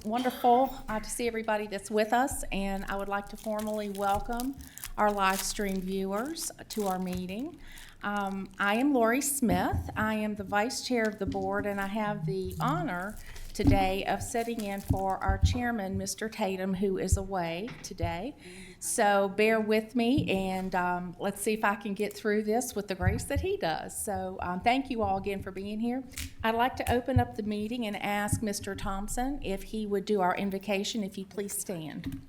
Wonderful to see everybody that's with us, and I would like to formally welcome our live stream viewers to our meeting. I am Lori Smith. I am the vice chair of the board, and I have the honor today of sitting in for our chairman, Mr. Tatum, who is away today. So bear with me, and let's see if I can get through this with the grace that he does. So thank you all again for being here. I'd like to open up the meeting and ask Mr. Thompson if he would do our invocation. If you please stand.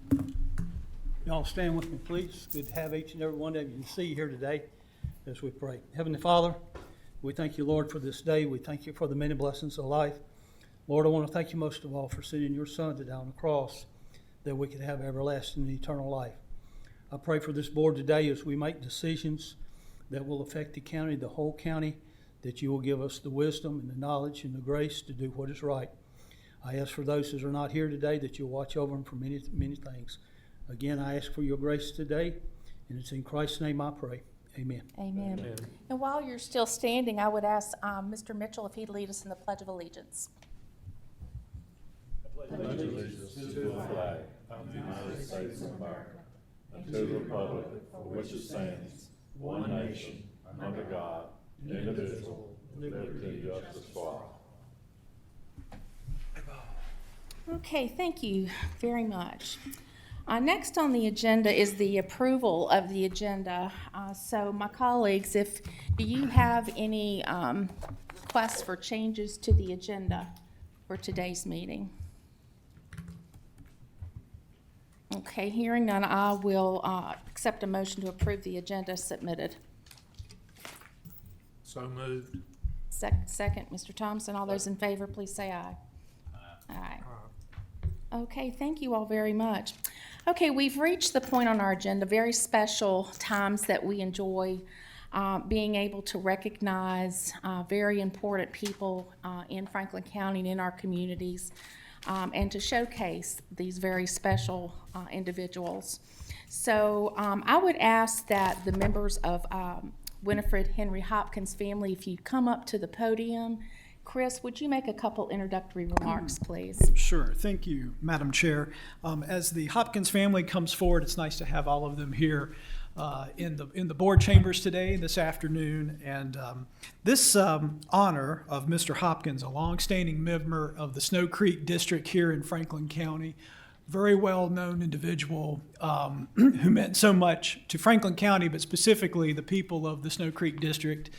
Y'all stand with me, please. Good to have each and every one of you see here today as we pray. Heavenly Father, we thank you, Lord, for this day. We thank you for the many blessings of life. Lord, I want to thank you most of all for sending your Son to die on the cross that we could have everlasting and eternal life. I pray for this board today as we make decisions that will affect the county, the whole county, that you will give us the wisdom and the knowledge and the grace to do what is right. I ask for those that are not here today that you'll watch over them for many, many things. Again, I ask for your grace today, and it's in Christ's name I pray. Amen. Amen. Amen. And while you're still standing, I would ask Mr. Mitchell if he'd lead us in the Pledge of Allegiance. I pledge allegiance to the flag of the United States of America and to the republic for which it stands, one nation, under God, indivisible, with liberty and justice for all. Okay, thank you very much. Next on the agenda is the approval of the agenda. So my colleagues, do you have any requests for changes to the agenda for today's meeting? Okay, hearing none, I will accept a motion to approve the agenda submitted. So moved. Second, Mr. Thompson. All those in favor, please say aye. Aye. Okay, thank you all very much. Okay, we've reached the point on our agenda, very special times that we enjoy being able to recognize very important people in Franklin County and in our communities, and to showcase these very special individuals. So I would ask that the members of Winifred Henry Hopkins family, if you come up to the podium. Chris, would you make a couple introductory remarks, please? Sure. Thank you, Madam Chair. As the Hopkins family comes forward, it's nice to have all of them here in the board chambers today, this afternoon. And this honor of Mr. Hopkins, a longstanding member of the Snow Creek District here in Franklin County, very well-known individual who meant so much to Franklin County, but specifically the people of the Snow Creek District.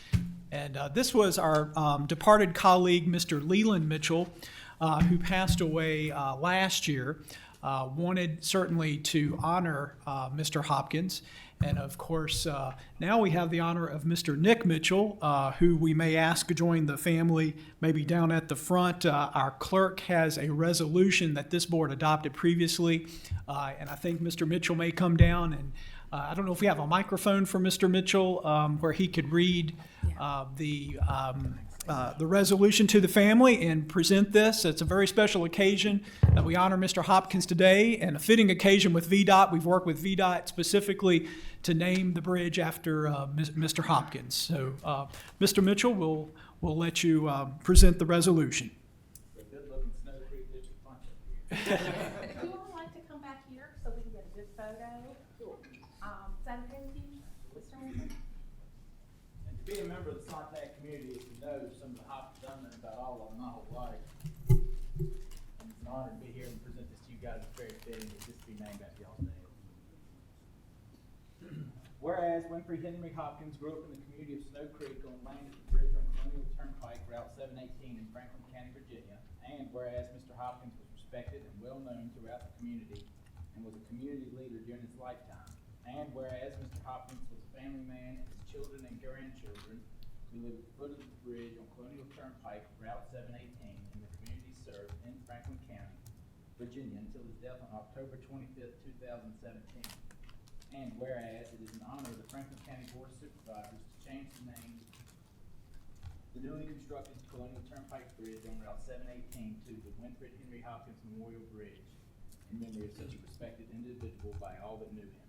And this was our departed colleague, Mr. Leland Mitchell, who passed away last year. Wanted certainly to honor Mr. Hopkins. And of course, now we have the honor of Mr. Nick Mitchell, who we may ask to join the family, maybe down at the front. Our clerk has a resolution that this board adopted previously, and I think Mr. Mitchell may come down and I don't know if we have a microphone for Mr. Mitchell where he could read the resolution to the family and present this. It's a very special occasion that we honor Mr. Hopkins today, and a fitting occasion with VDOT. We've worked with VDOT specifically to name the bridge after Mr. Hopkins. So, Mr. Mitchell, we'll let you present the resolution. Good-looking Snow Creek District bunch up here. Would you all like to come back here so we can get a good photo? Sure. Is that okay with you, Mr. Winter? And to be a member of the Sonntag community is to know some of the Hopkins I've known about all of them my whole life. And it's an honor to be here and present this to you guys. It's very fitting that this be named after y'all's name. Whereas Winfrey Henry Hopkins grew up in the community of Snow Creek on land at the bridge on Colonial Turnpike, Route 718 in Franklin County, Virginia. And whereas Mr. Hopkins was respected and well known throughout the community and was a community leader during his lifetime. And whereas Mr. Hopkins was a family man and his children and grandchildren who lived at the foot of the bridge on Colonial Turnpike, Route 718 in the community served in Franklin County, Virginia until his death on October 25th, 2017. And whereas it is an honor of the Franklin County Board of Supervisors to change the name the newly constructed Colonial Turnpike Bridge on Route 718 to the Winfred Henry Hopkins Memorial Bridge in memory of such a respected individual by all that knew him.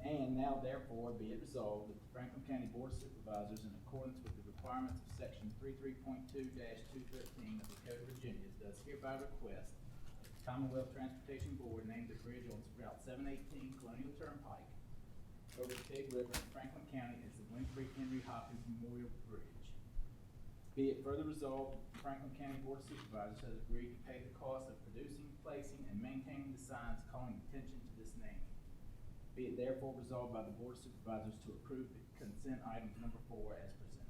And now therefore be it resolved that the Franklin County Board of Supervisors, in accordance with the requirements of section 33.2-213 of the Code of Virginia, does hereby request Commonwealth Transportation Board named the bridge on Route 718 Colonial Turnpike over the Big River in Franklin County as the Winfrey Henry Hopkins Memorial Bridge. Be it further resolved, the Franklin County Board of Supervisors has agreed to pay the cost of producing, placing, and maintaining the signs calling attention to this name. Be it therefore resolved by the Board of Supervisors to approve the consent item number 4 as presented.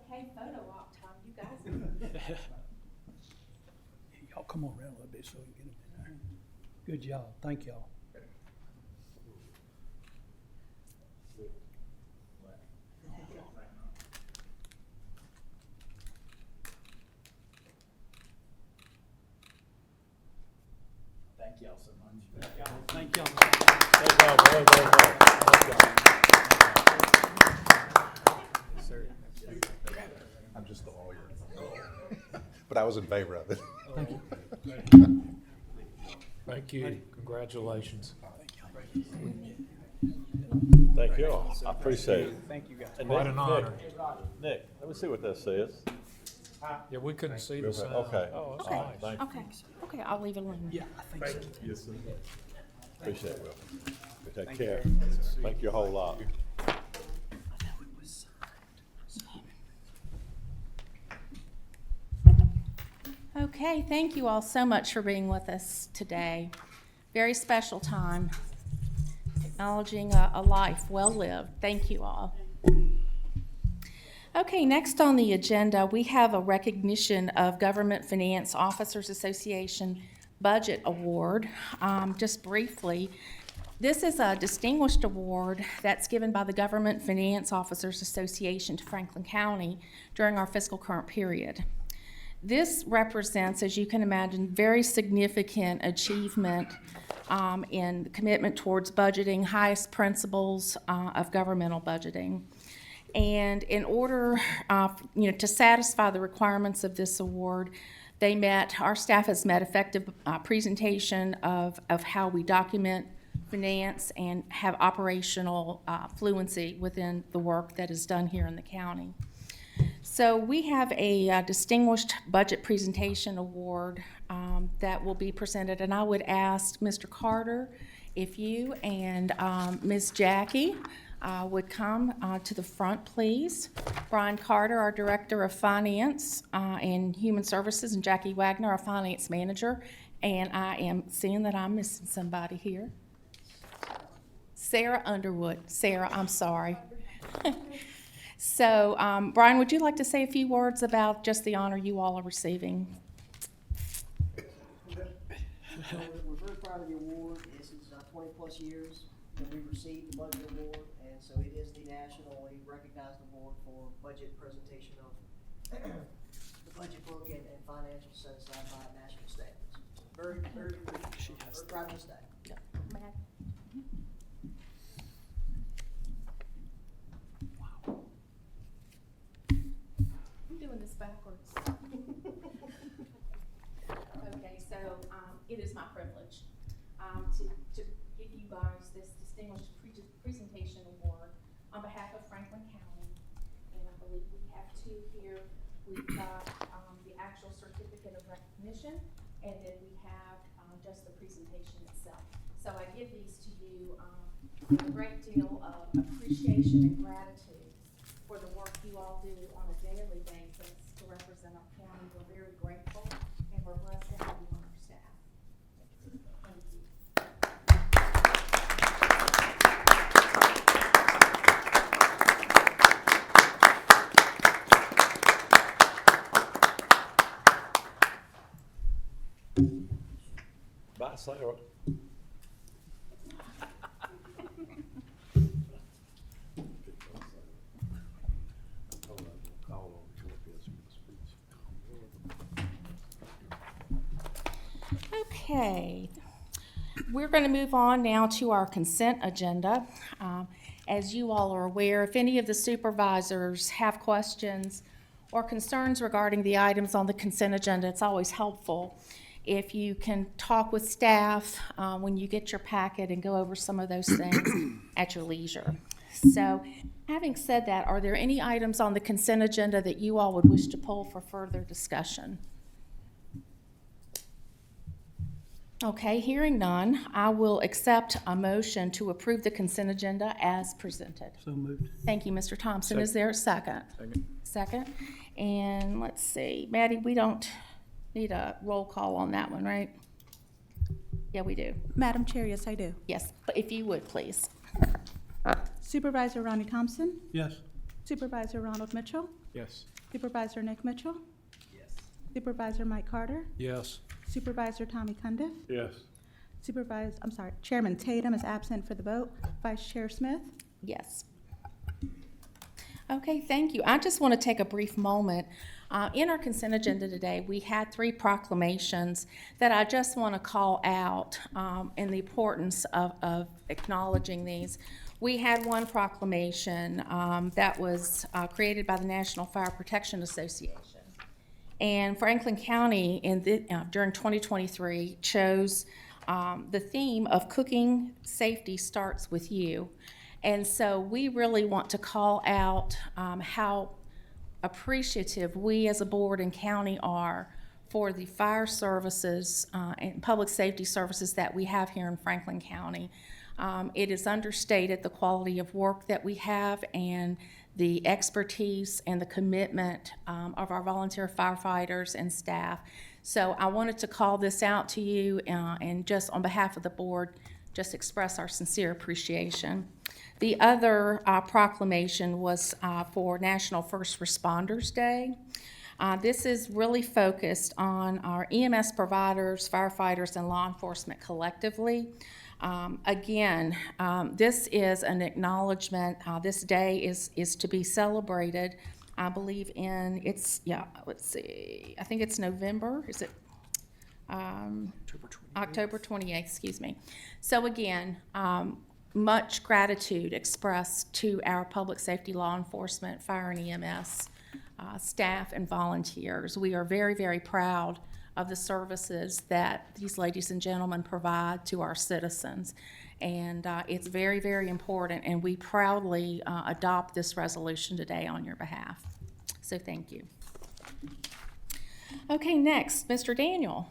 Okay, photo op time, you guys. Y'all come on around a little bit so we can get them in there. Good job. Thank y'all. Thank y'all so much. Thank y'all. Thank y'all very, very much. Thank y'all. I'm just the lawyer. But I was in favor of it. Thank you. Thank you. Congratulations. Thank you all. I appreciate it. Thank you guys. And Quite Nick, an honor. Nick, let me see what that says. Yeah, we couldn't see the sign. Okay. Oh, that's Okay. nice. Thank you. Okay, okay, I'll leave it alone. Yeah, I think so. Yes, sir. Appreciate it, Will. Take care. Thank you a whole lot. Okay, thank you all so much for being with us today. Very special time, acknowledging a life well lived. Thank you all. Okay, next on the agenda, we have a recognition of Government Finance Officers Association Budget Award. Just briefly, this is a distinguished award that's given by the Government Finance Officers Association to Franklin County during our fiscal current period. This represents, as you can imagine, very significant achievement in commitment towards budgeting, highest principles of governmental budgeting. And in order, to satisfy the requirements of this award, our staff has met effective presentation of how we document finance and have operational fluency within the work that is done here in the county. So we have a distinguished budget presentation award that will be presented, and I would ask Mr. Carter if you and Ms. Jackie would come to the front, please. Brian Carter, our Director of Finance and Human Services, and Jackie Wagner, our Finance Manager. And I am seeing that I'm missing somebody here. Sarah Underwood. Sarah, I'm sorry. So, Brian, would you like to say a few words about just the honor you all are receiving? So we're very proud of the award. This is 20-plus years that we received the budget award, and so it is the nationally recognized award for budget presentation of the budget book and financial set aside by national standards. Very, very, very proud of the staff. I'm doing this backwards. Okay, so it is my privilege to give you guys this distinguished presentation award on behalf of Franklin County. And I believe we have two here. We've got the actual certificate of recognition, and then we have just the presentation itself. So I give these to you with a great deal of appreciation and gratitude for the work you all do on a daily basis to represent our county. We're very grateful, and we're blessed to have you on our staff. Thank you. Bye, Sarah. Okay. we're going to move on now to our consent agenda. As you all are aware, if any of the supervisors have questions or concerns regarding the items on the consent agenda, it's always helpful if you can talk with staff when you get your packet and go over some of those things at your leisure. So, having said that, are there any items on the consent agenda that you all would wish to pull for further discussion? Okay, hearing none, I will accept a motion to approve the consent agenda as presented. So moved. Thank you, Mr. Thompson. Is there a second? Second. And let's see, Maddie, we don't need a roll call on that one, right? Yeah, we do. Madam Chair, yes, I do. Yes, but if you would, please. Supervisor Ronnie Thompson, Yes. Supervisor Ronald Mitchell, Yes. Supervisor Nick Mitchell, Yes. Supervisor Mike Carter, Yes. Supervisor Tommy Cundiff, Yes. Chairman Tatum is absent for the vote, Vice Chair Smith. Yes. Okay, thank you. I just want to take a brief moment. In our consent agenda today, we had 3 proclamations that I just want to call out and the importance of acknowledging these. We had one proclamation that was created by the National Fire Protection Association. And Franklin County during 2023 chose the theme of cooking safety starts with you. And so we really want to call out how appreciative we as a board and county are for the fire services and public safety services that we have here in Franklin County. It is understated the quality of work that we have and the expertise and the commitment of our volunteer firefighters and staff. So I wanted to call this out to you and just on behalf of the board, just express our sincere appreciation. The other proclamation was for National First Responders Day. This is really focused on our EMS providers, firefighters, and law enforcement collectively. Again, this is an acknowledgement. This day is to be celebrated, I believe let's see, I think it's November, is it? October 28th, excuse me. So again, much gratitude expressed to our public safety, law enforcement, fire and EMS staff and volunteers. We are very, very proud of the services that these ladies and gentlemen provide to our citizens. And it's very, very important, and we proudly adopt this resolution today on your behalf. So thank you. Okay, next, Mr. Daniel,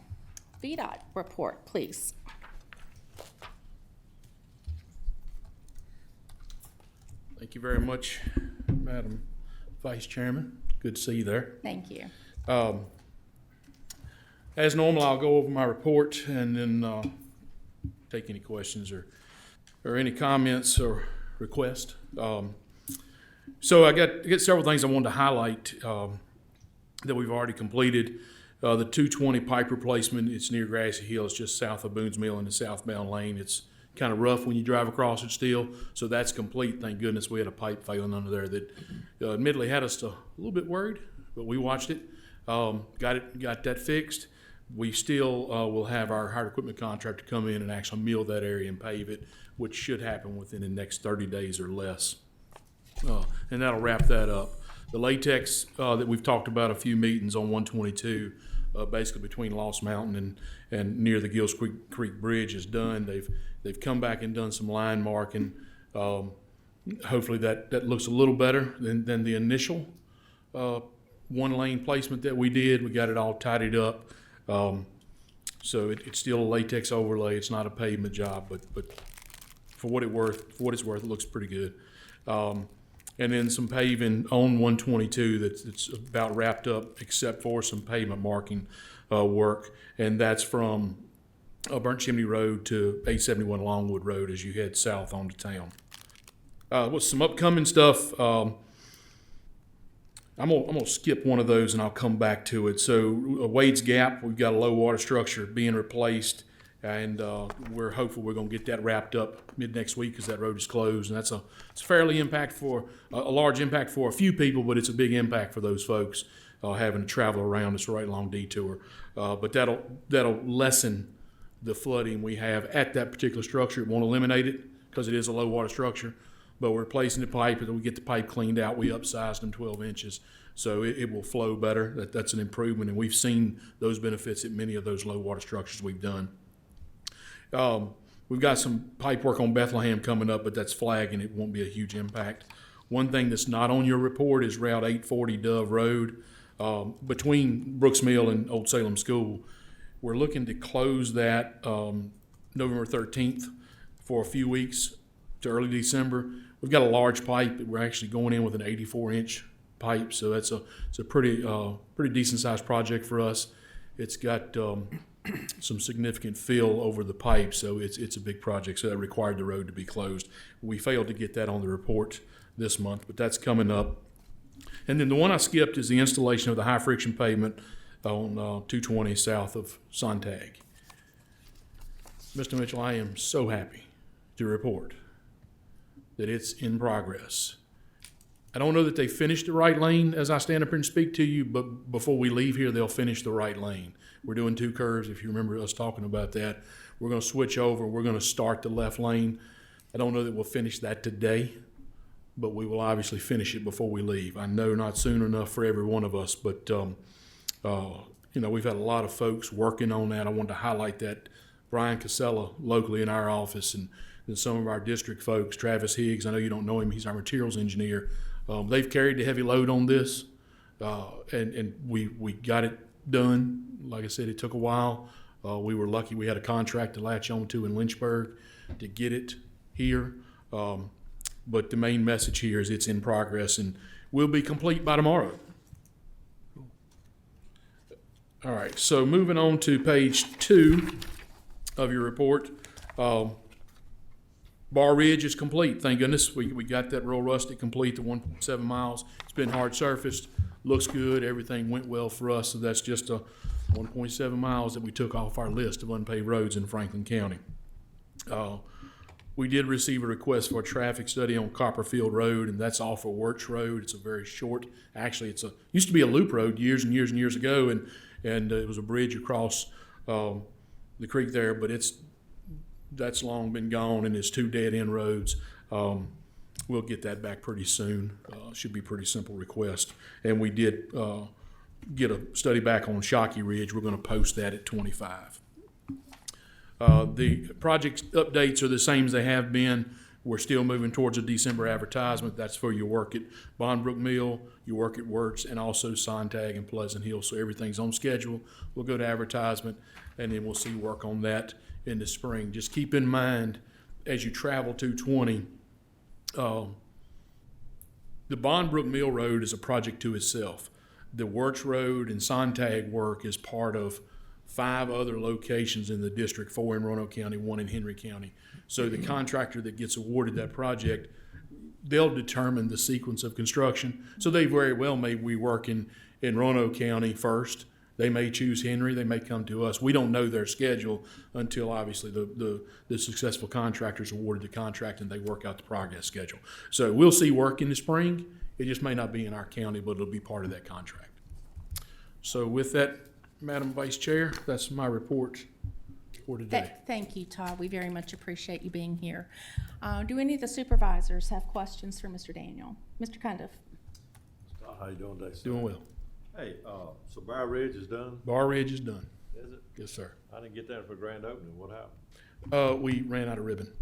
VDOT report, please. Thank you very much, Madam Vice Chairman. Good to see you there. Thank you. As normal, I'll go over my report and then take any questions or any comments or requests. So I got several things I wanted to highlight that we've already completed. The 220 pipe replacement, it's near Grassy Hill. It's just south of Boone's Mill in the southbound lane. It's kind of rough when you drive across it still, so that's complete. Thank goodness we had a pipe failing under there that admittedly had us a little bit worried, but we watched it, got that fixed. We still will have our hired equipment contractor come in and actually mill that area and pave it, which should happen within the next 30 days or less. And that'll wrap that up. The latex that we've talked about a few meetings on 122, basically between Lost Mountain and near the Gills Creek Bridge is done. They've come back and done some line marking. Hopefully that looks a little better than the initial one lane placement that we did. We got it all tidied up. So it's still a latex overlay. It's not a pavement job, but for what it's worth, it looks pretty good. And then some paving on 122 that's about wrapped up, except for some pavement marking work, and that's from Burnt Chimney Road to 871 Longwood Road as you head south onto town. With some upcoming stuff, I'm gonna skip one of those and I'll come back to it. So Wade's Gap, we've got a low water structure being replaced, and we're hopeful we're gonna get that wrapped up mid next week because that road is closed, and it's fairly a large impact for a few people, but it's a big impact for those folks having to travel around. It's a right long detour, but that'll lessen the flooding we have at that particular structure. It won't eliminate it because it is a low water structure, but we're replacing the pipe, and then we get the pipe cleaned out. We upsized them 12 inches, so it will flow better. That's an improvement, and we've seen those benefits at many of those low water structures we've done. We've got some pipe work on Bethlehem coming up, but that's flagging. It won't be a huge impact. One thing that's not on your report is Route 840 Dove Road between Brooks Mill and Old Salem School. We're looking to close that November 13th for a few weeks to early December. We've got a large pipe. We're actually going in with an 84-inch pipe, so it's a pretty decent sized project for us. It's got some significant fill over the pipe, so it's a big project. So that required the road to be closed. We failed to get that on the report this month, but that's coming up. And then the one I skipped is the installation of the high friction pavement on 220 south of Sontag. Mr. Mitchell, I am so happy to report that it's in progress. I don't know that they finished the right lane as I stand up here and speak to you, but before we leave here, they'll finish the right lane. We're doing 2 curves, if you remember us talking about that. We're going to switch over. We're going to start the left lane. I don't know that we'll finish that today, but we will obviously finish it before we leave. I know not soon enough for every one of us, but we've had a lot of folks working on that. I wanted to highlight that. Brian Casella locally in our office, and some of our district folks, Travis Higgs, I know you don't know him, he's our materials engineer. They've carried the heavy load on this, and we got it done. Like I said, it took a while. We were lucky we had a contract to latch on to in Lynchburg to get it here. But the main message here is it's in progress and will be complete by tomorrow. All right, so moving on to page 2 of your report. Bar Ridge is complete, thank goodness. We got that real rustic complete, the 1.7 miles. It's been hard surfaced, looks good, everything went well for us. So that's just a 1.7 miles that we took off our list of unpaved roads in Franklin County. We did receive a request for a traffic study on Copperfield Road, and that's off of Wirtz Road. It's a very short, actually used to be a loop road years and years and years ago, and it was a bridge across the creek there, but that's long been gone, and it's 2 dead-end roads. We'll get that back pretty soon. Should be a pretty simple request. And we did get a study back on Shockey Ridge. We're going to post that at 25. The project updates are the same as they have been. We're still moving towards a December advertisement. That's for your work at Bondbrook Mill, your work at Wirtz, and also Sontag and Pleasant Hill. So everything's on schedule. We'll go to advertisement, and then we'll see work on that in the spring. Just keep in mind, as you travel 220, the Bondbrook Mill Road is a project to itself. The Wirtz Road and Sontag work is part of 5 other locations in the district, 4 in Roanoke County, 1 in Henry County. So the contractor that gets awarded that project, they'll determine the sequence of construction. So they very well may be working in Roanoke County first. They may choose Henry, they may come to us. We don't know their schedule until obviously the successful contractor's awarded the contract and they work out the progress schedule. So we'll see work in the spring. It just may not be in our county, but it'll be part of that contract. So with that, Madam Vice Chair, that's my report for today. Thank you, Todd. We very much appreciate you being here. Do any of the supervisors have questions for Mr. Daniel? Mr. Cundiff? How you doing today, sir? Doing well. Hey, so Bar Ridge is done? Bar Ridge is done. Is it? Yes, sir. I didn't get that for grand opening. What happened? We ran out of ribbon.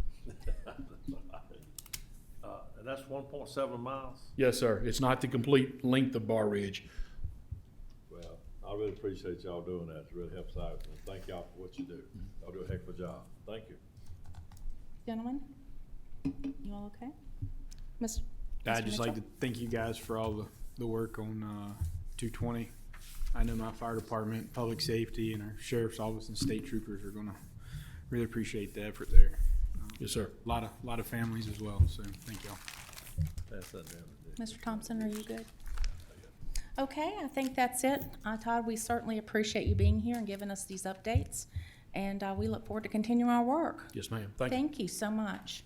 And that's 1.7 miles? Yes, sir. It's not the complete length of Bar Ridge. Well, I really appreciate y'all doing that. It really helps out. And thank y'all for what you do. Y'all do a heck of a job. Thank you. Gentlemen? You all okay? Mr. I'd just like Mitchell? to thank you guys for all the work on 220. I know my fire department, public safety, and our sheriff's office and state troopers are going to really appreciate the effort there. Yes, sir. A lot of families as well, so thank y'all. Pass that down. Mr. Thompson, are you good? Okay, I think that's it. Todd, we certainly appreciate you being here and giving us these updates, and we look forward to continuing our work. Yes, ma'am. Thank you. Thank you so much.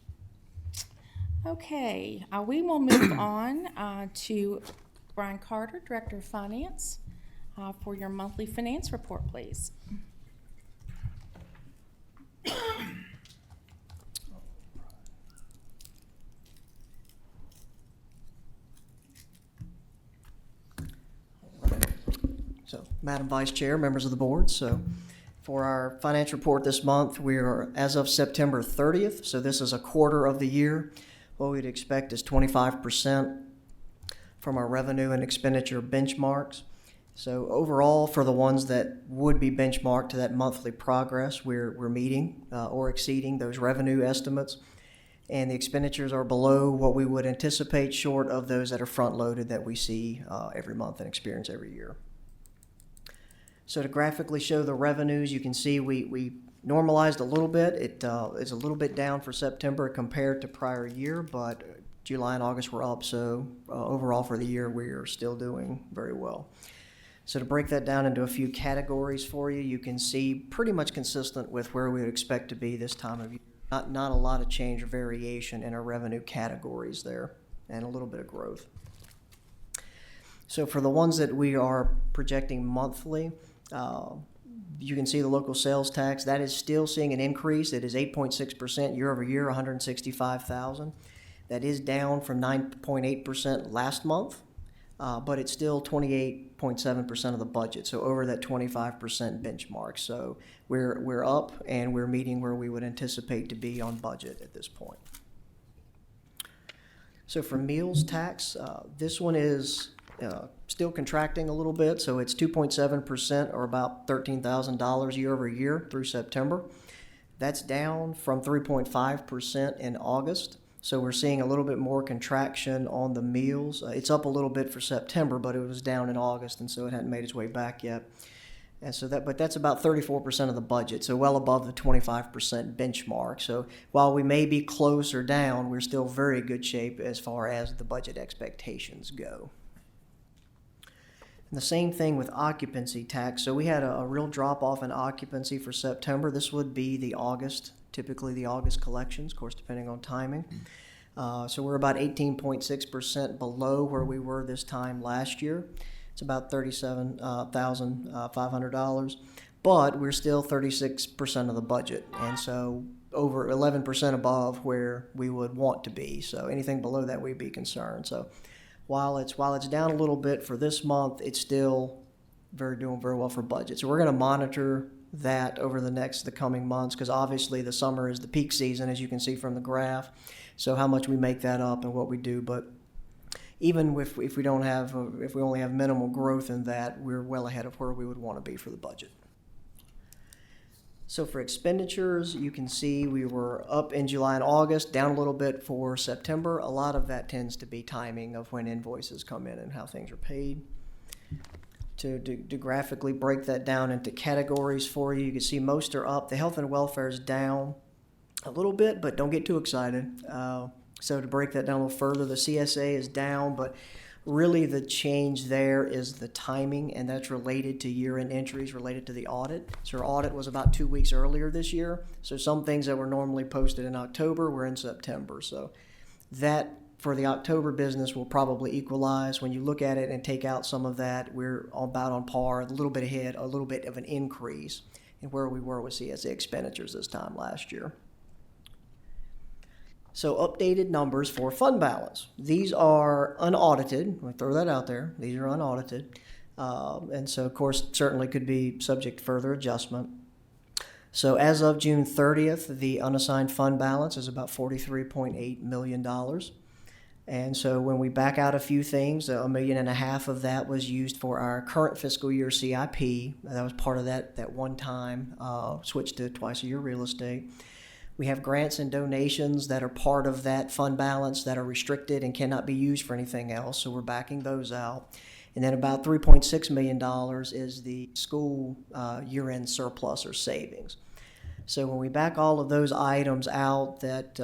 Okay, we will move on to Brian Carter, Director of Finance, for your monthly finance report, please. So, Madam Vice Chair, members of the board, so for our financial report this month, we are, as of September 30th, so this is a quarter of the year. What we'd expect is 25% from our revenue and expenditure benchmarks. So overall, for the ones that would be benchmarked to that monthly progress, we're meeting or exceeding those revenue estimates. And the expenditures are below what we would anticipate, short of those that are front-loaded that we see every month and experience every year. So to graphically show the revenues, you can see we normalized a little bit. It is a little bit down for September compared to prior year, but July and August were up. So overall for the year, we are still doing very well. So to break that down into a few categories for you, you can see pretty much consistent with where we would expect to be this time of year. Not a lot of change or variation in our revenue categories there, and a little bit of growth. So for the ones that we are projecting monthly, you can see the local sales tax. That is still seeing an increase. It is 8.6% year over year, 165,000. That is down from 9.8% last month, but it's still 28.7% of the budget, so over that 25% benchmark. So we're up, and we're meeting where we would anticipate to be on budget at this point. So for meals tax, this one is still contracting a little bit, so it's 2.7% or about $13,000 year over year through September. That's down from 3.5% in August. So we're seeing a little bit more contraction on the meals. It's up a little bit for September, but it was down in August, and so it hadn't made its way back yet. And so but that's about 34% of the budget, so well above the 25% benchmark. So while we may be close or down, we're still very good shape as far as the budget expectations go. And the same thing with occupancy tax. So we had a real drop off in occupancy for September. This would be the August, typically the August collections, of course, depending on timing. So we're about 18.6% below where we were this time last year. It's about $37,500, but we're still 36% of the budget, and so over 11% above where we would want to be. So anything below that, we'd be concerned. So while it's down a little bit for this month, it's still doing very well for budget. So we're going to monitor that over the coming months, because obviously the summer is the peak season, as you can see from the graph. So how much we make that up and what we do, but even if we only have minimal growth in that, we're well ahead of where we would want to be for the budget. So for expenditures, you can see we were up in July and August, down a little bit for September. A lot of that tends to be timing of when invoices come in and how things are paid. To graphically break that down into categories for you, you can see most are up. The health and welfare is down a little bit, but don't get too excited. So to break that down a little further, the CSA is down, but really the change there is the timing, and that's related to year-end entries related to the audit. So our audit was about 2 weeks earlier this year, so some things that were normally posted in October were in September. So that, for the October business, will probably equalize. When you look at it and take out some of that, we're about on par, a little bit ahead, a little bit of an increase in where we were with CSA expenditures this time last year. So updated numbers for fund balance. These are unaudited. I'll throw that out there. These are unaudited. And so, of course, certainly could be subject to further adjustment. So as of June 30th, the unassigned fund balance is about $43.8 million. And so when we back out a few things, $1.5 million of that was used for our current fiscal year CIP. That was part of that one-time switch to twice-a-year real estate. We have grants and donations that are part of that fund balance that are restricted and cannot be used for anything else, so we're backing those out. And then about $3.6 million is the school year-end surplus or savings. So when we back all of those items out that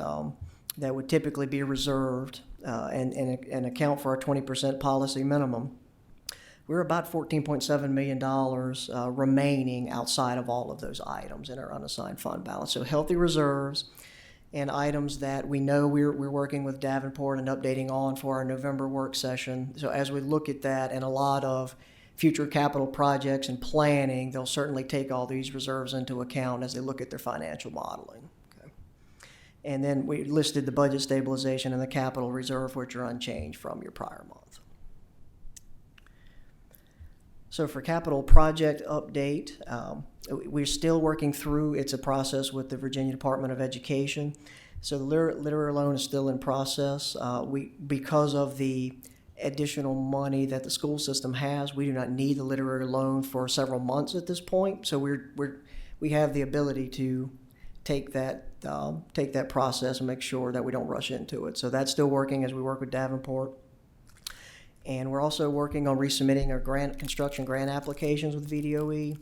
would typically be reserved and account for our 20% policy minimum, we're about $14.7 million remaining outside of all of those items in our unassigned fund balance. So healthy reserves and items that we know we're working with Davenport and updating on for our November work session. So as we look at that, and a lot of future capital projects and planning, they'll certainly take all these reserves into account as they look at their financial modeling. Okay. And then we listed the budget stabilization and the capital reserve, which are unchanged from your prior month. So for capital project update, we're still working through, it's a process with the Virginia Department of Education. So the literary loan is still in process. Because of the additional money that the school system has, we do not need the literary loan for several months at this point. So we have the ability to take that process and make sure that we don't rush into it. So that's still working as we work with Davenport. And we're also working on resubmitting our construction grant applications with VDOE.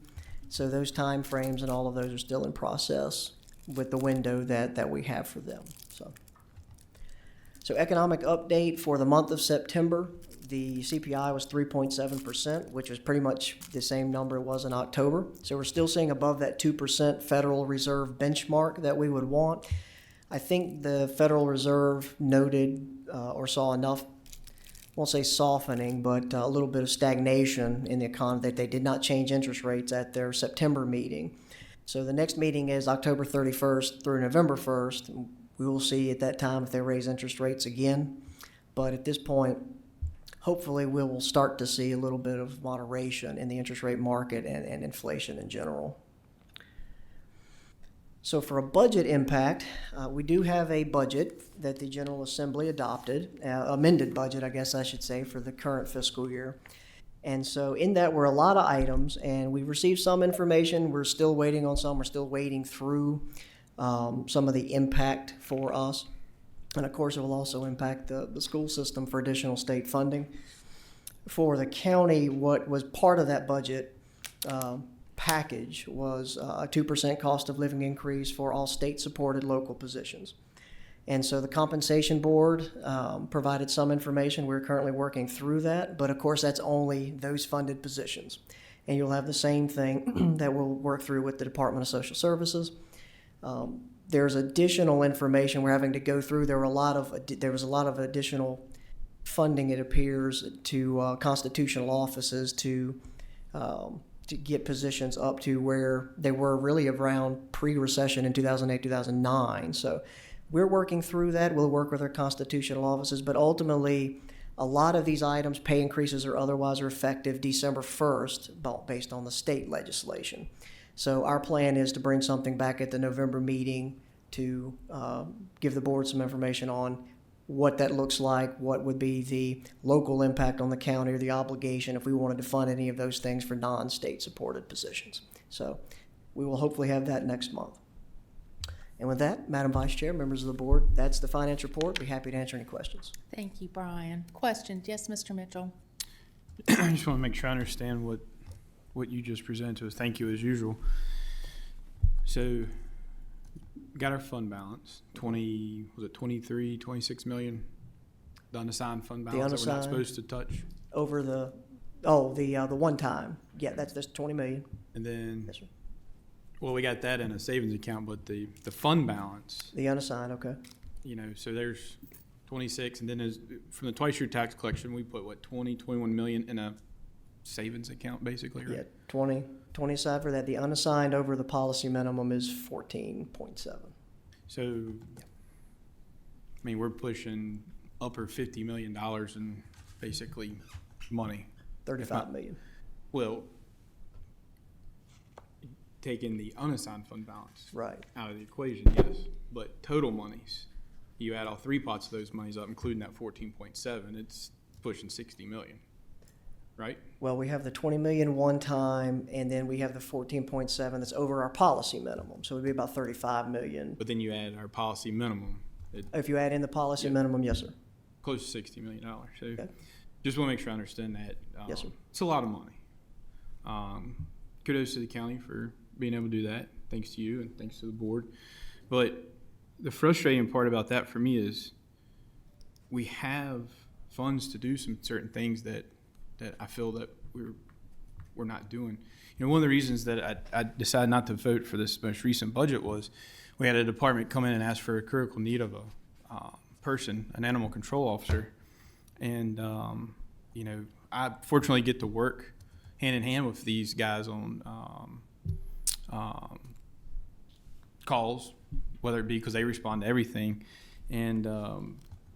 So those time frames and all of those are still in process with the window that we have for them. So economic update for the month of September, the CPI was 3.7%, which was pretty much the same number it was in October. So we're still seeing above that 2% Federal Reserve benchmark that we would want. I think the Federal Reserve noted or saw enough, I won't say softening, but a little bit of stagnation in the economy that they did not change interest rates at their September meeting. So the next meeting is October 31st through November 1st. We will see at that time if they raise interest rates again. But at this point, hopefully we will start to see a little bit of moderation in the interest rate market and inflation in general. So for a budget impact, we do have a budget that the General Assembly adopted, amended budget, I guess I should say, for the current fiscal year. And so in that were a lot of items, and we received some information. We're still waiting on some. We're still wading through some of the impact for us. And of course, it will also impact the school system for additional state funding. For the county, what was part of that budget package was a 2% cost of living increase for all state-supported local positions. And so the compensation board provided some information. We're currently working through that, but of course that's only those funded positions. And you'll have the same thing that we'll work through with the Department of Social Services. There's additional information we're having to go through. There was a lot of additional funding, it appears, to constitutional offices to get positions up to where they were really around pre-recession in 2008, 2009. So we're working through that. We'll work with our constitutional offices, but ultimately, a lot of these items, pay increases or otherwise, are effective December 1st based on the state legislation. So our plan is to bring something back at the November meeting to give the board some information on what that looks like, what would be the local impact on the county or the obligation if we wanted to fund any of those things for non-state supported positions. So we will hopefully have that next month. And with that, Madam Vice Chair, members of the board, that's the finance report. Be happy to answer any questions. Thank you, Brian. Questions? Yes, Mr. Mitchell. I just want to make sure I understand what you just presented to us. Thank you as usual. So got our fund balance, 26 million? The unassigned fund balance that we're not supposed to touch? Over the one time. Yeah, that's 20 million. And then, Yes, sir. well, we got that in a savings account, but the fund balance, The unassigned, okay. So there's 26, and then from the twice-year tax collection, we put, 21 million in a savings account, basically, right? Yeah, 20 aside for that. The unassigned over the policy minimum is 14.7. So, we're pushing upper $50 million in basically money. 35 million. Well, taking the unassigned fund balance Right. out of the equation, yes, but total monies, you add all three pots of those monies up, including that 14.7, it's pushing 60 million, right? Well, we have the 20 million one time, and then we have the 14.7 that's over our policy minimum. So it would be about 35 million. But then you add our policy minimum, If you add in the policy Yeah. minimum, yes, sir. close to $60 million. So Okay. just want to make sure I understand that. Yes, sir. It's a lot of money. Kudos to the county for being able to do that. Thanks to you and thanks to the board. But the frustrating part about that for me is we have funds to do some certain things that I feel that we're not doing. One of the reasons that I decided not to vote for this most recent budget was we had a department come in and ask for a critical need of a person, an animal control officer. And, I fortunately get to work hand in hand with these guys on calls, whether it be because they respond to everything. And,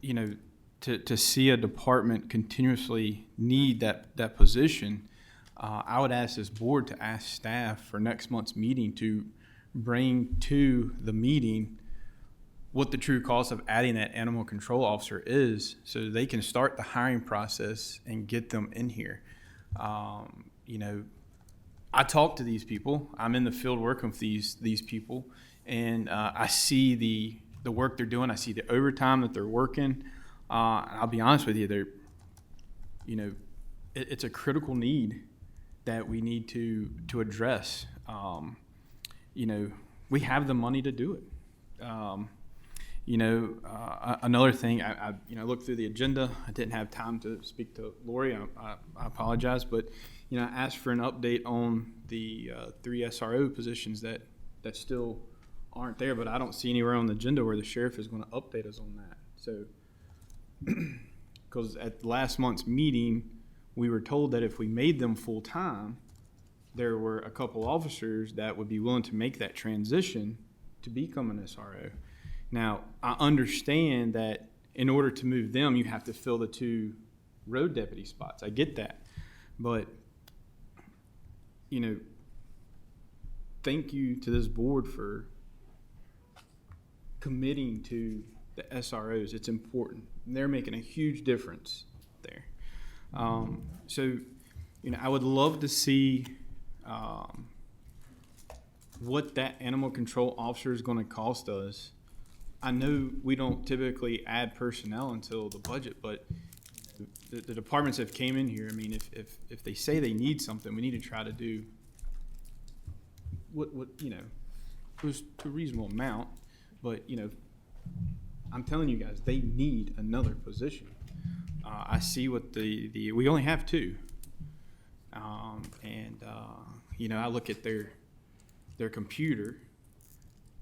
you know, to see a department continuously need that position, I would ask this board to ask staff for next month's meeting to bring to the meeting what the true cost of adding that animal control officer is, so they can start the hiring process and get them in here. You know, I talk to these people. I'm in the field working with these people, and I see the work they're doing. I see the overtime that they're working. I'll be honest with you, you know, it's a critical need that we need to address. You know, we have the money to do it. You know, another thing, I looked through the agenda. I didn't have time to speak to Lori. I apologize, but you know, I asked for an update on the 3 SRO positions that still aren't there, but I don't see anywhere on the agenda where the sheriff is going to update us on that. So, because at last month's meeting, we were told that if we made them full time, there were a couple officers that would be willing to make that transition to become an SRO. Now, I understand that in order to move them, you have to fill the 2 road deputy spots. I get that. But, you know, thank you to this board for committing to the SROs. It's important. They're making a huge difference there. So, you know, I would love to see what that animal control officer is going to cost us. I know we don't typically add personnel until the budget, but the departments that came in here, I mean, if they say they need something, we need to try to do what you know, close to a reasonable amount. But, you know, I'm telling you guys, they need another position. I see what we only have 2. You know, I look at their computer,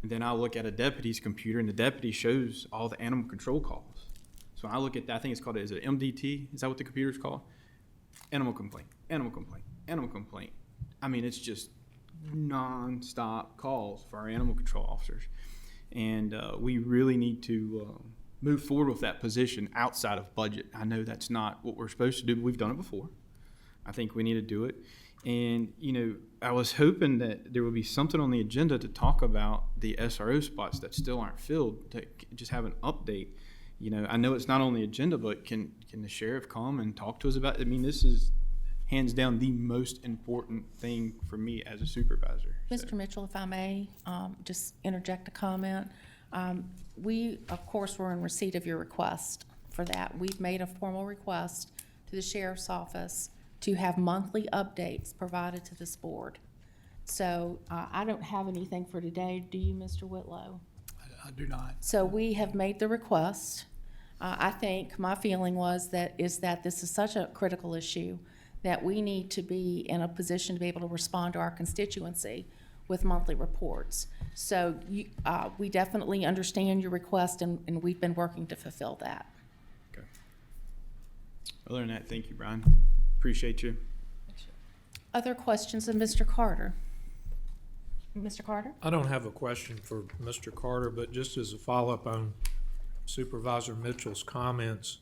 and then I look at a deputy's computer, and the deputy shows all the animal control calls. So I look at that, I think it's called, is it MDT? Is that what the computer's called? Animal complaint, animal complaint, animal complaint. I mean, it's just non-stop calls for our animal control officers. And we really need to move forward with that position outside of budget. I know that's not what we're supposed to do, but we've done it before. I think we need to do it. And, you know, I was hoping that there would be something on the agenda to talk about the SRO spots that still aren't filled, to just have an update. You know, I know it's not on the agenda, but can the sheriff come and talk to us about it? I mean, this is hands down the most important thing for me as a supervisor. Mr. Mitchell, if I may, just interject a comment. We, of course, were in receipt of your request for that. We've made a formal request to the sheriff's office to have monthly updates provided to this board. So I don't have anything for today. Do you, Mr. Whitlow? I do not. So we have made the request. I think my feeling is that this is such a critical issue that we need to be in a position to be able to respond to our constituency with monthly reports. So we definitely understand your request, and we've been working to fulfill that. Okay. Other than that, thank you, Brian. Appreciate you. Other questions of Mr. Carter? Mr. Carter? I don't have a question for Mr. Carter, but just as a follow-up on Supervisor Mitchell's comments,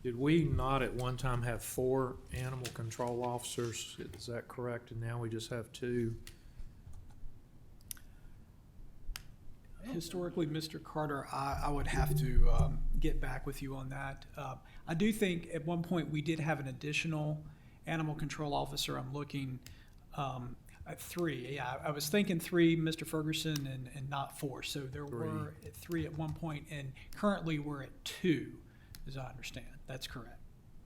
did we not at one time have 4 animal control officers? Is that correct? And now we just have 2? Historically, Mr. Carter, I would have to get back with you on that. I do think at one point we did have an additional animal control officer. I'm looking at 3. Yeah, I was thinking 3, Mr. Ferguson, and not 4. So there were 3 at one point, and currently we're at 2, as I understand. That's correct.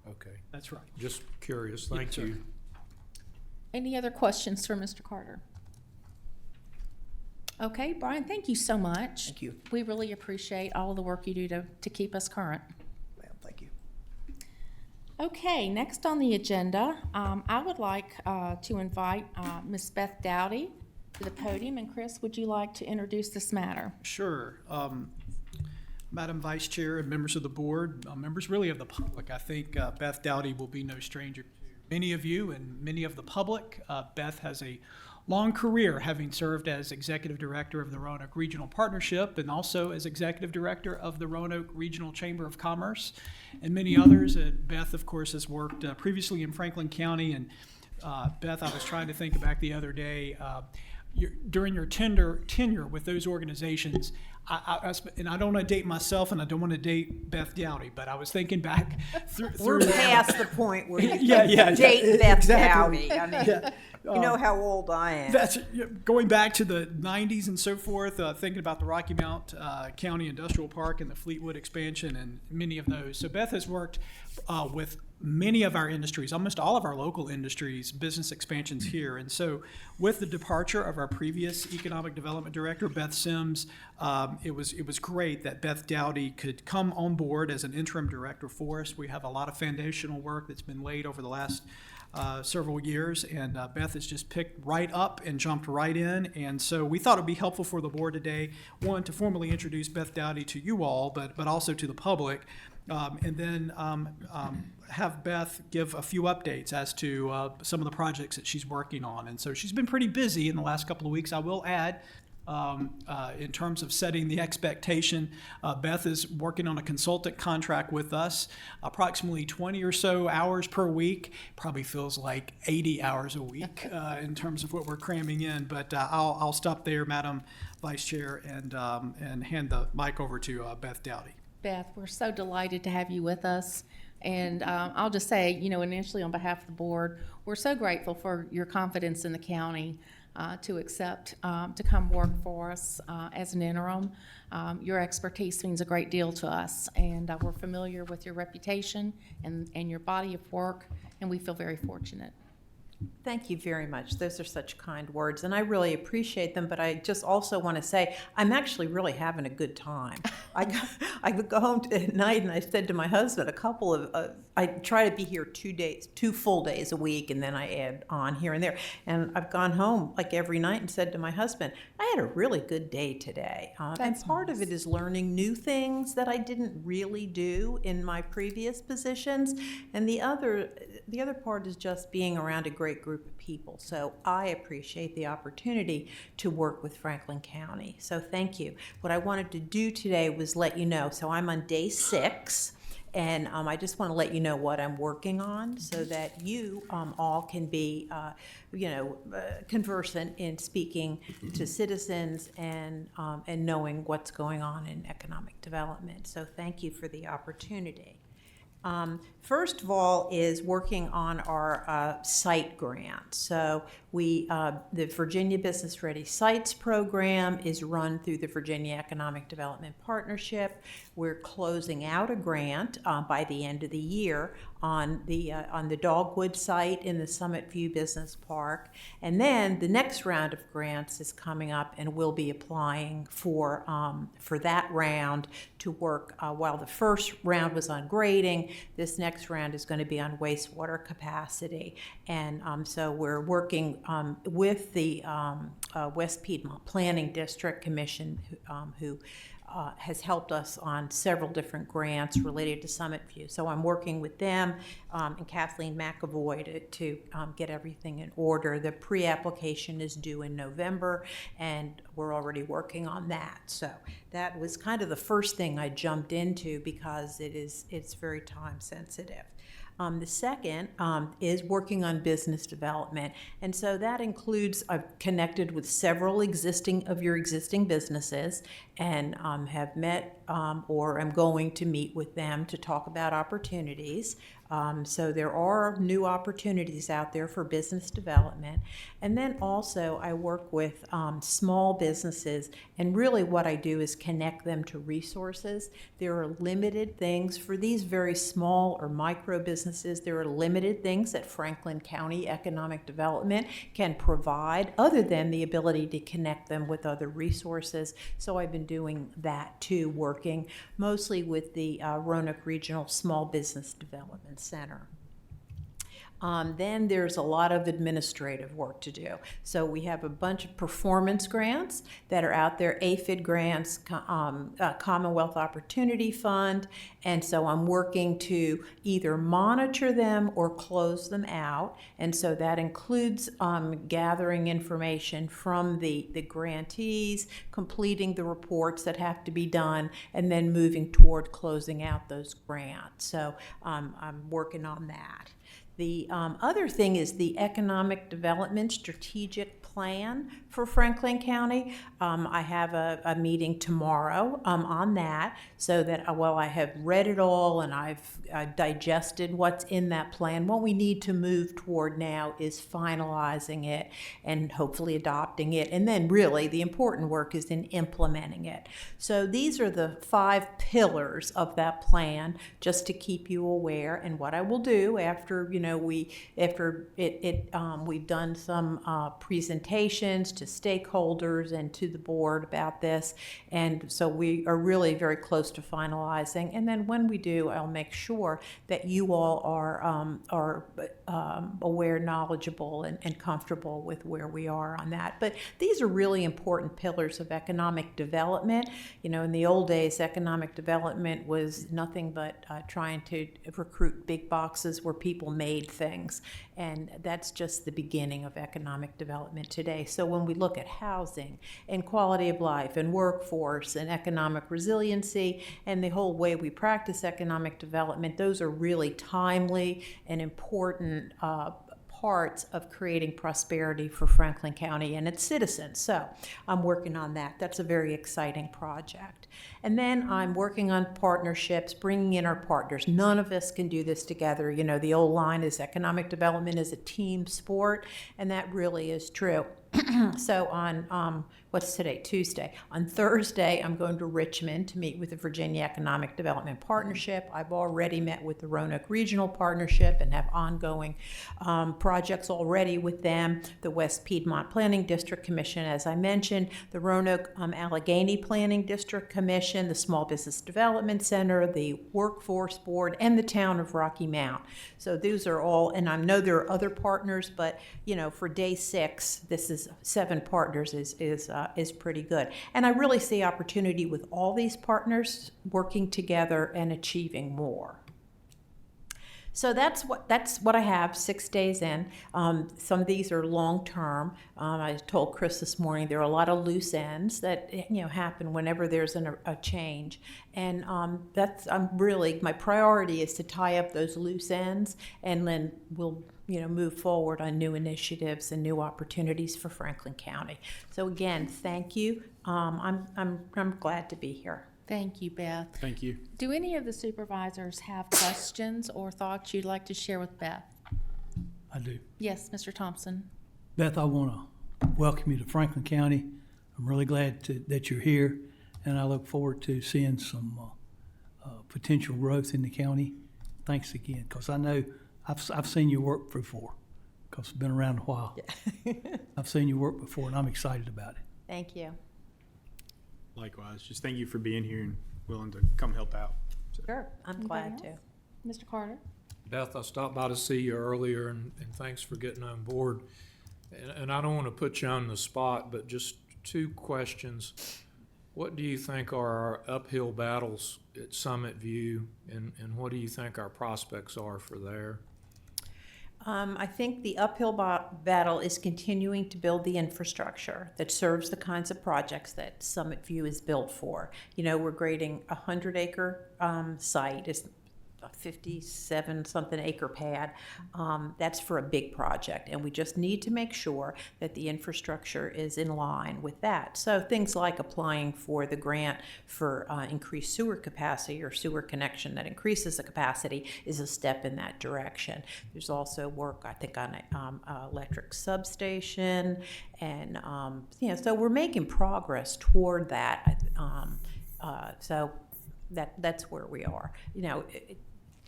Okay. That's right. Just curious. Thank you. Any other questions for Mr. Carter? Okay, Brian, thank you so much. Thank you. We really appreciate all of the work you do to keep us current. Ma'am, thank you. Okay, next on the agenda, I would like to invite Ms. Beth Dowdy to the podium. And Chris, would you like to introduce this matter? Sure. Madam Vice Chair and members of the board, members really of the public, I think Beth Dowdy will be no stranger to many of you and many of the public, Beth has a long career, having served as Executive Director of the Roanoke Regional Partnership and also as Executive Director of the Roanoke Regional Chamber of Commerce and many others. Beth, of course, has worked previously in Franklin County. And Beth, I was trying to think back the other day, during your tenure with those organizations, and I don't want to date myself and I don't want to date Beth Dowdy, but I was thinking back We're past the point where you yeah, date Beth exactly. Dowdy. I mean, Yeah. you know how old I am. That's going back to the 90s and so forth, thinking about the Rocky Mount County Industrial Park and the Fleetwood expansion and many of those. So Beth has worked with many of our industries, almost all of our local industries, business expansions here. And so with the departure of our previous economic development director, Beth Sims, it was great that Beth Dowdy could come on board as an interim director for us. We have a lot of foundational work that's been laid over the last several years, and Beth has just picked right up and jumped right in. And so we thought it would be helpful for the board today, one, to formally introduce Beth Dowdy to you all, but also to the public, and then have Beth give a few updates as to some of the projects that she's working on. And so she's been pretty busy in the last couple of weeks. I will add, in terms of setting the expectation, Beth is working on a consultant contract with us, approximately 20 or so hours per week. Probably feels like 80 hours a week in terms of what we're cramming in. But I'll stop there, Madam Vice Chair, and hand the mic over to Beth Dowdy. Beth, we're so delighted to have you with us. And I'll just say, initially on behalf of the board, we're so grateful for your confidence in the county to accept to come work for us as an interim. Your expertise means a great deal to us, and we're familiar with your reputation and your body of work, and we feel very fortunate. Thank you very much. Those are such kind words, and I really appreciate them, but I just also want to say I'm actually really having a good time. I go home at night and I said to my husband, I try to be here 2 full days a week, and then I add on here and there. And I've gone home like every night and said to my husband, I had a really good day today. And part of it is learning new things that I didn't really do in my previous positions. And the other part is just being around a great group of people. So I appreciate the opportunity to work with Franklin County. So thank you. What I wanted to do today was let you know. So I'm on day 6. And I just want to let you know what I'm working on so that you all can be, conversant in speaking to citizens and knowing what's going on in economic development. So thank you for the opportunity. First of all is working on our site grant. So the Virginia Business Ready Sites program is run through the Virginia Economic Development Partnership. We're closing out a grant by the end of the year on the Dogwood site in the Summit View Business Park. And then the next round of grants is coming up, and we'll be applying for that round to work. While the first round was on grading, this next round is going to be on wastewater capacity. And so we're working with the West Piedmont Planning District Commission, who has helped us on several different grants related to Summit View. So I'm working with them and Kathleen McAvoy to get everything in order. The pre-application is due in November, and we're already working on that. So that was kind of the first thing I jumped into because it's very time sensitive. The second is working on business development. And so that includes, I've connected with several of your existing businesses and have met or am going to meet with them to talk about opportunities. So there are new opportunities out there for business development. And then also I work with small businesses, and really what I do is connect them to resources. There are limited things for these very small or micro businesses. There are limited things that Franklin County Economic Development can provide other than the ability to connect them with other resources. So I've been doing that too, working mostly with the Roanoke Regional Small Business Development Center. Then there's a lot of administrative work to do. So we have a bunch of performance grants that are out there, AFID grants, Commonwealth Opportunity Fund, and so I'm working to either monitor them or close them out. And so that includes gathering information from the grantees, completing the reports that have to be done, and then moving toward closing out those grants. So I'm working on that. The other thing is the Economic Development Strategic Plan for Franklin County. I have a meeting tomorrow on that, so that while I have read it all and I've digested what's in that plan, what we need to move toward now is finalizing it and hopefully adopting it. And then really the important work is in implementing it. So these are the 5 pillars of that plan, just to keep you aware. And what I will do after, we've done some presentations to stakeholders and to the board about this, and so we are really very close to finalizing. And then when we do, I'll make sure that you all are aware, knowledgeable, and comfortable with where we are on that. But these are really important pillars of economic development. In the old days, economic development was nothing but trying to recruit big boxes where people made things, and that's just the beginning of economic development today. So when we look at housing and quality of life and workforce and economic resiliency and the whole way we practice economic development, those are really timely and important parts of creating prosperity for Franklin County and its citizens. So I'm working on that. That's a very exciting project. And then I'm working on partnerships, bringing in our partners. None of us can do this together. The old line is economic development is a team sport, and that really is true. So on, what's today? Tuesday. On Thursday, I'm going to Richmond to meet with the Virginia Economic Development Partnership. I've already met with the Roanoke Regional Partnership and have ongoing projects already with them. The West Piedmont Planning District Commission, as I mentioned, the Roanoke Allegheny Planning District Commission, the Small Business Development Center, the Workforce Board, and the Town of Rocky Mount. So these are all, and I know there are other partners, but for day 6, this is 7 partners is pretty good. And I really see opportunity with all these partners working together and achieving more. So that's what I have 6 days in. Some of these are long term. I told Chris this morning there are a lot of loose ends that happen whenever there's a change, and my priority is to tie up those loose ends, and then we'll move forward on new initiatives and new opportunities for Franklin County. So again, thank you. I'm glad to be here. Thank you, Beth. Thank you. Do any of the supervisors have questions or thoughts you'd like to share with Beth? I do. Yes, Mr. Thompson. Beth, I want to welcome you to Franklin County. I'm really glad that you're here, and I look forward to seeing some potential growth in the county. Thanks again, because I know I've seen you work before, because I've been around a while. Yeah. I've seen you work before, and I'm excited about it. Thank you. Likewise. Just thank you for being here and willing to come help out. So. Sure, I'm glad to. Mr. Carter? Beth, I stopped by to see you earlier, and thanks for getting on board. And I don't want to put you on the spot, but just 2 questions. What do you think are our uphill battles at Summit View, and what do you think our prospects are for there? I think the uphill battle is continuing to build the infrastructure that serves the kinds of projects that Summit View is built for. We're grading a 100-acre site. It's a 57-something acre pad. That's for a big project, and we just need to make sure that the infrastructure is in line with that. So things like applying for the grant for increased sewer capacity or sewer connection that increases the capacity is a step in that direction. There's also work, I think, on an electric substation, and so we're making progress toward that. So that's where we are.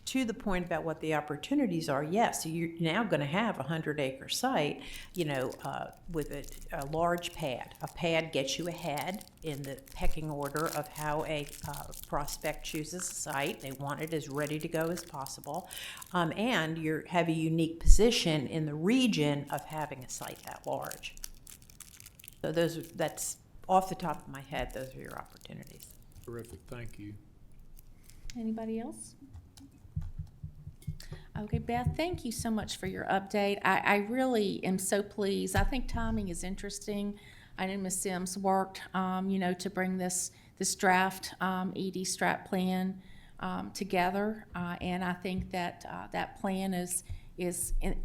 to the point about what the opportunities are, yes, you're now going to have a 100-acre site, with a large pad. A pad gets you ahead in the pecking order of how a prospect chooses a site. They want it as ready to go as possible. And you have a unique position in the region of having a site that large. So that's off the top of my head, those are your opportunities. Terrific, thank you. Anybody else? Okay, Beth, thank you so much for your update. I really am so pleased. I think timing is interesting. I know Ms. Sims worked, to bring this draft ED strat plan together, and I think that that plan is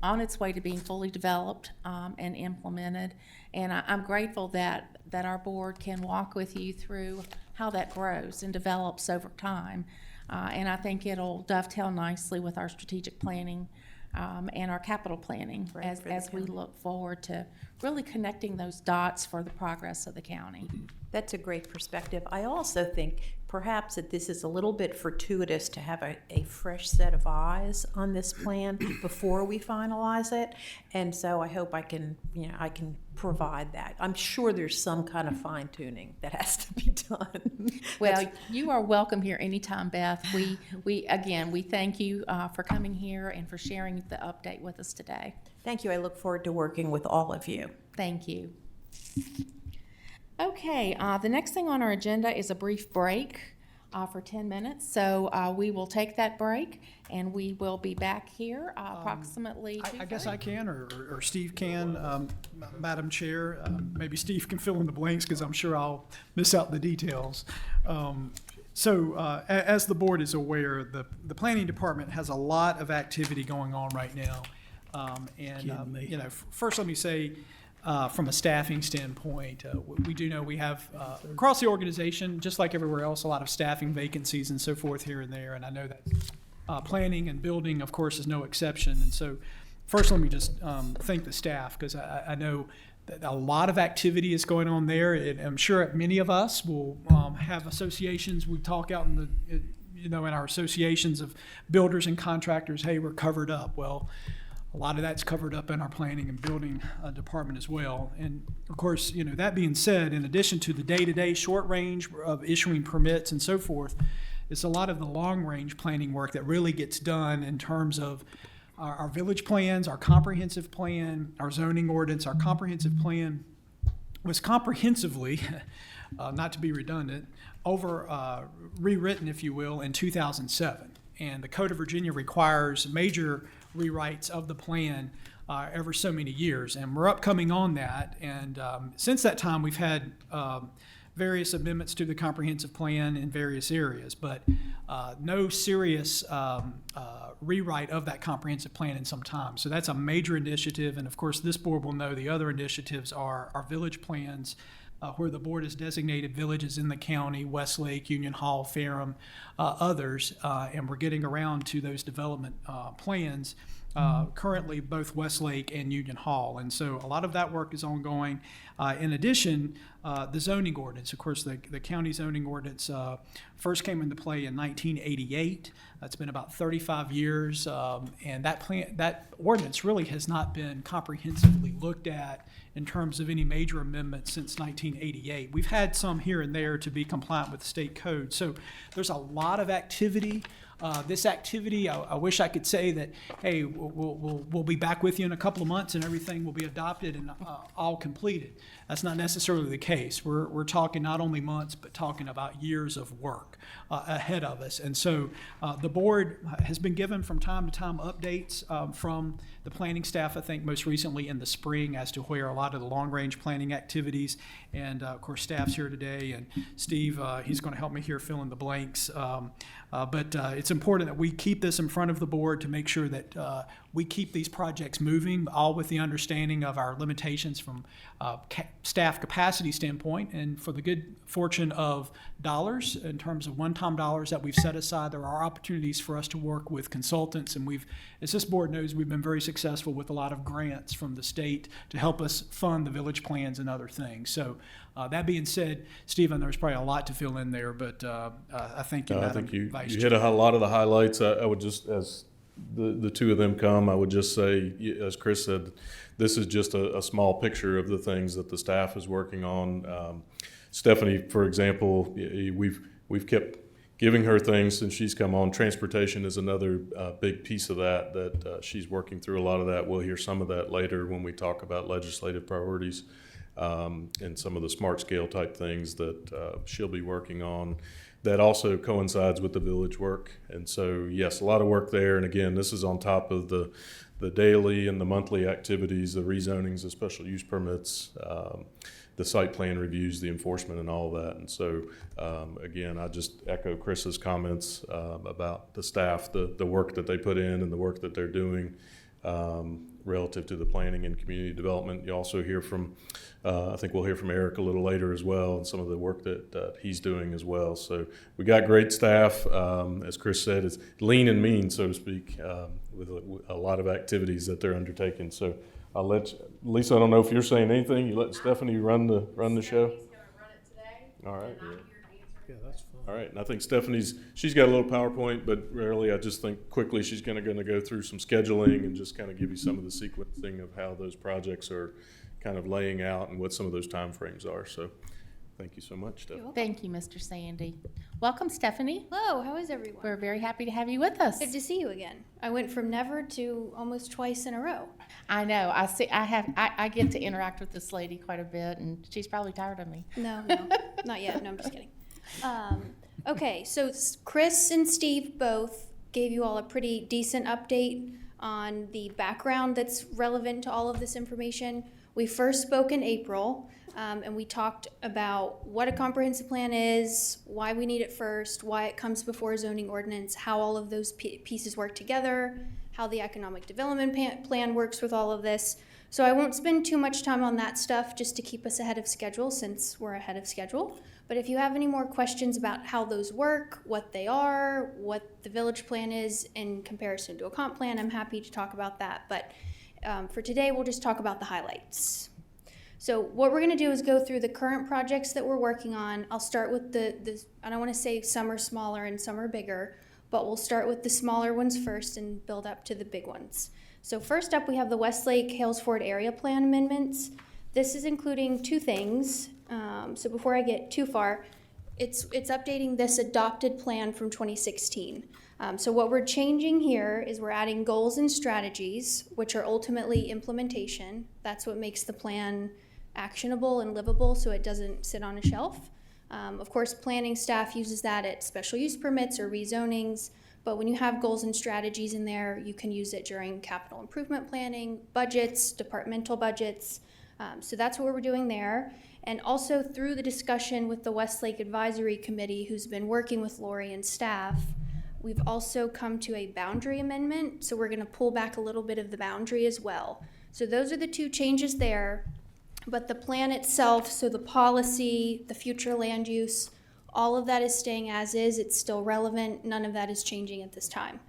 on its way to being fully developed and implemented. And I'm grateful that our board can walk with you through how that grows and develops over time. And I think it'll dovetail nicely with our strategic planning and our capital planning as we look forward to really connecting those dots for the progress of the county. That's a great perspective. I also think perhaps that this is a little bit fortuitous to have a fresh set of eyes on this plan before we finalize it. And so I hope I can provide that. I'm sure there's some kind of fine tuning that has to be done. Well, you are welcome here anytime, Beth. We thank you for coming here and for sharing the update with us today. Thank you. I look forward to working with all of you. Thank you. Okay, the next thing on our agenda is a brief break for 10 minutes. So we will take that break and we will be back here approximately. I guess I can, or Steve can, Madam Chair. Maybe Steve can fill in the blanks because I'm sure I'll miss out the details. As the board is aware, the planning department has a lot of activity going on right now. First let me say, from a staffing standpoint, we do know we have, across the organization, just like everywhere else, a lot of staffing vacancies and so forth here and there. And I know that planning and building, of course, is no exception. And so first, let me just thank the staff, because I know that a lot of activity is going on there. And I'm sure many of us will have associations. We talk out in our associations of builders and contractors, hey, we're covered up. Well, a lot of that's covered up in our planning and building department as well. And of course, that being said, in addition to the day-to-day short range of issuing permits and so forth, it's a lot of the long-range planning work that really gets done in terms of our village plans, our comprehensive plan, our zoning ordinance. Our comprehensive plan was comprehensively, not to be redundant, rewritten, if you will, in 2007. And the Code of Virginia requires major rewrites of the plan every so many years, and we're upcoming on that. And since that time, we've had various amendments to the comprehensive plan in various areas, but no serious rewrite of that comprehensive plan in some time. So that's a major initiative, and of course, this board will know the other initiatives are our village plans, where the board has designated villages in the county, Westlake, Union Hall, Ferrum, others, and we're getting around to those development plans, currently both Westlake and Union Hall. And so a lot of that work is ongoing. In addition, the zoning ordinance, of course, the county zoning ordinance first came into play in 1988. That's been about 35 years, and that ordinance really has not been comprehensively looked at in terms of any major amendments since 1988. We've had some here and there to be compliant with the state code. So there's a lot of activity. This activity, I wish I could say that, hey, we'll be back with you in a couple of months and everything will be adopted and all completed. That's not necessarily the case. We're talking not only months, but talking about years of work ahead of us. And so the board has been given from time to time updates from the planning staff, I think most recently in the spring, as to where a lot of the long-range planning activities, and of course staff's here today, and Steve, he's going to help me here fill in the blanks. But it's important that we keep this in front of the board to make sure that we keep these projects moving, all with the understanding of our limitations from staff capacity standpoint, and for the good fortune of dollars in terms of one-time dollars that we've set aside. There are opportunities for us to work with consultants, and as this board knows, we've been very successful with a lot of grants from the state to help us fund the village plans and other things. So That being said, Stephen, there's probably a lot to fill in there, but I thank you, No, I Madam think you Vice hit Chair. a lot of the highlights. I would just, as the two of them come, I would just say, as Chris said, this is just a small picture of the things that the staff is working on. Stephanie, for example, we've kept giving her things since she's come on. Transportation is another big piece of that she's working through a lot of that. We'll hear some of that later when we talk about legislative priorities and some of the smart scale type things that she'll be working on. That also coincides with the village work. And so, yes, a lot of work there. And again, this is on top of the daily and the monthly activities, the rezonings, the special use permits, the site plan reviews, the enforcement, and all of that. And so, again, I just echo Chris's comments about the staff, the work that they put in and the work that they're doing relative to the planning and community development. You also hear from, I think we'll hear from Eric a little later as well, and some of the work that he's doing as well. So we got great staff. As Chris said, it's lean and mean, so to speak, with a lot of activities that they're undertaking. So I'll let Lisa, I don't know if you're saying anything. You let Stephanie run the show? Stephanie's gonna run it today. All right. And I'm here to answer. Yeah, that's fine. All right, and I think she's got a little PowerPoint, but rarely, I just think quickly she's gonna go through some scheduling and just kind of give you some of the sequencing of how those projects are kind of laying out and what some of those timeframes are. So thank you so much, Stephanie. Thank you, Mr. Sandy. Welcome, Stephanie. Hello, how is everyone? We're very happy to have you with us. Good to see you again. I went from never to almost twice in a row. I know. I get to interact with this lady quite a bit, and she's probably tired of me. No, not yet. No, I'm just kidding. Okay, so Chris and Steve both gave you all a pretty decent update on the background that's relevant to all of this information. We first spoke in April, and we talked about what a comprehensive plan is, why we need it first, why it comes before a zoning ordinance, how all of those pieces work together, how the economic development plan works with all of this. So I won't spend too much time on that stuff just to keep us ahead of schedule, since we're ahead of schedule. But if you have any more questions about how those work, what they are, what the village plan is in comparison to a comp plan, I'm happy to talk about that. But for today, we'll just talk about the highlights. So what we're gonna do is go through the current projects that we're working on. I'll start with I don't wanna say some are smaller and some are bigger, but we'll start with the smaller ones first and build up to the big ones. So first up, we have the Westlake Halesford Area Plan amendments. This is including two things. So before I get too far, it's updating this adopted plan from 2016. So what we're changing here is we're adding goals and strategies, which are ultimately implementation. That's what makes the plan actionable and livable, so it doesn't sit on a shelf. Of course, planning staff uses that at special use permits or rezonings, but when you have goals and strategies in there, you can use it during capital improvement planning, budgets, departmental budgets. So that's what we're doing there. And also through the discussion with the Westlake Advisory Committee, who's been working with Lori and staff, we've also come to a boundary amendment. So we're gonna pull back a little bit of the boundary as well. So those are the two changes there. But the plan itself, so the policy, the future land use, all of that is staying as is. It's still relevant. None of that is changing at this time.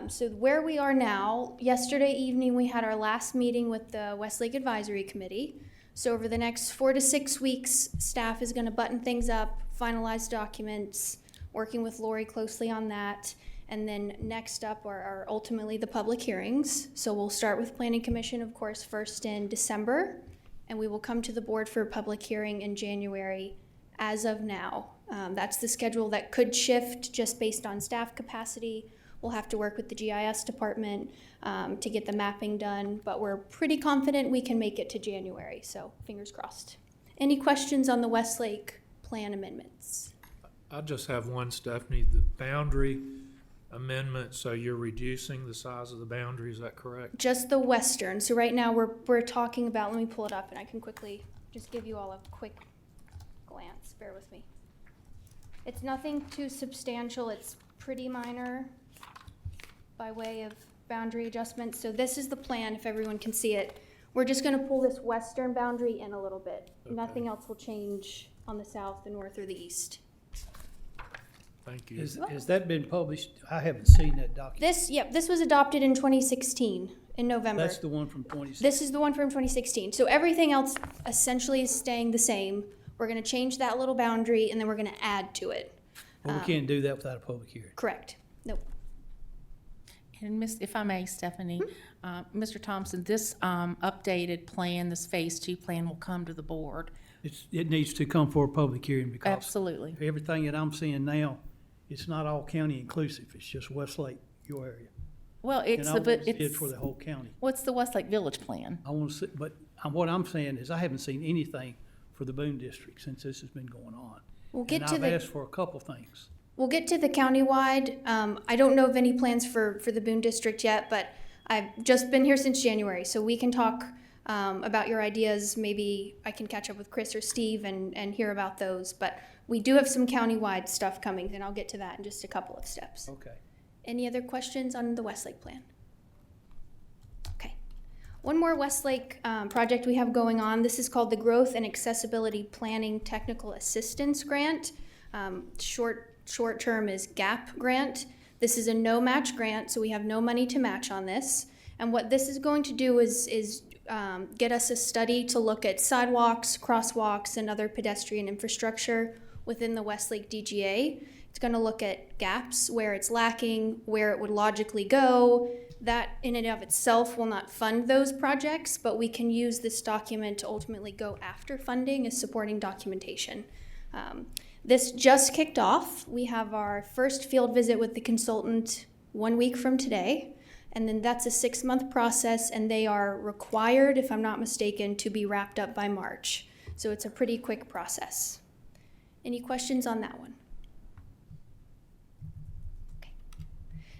So where we are now, yesterday evening we had our last meeting with the Westlake Advisory Committee. So over the next 4 to 6 weeks, staff is gonna button things up, finalize documents, working with Lori closely on that. And then next up are ultimately the public hearings. So we'll start with Planning Commission, of course, first in December, and we will come to the board for a public hearing in January as of now. That's the schedule that could shift just based on staff capacity. We'll have to work with the GIS department to get the mapping done, but we're pretty confident we can make it to January, so fingers crossed. Any questions on the Westlake plan amendments? I just have one, Stephanie, the boundary amendment, so you're reducing the size of the boundary, is that correct? Just the western, so right now we're talking about, let me pull it up and I can quickly just give you all a quick glance, bear with me. It's nothing too substantial, it's pretty minor by way of boundary adjustments. So this is the plan, if everyone can see it. We're just gonna pull this western boundary in a little bit. Okay. Nothing else will change on the south, the north, or the east. Thank you. Has that been published? I haven't seen that document. This was adopted in 2016, in November. That's the one from 2016. This is the one from 2016. So everything else essentially is staying the same. We're gonna change that little boundary, and then we're gonna add to it. Well, we can't do that without a public hearing. Correct. Nope. And if I may, Stephanie, Mr. Thompson, this updated plan, this Phase 2 plan will come to the board. It needs to come for a public hearing because Absolutely. everything that I'm seeing now, it's not all county inclusive. It's just Westlake, your area. Well, And it's I the, want but to see it it's, for the whole county. what's the Westlake Village plan? I want to see, but what I'm saying is I haven't seen anything for the Boone District since this has been going on. We'll get And to I've the. asked for a couple things. We'll get to the countywide. I don't know of any plans for the Boone District yet, but I've just been here since January, so we can talk about your ideas. Maybe I can catch up with Chris or Steve and hear about those. But we do have some countywide stuff coming, and I'll get to that in just a couple of steps. Okay. Any other questions on the Westlake plan? Okay. One more Westlake project we have going on. This is called the Growth and Accessibility Planning Technical Assistance Grant. Short term is GAP grant. This is a no match grant, so we have no money to match on this. And what this is going to do is get us a study to look at sidewalks, crosswalks, and other pedestrian infrastructure within the Westlake DGA. It's going to look at gaps, where it's lacking, where it would logically go. That in and of itself will not fund those projects, but we can use this document to ultimately go after funding as supporting documentation. This just kicked off. We have our first field visit with the consultant 1 week from today, and then that's a 6-month process, and they are required, if I'm not mistaken, to be wrapped up by March. So it's a pretty quick process. Any questions on that one? Okay.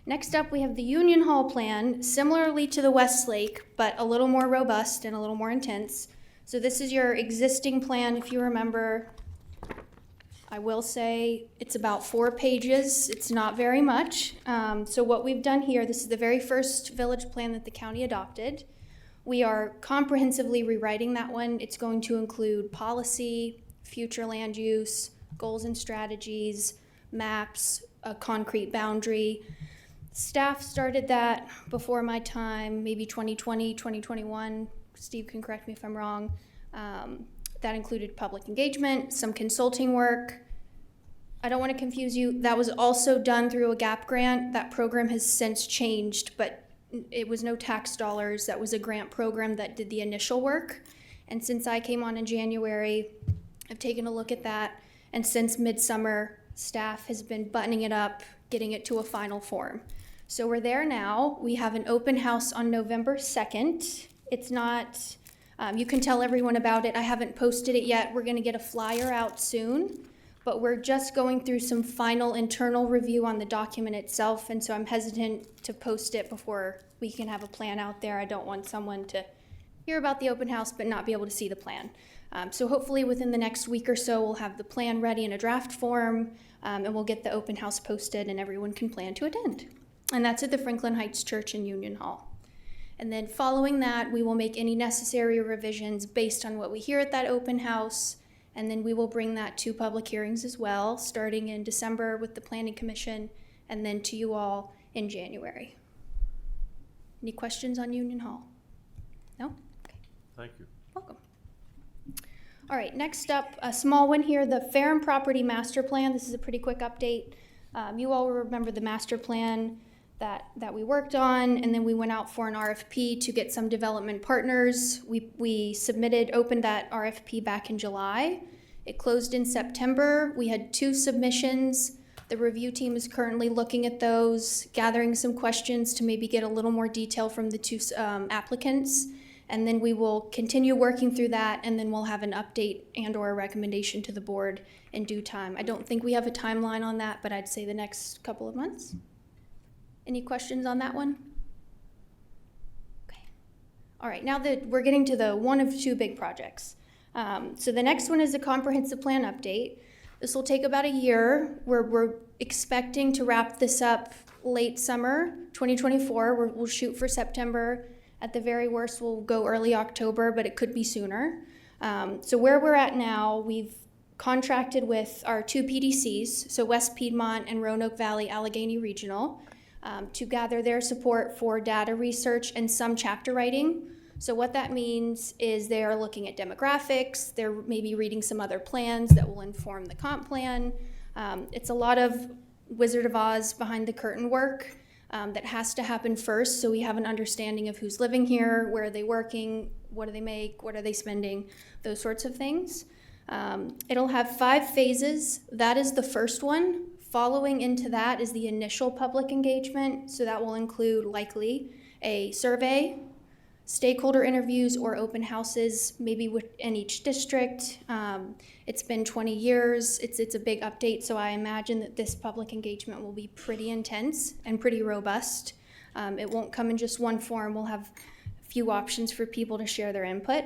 Next up, we have the Union Hall plan, similarly to the Westlake, but a little more robust and a little more intense. So this is your existing plan, if you remember. I will say it's about 4 pages. It's not very much. So what we've done here, this is the very first village plan that the county adopted. We are comprehensively rewriting that one. It's going to include policy, future land use, goals and strategies, maps, a concrete boundary. Staff started that before my time, maybe 2020, 2021. Steve can correct me if I'm wrong. That included public engagement, some consulting work. I don't want to confuse you. That was also done through a GAP grant. That program has since changed, but it was no tax dollars. That was a grant program that did the initial work. And since I came on in January, I've taken a look at that. And since midsummer, staff has been buttoning it up, getting it to a final form. So we're there now. We have an open house on November 2nd. It's not... you can tell everyone about it. I haven't posted it yet. We're going to get a flyer out soon, but we're just going through some final internal review on the document itself, and so I'm hesitant to post it before we can have a plan out there. I don't want someone to hear about the open house but not be able to see the plan. So hopefully within the next week or so, we'll have the plan ready in a draft form, and we'll get the open house posted, and everyone can plan to attend. And that's at the Franklin Heights Church in Union Hall. And then following that, we will make any necessary revisions based on what we hear at that open house. And then we will bring that to public hearings as well, starting in December with the Planning Commission, and then to you all in January. Any questions on Union Hall? No? Okay. Thank you. Welcome. All right, next up, a small one here, the Fair and Property Master Plan. This is a pretty quick update. You all remember the master plan that we worked on, and then we went out for an RFP to get some development partners. We opened that RFP back in July. It closed in September. We had 2 submissions. The review team is currently looking at those, gathering some questions to maybe get a little more detail from the 2 applicants. And then we will continue working through that, and then we'll have an update and or a recommendation to the board in due time. I don't think we have a timeline on that, but I'd say the next couple of months. Any questions on that one? Okay. All right, now that we're getting to the one of 2 big projects. So the next one is a comprehensive plan update. This will take about a year. We're expecting to wrap this up late summer 2024. We'll shoot for September. At the very worst, we'll go early October, but it could be sooner. So where we're at now, we've contracted with our 2 PDCs, so West Piedmont and Roanoke Valley Allegheny Regional, to gather their support for data research and some chapter writing. So what that means is they are looking at demographics, they're maybe reading some other plans that will inform the comp plan. It's a lot of Wizard of Oz behind the curtain work that has to happen first, so we have an understanding of who's living here, where are they working, what do they make, what are they spending, those sorts of things. It'll have 5 phases. That is the first one. Following into that is the initial public engagement, so that will include likely a survey, stakeholder interviews or open houses, maybe in each district. It's been 20 years, it's a big update, so I imagine that this public engagement will be pretty intense and pretty robust. It won't come in just one form, we'll have a few options for people to share their input.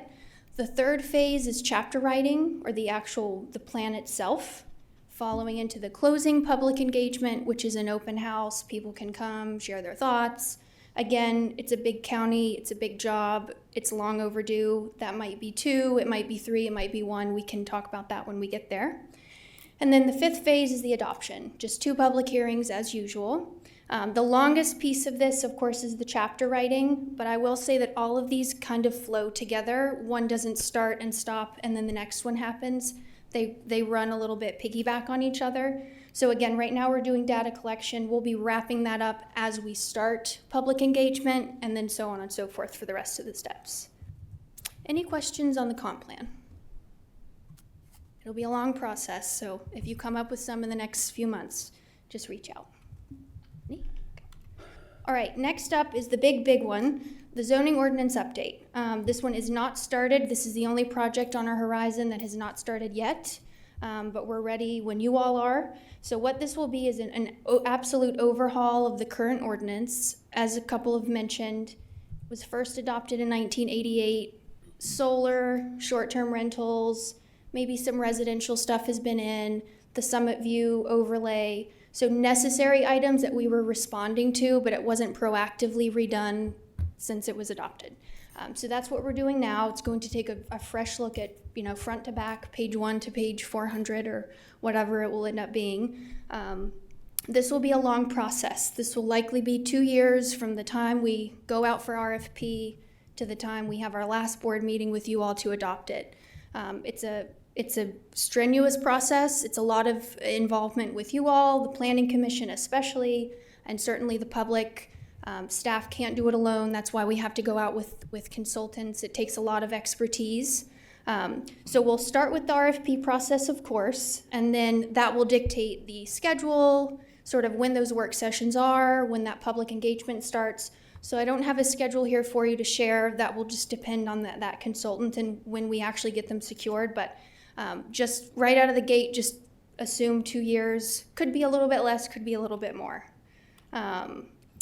The third phase is chapter writing, or the plan itself. Following into the closing public engagement, which is an open house, people can come, share their thoughts. Again, it's a big county, it's a big job, it's long overdue. That might be 2, it might be 3, it might be 1. We can talk about that when we get there. And then the 5th phase is the adoption, just 2 public hearings as usual. The longest piece of this, of course, is the chapter writing, but I will say that all of these kind of flow together. One doesn't start and stop and then the next one happens. They run a little bit piggyback on each other. So again, right now we're doing data collection. We'll be wrapping that up as we start public engagement, and then so on and so forth for the rest of the steps. Any questions on the comp plan? It'll be a long process, so if you come up with some in the next few months, just reach out. All right, next up is the big one, the zoning ordinance update. This one is not started. This is the only project on our horizon that has not started yet, but we're ready when you all are. So what this will be is an absolute overhaul of the current ordinance. As a couple have mentioned, it was first adopted in 1988. Solar, short-term rentals, maybe some residential stuff has been in, the Summit View overlay. So necessary items that we were responding to, but it wasn't proactively redone since it was adopted. So that's what we're doing now. It's going to take a fresh look at, front to back, page 1 to page 400 or whatever it will end up being. This will be a long process. This will likely be 2 years from the time we go out for RFP to the time we have our last board meeting with you all to adopt it. It's a strenuous process. It's a lot of involvement with you all, the Planning Commission especially, and certainly the public. Staff can't do it alone. That's why we have to go out with consultants. It takes a lot of expertise. So we'll start with the RFP process, of course, and then that will dictate the schedule, sort of when those work sessions are, when that public engagement starts. So I don't have a schedule here for you to share. That will just depend on that consultant and when we actually get them secured. But just right out of the gate, just assume 2 years. Could be a little bit less, could be a little bit more.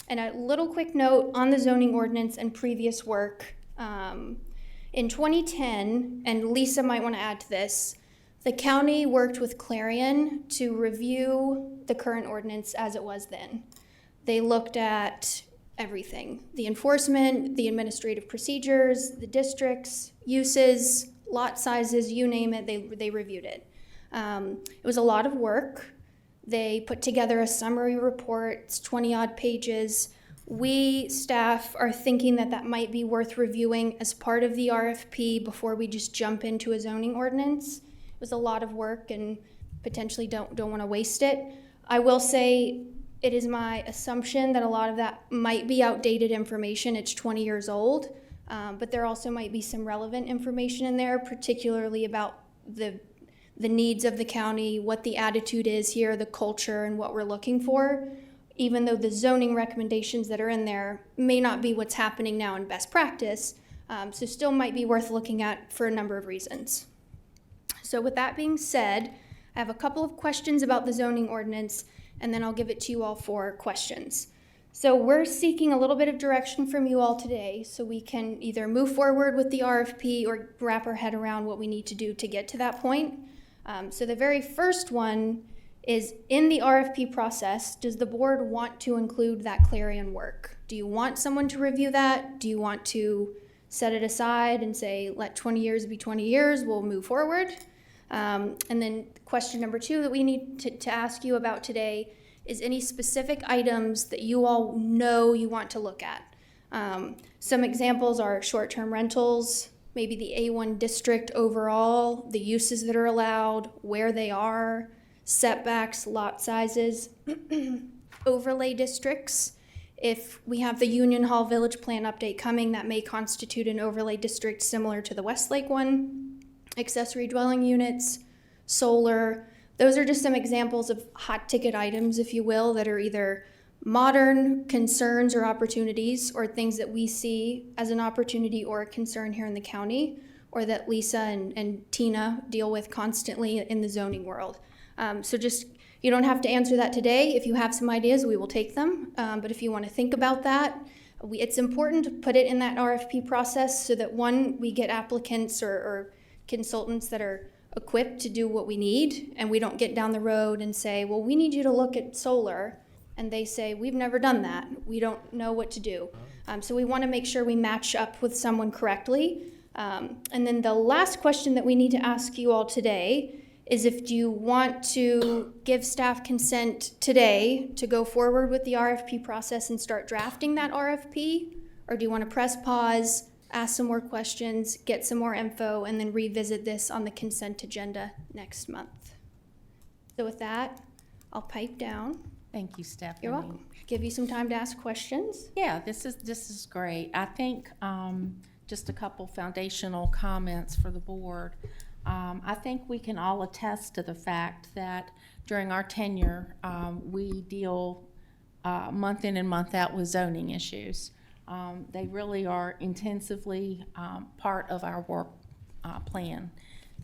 And a little quick note on the zoning ordinance and previous work. In 2010, and Lisa might want to add to this, the county worked with Clarion to review the current ordinance as it was then. They looked at everything, the enforcement, the administrative procedures, the districts, uses, lot sizes, you name it, they reviewed it. It was a lot of work. They put together a summary report, it's 20-odd pages. We, staff, are thinking that might be worth reviewing as part of the RFP before we just jump into a zoning ordinance. It was a lot of work and potentially don't want to waste it. I will say it is my assumption that a lot of that might be outdated information. It's 20 years old, but there also might be some relevant information in there, particularly about the needs of the county, what the attitude is here, the culture, and what we're looking for, even though the zoning recommendations that are in there may not be what's happening now in best practice, so still might be worth looking at for a number of reasons. So with that being said, I have a couple of questions about the zoning ordinance, and then I'll give it to you all for questions. So we're seeking a little bit of direction from you all today so we can either move forward with the RFP or wrap our head around what we need to do to get to that point. So the very first one is, in the RFP process, does the board want to include that Clarion work? Do you want someone to review that? Do you want to set it aside and say, let 20 years be 20 years, we'll move forward? And then question number 2 that we need to ask you about today is any specific items that you all know you want to look at. Some examples are short-term rentals, maybe the A1 district overall, the uses that are allowed, where they are, setbacks, lot sizes, overlay districts. If we have the Union Hall Village Plan update coming, that may constitute an overlay district similar to the Westlake one. Accessory dwelling units, solar. Those are just some examples of hot ticket items, if you will, that are either modern concerns or opportunities, or things that we see as an opportunity or a concern here in the county, or that Lisa and Tina deal with constantly in the zoning world. So just, you don't have to answer that today. If you have some ideas, we will take them. But if you want to think about that, it's important to put it in that RFP process so that, one, we get applicants or consultants that are equipped to do what we need, and we don't get down the road and say, well, we need you to look at solar, and they say, we've never done that. We don't know what to do. So we want to make sure we match up with someone correctly. And then the last question that we need to ask you all today is, if you want to give staff consent today to go forward with the RFP process and start drafting that RFP, or do you want to press pause, ask some more questions, get some more info, and then revisit this on the consent agenda next month? So with that, I'll pipe down. Thank you, Stephanie. You're welcome. Give you some time to ask questions. Yeah, this is great. I think just a couple foundational comments for the board. I think we can all attest to the fact that during our tenure, we deal month in and month out with zoning issues. They really are intensively part of our work plan.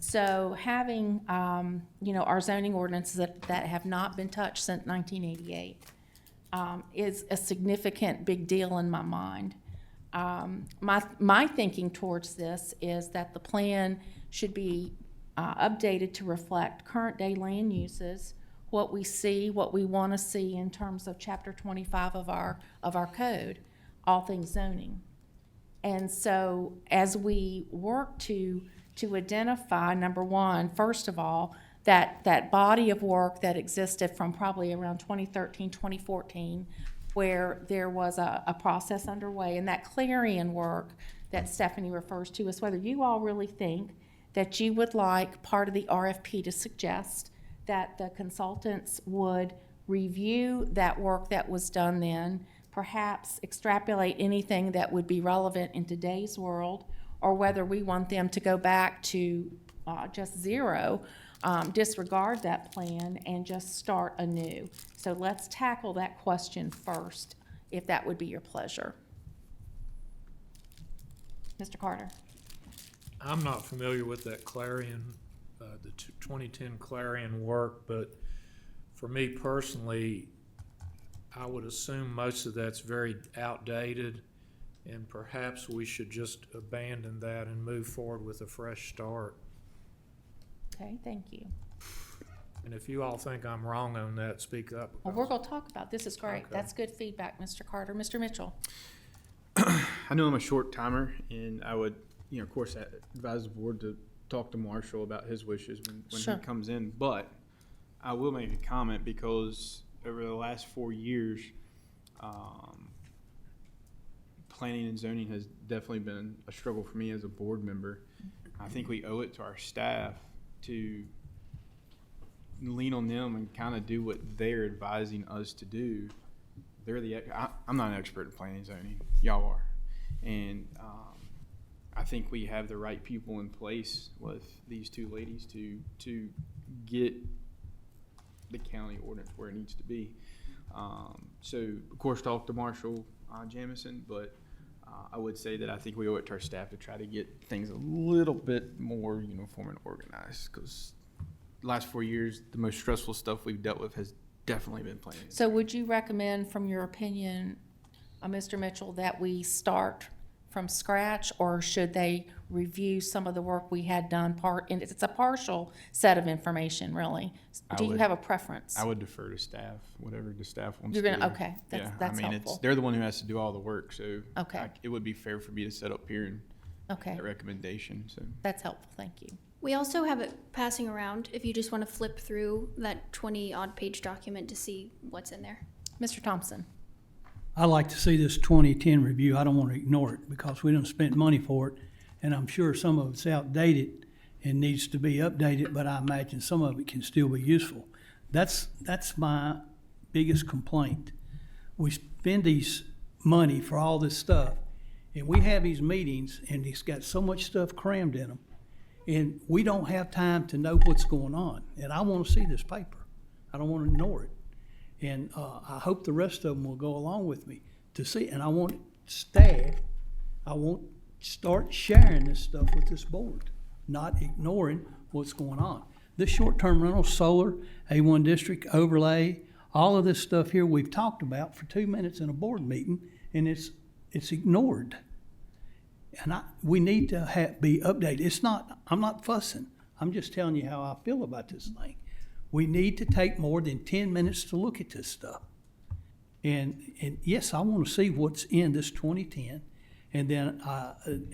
So having, our zoning ordinances that have not been touched since 1988 is a significant big deal in my mind. My thinking towards this is that the plan should be updated to reflect current day land uses, what we see, what we want to see in terms of Chapter 25 of our code, all things zoning. And so as we work to identify, number one, first of all, that body of work that existed from probably around 2013, 2014, where there was a process underway, and that clarion work that Stephanie refers to, is whether you all really think that you would like part of the RFP to suggest that the consultants would review that work that was done then, perhaps extrapolate anything that would be relevant in today's world, or whether we want them to go back to just zero, disregard that plan, and just start anew. So let's tackle that question first, if that would be your pleasure. Mr. Carter. I'm not familiar with that Clarion, the 2010 Clarion work, but for me personally, I would assume most of that's very outdated, and perhaps we should just abandon that and move forward with a fresh start. Okay, thank you. And if you all think I'm wrong on that, speak up. Well, we're going to talk about this. Is great. Okay. That's good feedback, Mr. Carter. Mr. Mitchell. I know I'm a short timer, and I would, of course, advise the board to talk to Marshall about his wishes when Sure. he comes in. But I will make a comment, because over the last 4 years, planning and zoning has definitely been a struggle for me as a board member. I think we owe it to our staff to lean on them and kind of do what they're advising us to do. I'm not an expert in planning and zoning. Y'all are. And I think we have the right people in place with these two ladies to get the county ordinance where it needs to be. So, of course, talk to Marshall Jamison, but I would say that I think we owe it to our staff to try to get things a little bit more uniform and organized, because the last 4 years, the most stressful stuff we've dealt with has definitely been planning. So would you recommend, from your opinion, Mr. Mitchell, that we start from scratch, or should they review some of the work we had done? It's a partial set of information, really. Do you have a preference? I would defer to staff, whatever the staff wants You're to gonna, do. okay, that's I mean, helpful. they're the one who has to do all the work, so Okay. it would be fair for me to set up here and Okay, that recommendation. So that's helpful, thank you. We also have it passing around if you just want to flip through that 20-odd page document to see what's in there. Mr. Thompson. I like to see this 2010 review. I don't want to ignore it because we done spent money for it, and I'm sure some of it's outdated and needs to be updated, but I imagine some of it can still be useful. That's my biggest complaint. We spend these money for all this stuff, and we have these meetings, and it's got so much stuff crammed in them, and we don't have time to know what's going on. And I want to see this paper. I don't want to ignore it. And I hope the rest of them will go along with me to see. And I want staff, I want start sharing this stuff with this board, not ignoring what's going on. This short-term rental, solar, A1 district, overlay, all of this stuff here we've talked about for 2 minutes in a board meeting, and it's ignored. And we need to be updated. I'm not fussing. I'm just telling you how I feel about this thing. We need to take more than 10 minutes to look at this stuff. And yes, I want to see what's in this 2010. And then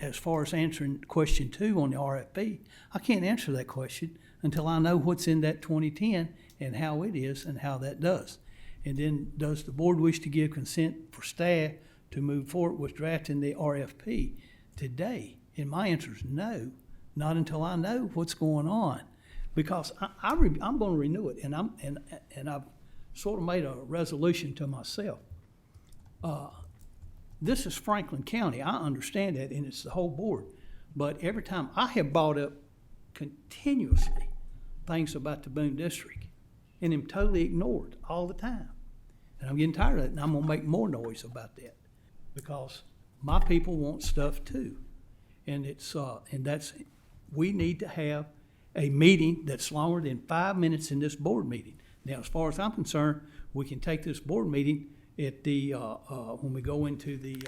as far as answering question 2 on the RFP, I can't answer that question until I know what's in that 2010 and how it is and how that does. And then does the board wish to give consent for staff to move forward with drafting the RFP today? And my answer is no, not until I know what's going on. Because I'm going to renew it, and I've sort of made a resolution to myself. This is Franklin County. I understand that, and it's the whole board. But every time I have brought up continuously things about the Boone District, and am totally ignored all the time. And I'm getting tired of it, and I'm going to make more noise about that because my people want stuff too, and we need to have a meeting that's longer than 5 minutes in this board meeting. Now, as far as I'm concerned, we can take this board meeting at the when we go into the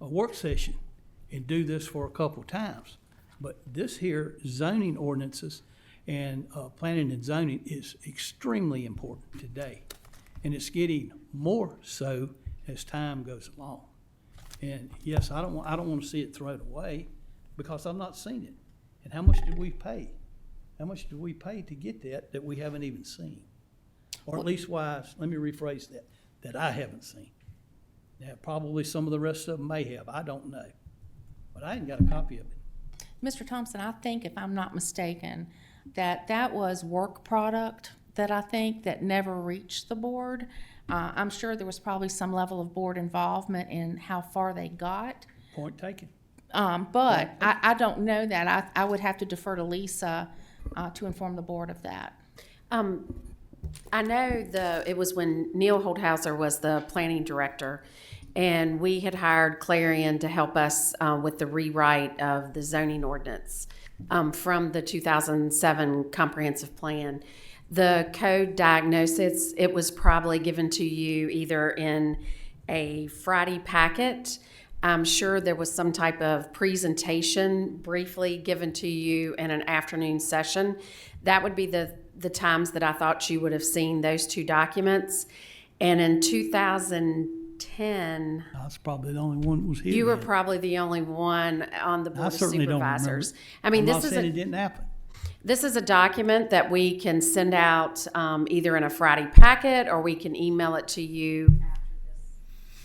work session and do this for a couple times. But this here zoning ordinances and planning and zoning is extremely important today, and it's getting more so as time goes along. And yes, I don't want to see it thrown away because I've not seen it. And how much did we pay? How much do we pay to get that we haven't even seen? Or at least wise, let me rephrase that I haven't seen. Now, probably some of the rest of them may have, I don't know. But I ain't got a copy of it. Mr. Thompson, I think, if I'm not mistaken, that was work product that I think that never reached the board. I'm sure there was probably some level of board involvement in how far they got. Point taken. But I don't know that. I would have to defer to Lisa to inform the board of that. I know it was when Neil Holdhauser was the planning director, and we had hired Clarion to help us with the rewrite of the zoning ordinance from the 2007 comprehensive plan. The code diagnosis, it was probably given to you either in a Friday packet. I'm sure there was some type of presentation briefly given to you in an afternoon session. That would be the times that I thought you would have seen those 2 documents. And in 2010, That's probably the only one that was here. you were then. probably the only one on the Board of certainly don't remember Supervisors. it. I mean, I'm this not is saying it didn't happen. This is a document that we can send out either in a Friday packet, or we can email it to you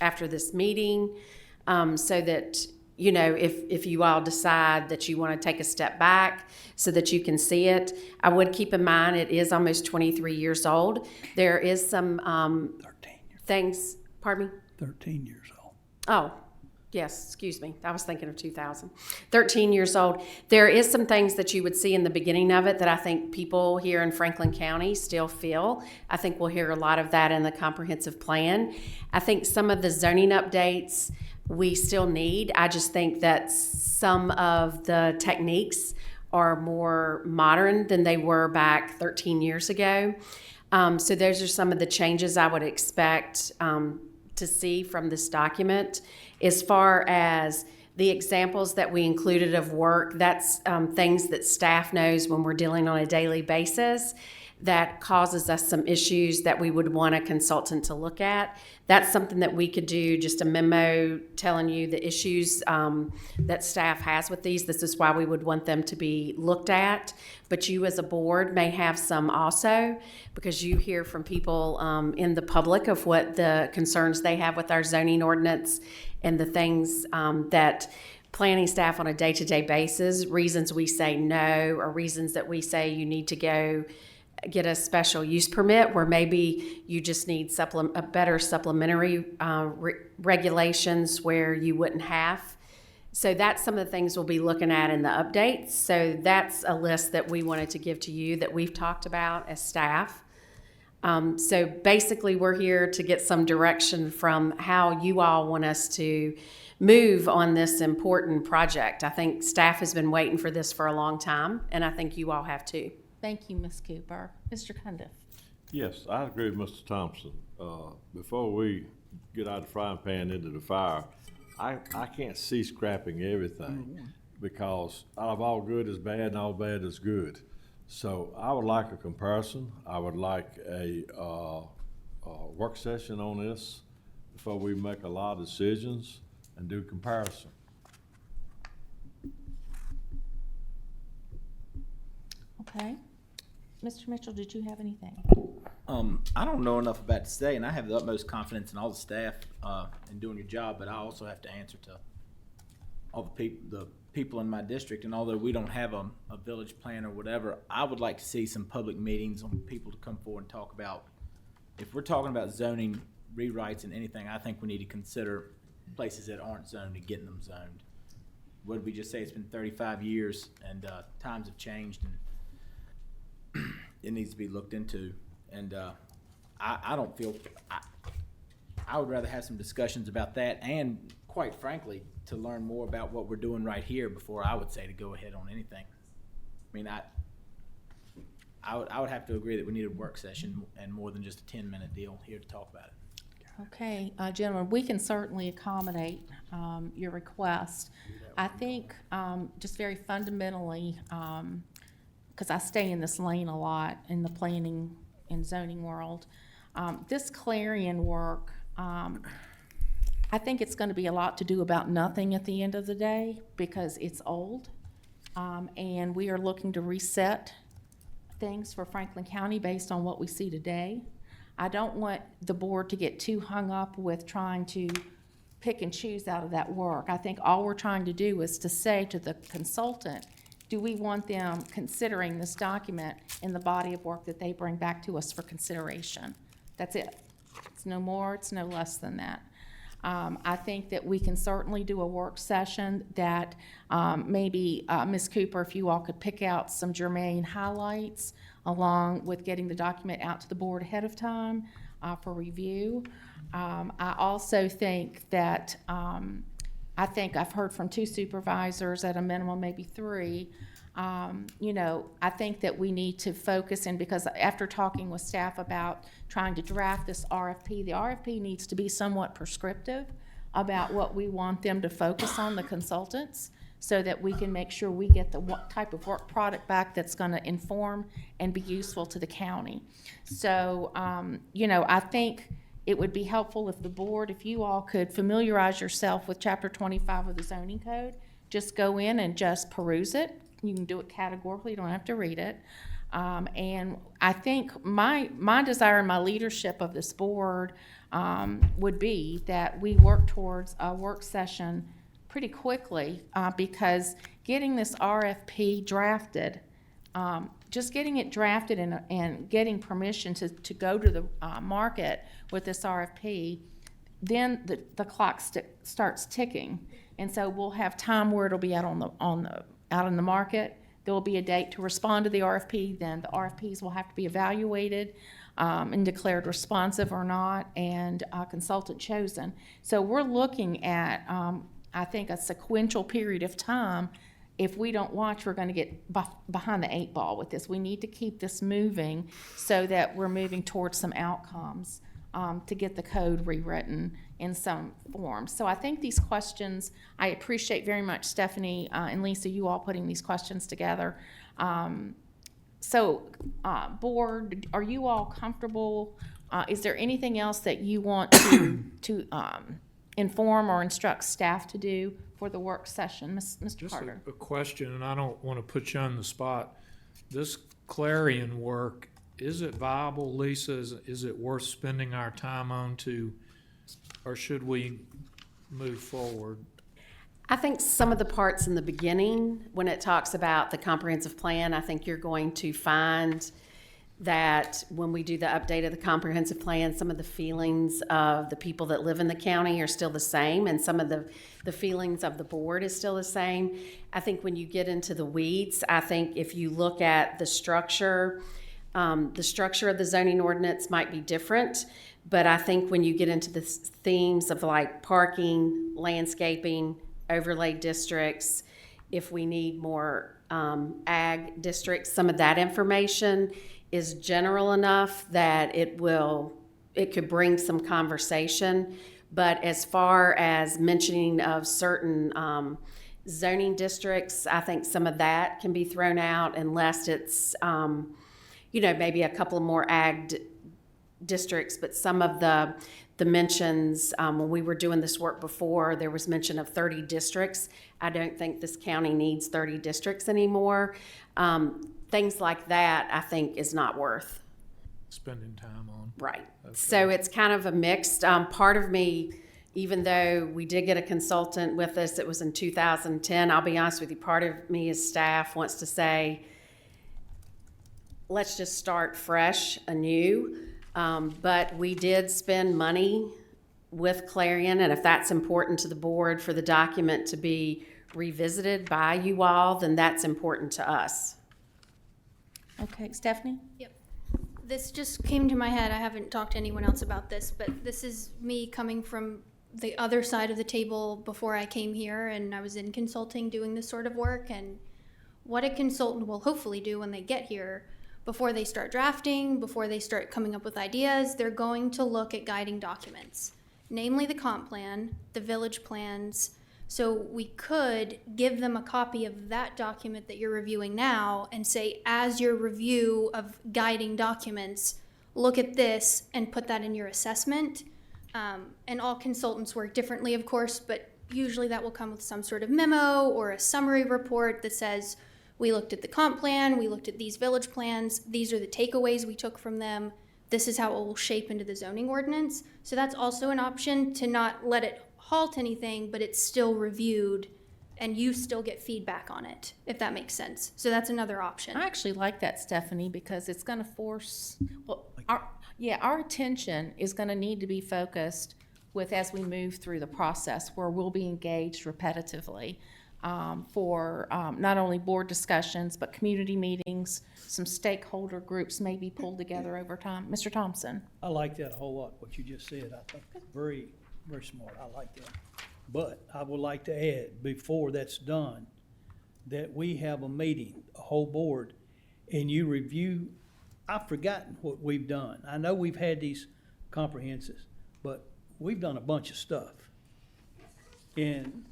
after this meeting, so that, you know, if you all decide that you want to take a step back so that you can see it. I would keep in mind it is almost 23 years old. There is some 13 years. things, pardon me? 13 years old. Oh, yes, excuse me. I was thinking of 2000. 13 years old. There is some things that you would see in the beginning of it that I think people here in Franklin County still feel. I think we'll hear a lot of that in the comprehensive plan. I think some of the zoning updates we still need. I just think that some of the techniques are more modern than they were back 13 years ago. So those are some of the changes I would expect to see from this document. As far as the examples that we included of work, that's things that staff knows when we're dealing on a daily basis. that causes us some issues that we would want a consultant to look at. That's something that we could do, just a memo telling you the issues that staff has with these. This is why we would want them to be looked at. But you as a board may have some also, because you hear from people in the public of what the concerns they have with our zoning ordinance and the things that planning staff on a day-to-day basis, reasons we say no, or reasons that we say you need to go get a special use permit, where maybe you just need a better supplementary regulations where you wouldn't have. So that's some of the things we'll be looking at in the updates. So that's a list that we wanted to give to you that we've talked about as staff. So basically, we're here to get some direction from how you all want us to move on this important project. I think staff has been waiting for this for a long time, and I think you all have too. Thank you, Ms. Cooper. Mr. Cundiff? Yes, I agree with Mr. Thompson. Before we get out of the frying pan into the fire, I can't see scrapping everything, because out of all good is bad and all bad is good. So I would like a comparison. I would like a work session on this before we make a lot of decisions, and do comparison. Okay. Mr. Mitchell, did you have anything? I don't know enough about today, and I have the utmost confidence in all the staff in doing your job, but I also have to answer to all the people in my district. And although we don't have a village plan or whatever, I would like to see some public meetings on people to come forward and talk about. If we're talking about zoning rewrites and anything, I think we need to consider places that aren't zoned and getting them zoned. What did we just say? It's been 35 years, and times have changed, and it needs to be looked into. And I don't feel, I would rather have some discussions about that, and quite frankly, to learn more about what we're doing right here before I would say to go ahead on anything. I mean, I would have to agree that we need a work session and more than just a 10-minute deal here to talk about it. Okay, gentlemen, we can certainly accommodate your request. I think just very fundamentally, because I stay in this lane a lot in the planning and zoning world, this clarion work, I think it's going to be a lot to do about nothing at the end of the day, because it's old, and we are looking to reset things for Franklin County based on what we see today. I don't want the board to get too hung up with trying to pick and choose out of that work. I think all we're trying to do is to say to the consultant, do we want them considering this document in the body of work that they bring back to us for consideration? That's it. It's no more, it's no less than that. I think that we can certainly do a work session that maybe, Ms. Cooper, if you all could pick out some germane highlights along with getting the document out to the board ahead of time for review. I also think that, I think I've heard from 2 supervisors, at a minimum maybe 3. I think that we need to focus in, because after talking with staff about trying to draft this RFP, the RFP needs to be somewhat prescriptive about what we want them to focus on, the consultants, so that we can make sure we get the type of work product back that's going to inform and be useful to the county. So, I think it would be helpful if the board, if you all could familiarize yourself with Chapter 25 of the zoning code, just go in and just peruse it. You can do it categorically, you don't have to read it. And I think my desire and my leadership of this board would be that we work towards a work session pretty quickly, because getting this RFP drafted, just getting it drafted and getting permission to go to the market with this RFP, then the clock starts ticking. And so we'll have time where it'll be out out in the market. There will be a date to respond to the RFP. Then the RFPs will have to be evaluated and declared responsive or not, and a consultant chosen. So we're looking at, I think, a sequential period of time. If we don't watch, we're going to get behind the 8 ball with this. We need to keep this moving so that we're moving towards some outcomes to get the code rewritten in some form. So I think these questions, I appreciate very much Stephanie and Lisa, you all putting these questions together. Board, are you all comfortable? Is there anything else that you want to inform or instruct staff to do for the work session, Mr. Just Carter? a question, and I don't want to put you on the spot. This Clarion work, is it viable, Lisa? Is it worth spending our time on or should we move forward? I think some of the parts in the beginning, when it talks about the comprehensive plan, I think you're going to find that when we do the update of the comprehensive plan, some of the feelings of the people that live in the county are still the same, and some of the feelings of the board is still the same. I think when you get into the weeds, I think if you look at the structure of the zoning ordinance might be different, but I think when you get into the themes of like parking, landscaping, overlay districts, if we need more ag districts, some of that information is general enough that it could bring some conversation. But as far as mentioning of certain zoning districts, I think some of that can be thrown out unless it's, maybe a couple more ag districts. But some of the mentions, when we were doing this work before, there was mention of 30 districts. I don't think this county needs 30 districts anymore. Things like that, I think, is not worth Spending time on. Right. Okay. So it's kind of a mixed, part of me, even though we did get a consultant with us, it was in 2010, I'll be honest with you, part of me as staff wants to say, let's just start fresh, anew. But we did spend money with Clarion, and if that's important to the board for the document to be revisited by you all, then that's important to us. Okay, Stephanie? Yep. This just came to my head. I haven't talked to anyone else about this, but this is me coming from the other side of the table before I came here, and I was in consulting doing this sort of work. And what a consultant will hopefully do when they get here, before they start drafting, before they start coming up with ideas, they're going to look at guiding documents, namely the comp plan, the village plans. So we could give them a copy of that document that you're reviewing now and say, as your review of guiding documents, look at this and put that in your assessment. And all consultants work differently, of course, but usually that will come with some sort of memo or a summary report that says, we looked at the comp plan, we looked at these village plans, these are the takeaways we took from them, this is how it will shape into the zoning ordinance. So that's also an option, to not let it halt anything, but it's still reviewed and you still get feedback on it, if that makes sense. So that's another option. I actually like that, Stephanie, because it's going to force, our attention is going to need to be focused with, as we move through the process, where we'll be engaged repetitively for not only board discussions, but community meetings, some stakeholder groups may be pulled together over time. Mr. Thompson? I like that a whole lot, what you just said. I think that's very, very smart. I like that. But I would like to add, before that's done, that we have a meeting, a whole board, and you review. I've forgotten what we've done. I know we've had these comprehensives, but we've done a bunch of stuff. And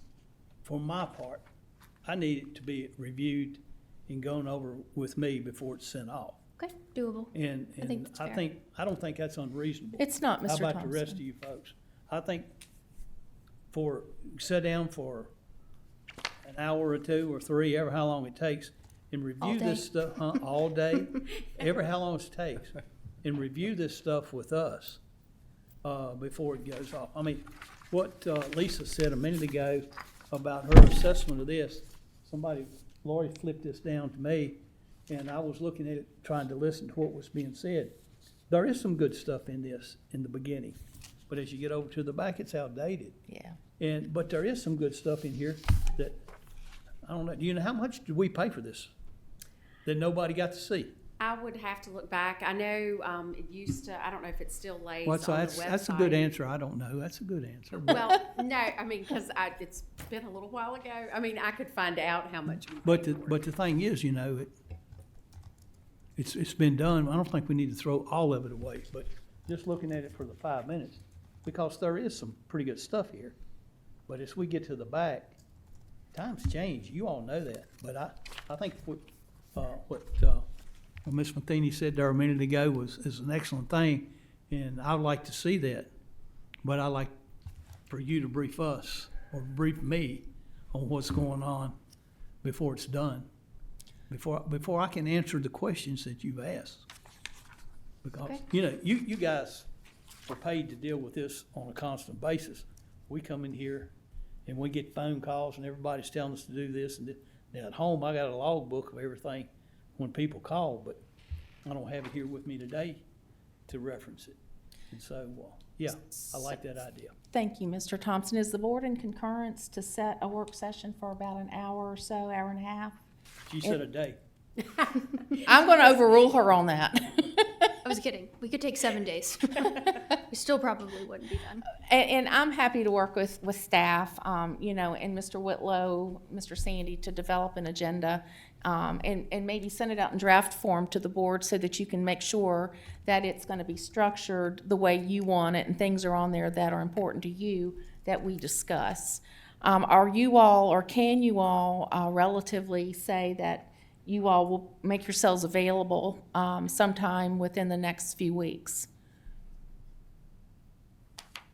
for my part, I need it to be reviewed and gone over with me before it's sent off. Okay, doable. And I think that's fair. I don't think that's unreasonable. It's not, Mr. How about Thompson. the rest of you folks? I think sit down for an hour or two or three, ever how long it takes, and review this stuff, all day, ever how long it takes, and review this stuff with us before it goes off. I mean, what Lisa said a minute ago about her assessment of this, Lori flipped this down to me, and I was looking at it, trying to listen to what was being said. There is some good stuff in this in the beginning, but as you get over to the back, it's outdated. Yeah. But there is some good stuff in here that, I don't know, do you know how much did we pay for this that nobody got to see? I would have to look back. I know it used to, I don't know if it's still lays Well, on so the that's a website. good answer. I don't know. That's a good answer. Well, no, I mean, because it's been a little while ago. I mean, I could find out how much we But paid for it. but the thing is, it's been done. I don't think we need to throw all of it away, but just looking at it for the 5 minutes, because there is some pretty good stuff here. But as we get to the back, times change. You all know that. But I think what what Ms. Matheny said there a minute ago is an excellent thing, and I'd like to see that. But I'd like for you to brief us, or brief me, on what's going on before it's done, before I can answer the questions that you've asked. Because, Okay. you know, you guys are paid to deal with this on a constant basis. We come in here and we get phone calls and everybody's telling us to do this and that. Now, at home, I got a logbook of everything when people call, but I don't have it here with me today to reference it. And so, yeah, I like that idea. Thank you, Mr. Thompson. Is the board in concurrence to set a work session for about an hour or so, hour and a half? She said a day. I'm going to overrule her on that. I was kidding. We could take 7 days. We still probably wouldn't be done. And I'm happy to work with staff, you know, and Mr. Whitlow, Mr. Sandy, to develop an agenda, and maybe send it out in draft form to the board so that you can make sure that it's going to be structured the way you want it and things are on there that are important to you that we discuss. Are you all, or can you all relatively say that you all will make yourselves available sometime within the next few weeks?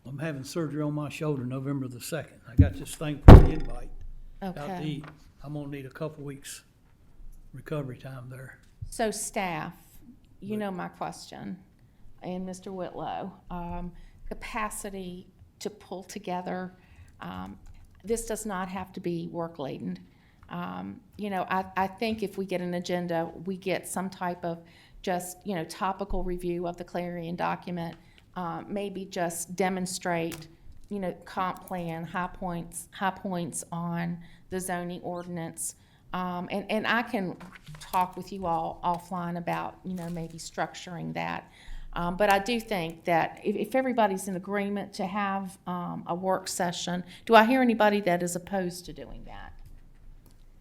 I'm having surgery on my shoulder November the 2nd. I got this thing for the invite out to Okay. eat. I'm gonna need a couple weeks recovery time there. So staff, you know my question, and Mr. Whitlow, capacity to pull together, this does not have to be work-laden. You know, I think if we get an agenda, we get some type of just, you know, topical review of the Clarion document, maybe just demonstrate, you know, comp plan, high points on the zoning ordinance. And I can talk with you all offline about, you know, maybe structuring that. But I do think that if everybody's in agreement to have a work session, do I hear anybody that is opposed to doing that?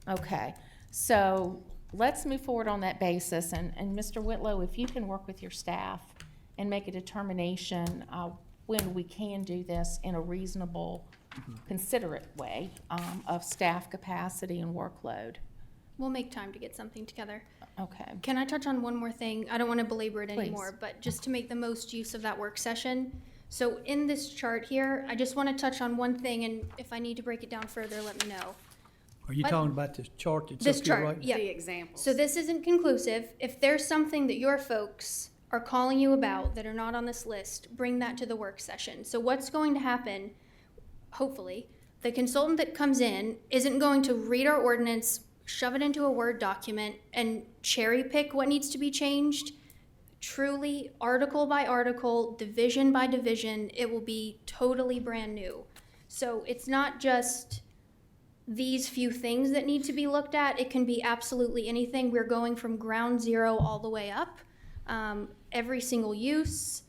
Okay, so let's move forward on that basis. And Mr. Whitlow, if you can work with your staff and make a determination when we can do this in a reasonable, considerate way of staff capacity and workload. We'll make time to get something together. Okay. Can I touch on one more thing? I don't want to belabor it Please. anymore, but just to make the most use of that work session. So in this chart here, I just want to touch on one thing, and if I need to break it down further, let me know. Are you What? talking about this chart that's This up here, chart, right? yeah. The examples. So this isn't conclusive. If there's something that your folks are calling you about that are not on this list, bring that to the work session. So what's going to happen, hopefully, the consultant that comes in isn't going to read our ordinance, shove it into a Word document, and cherry pick what needs to be changed. Truly, article by article, division by division, it will be totally brand new. So it's not just these few things that need to be looked at. It can be absolutely anything. We're going from ground zero all the way up. Every single use,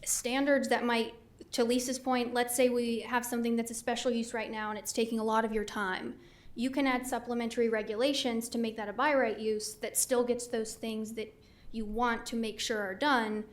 standards that might, to Lisa's point, let's say we have something that's a special use right now and it's taking a lot of your time. You can add supplementary regulations to make that a by right use that still gets those things that you want to make sure are done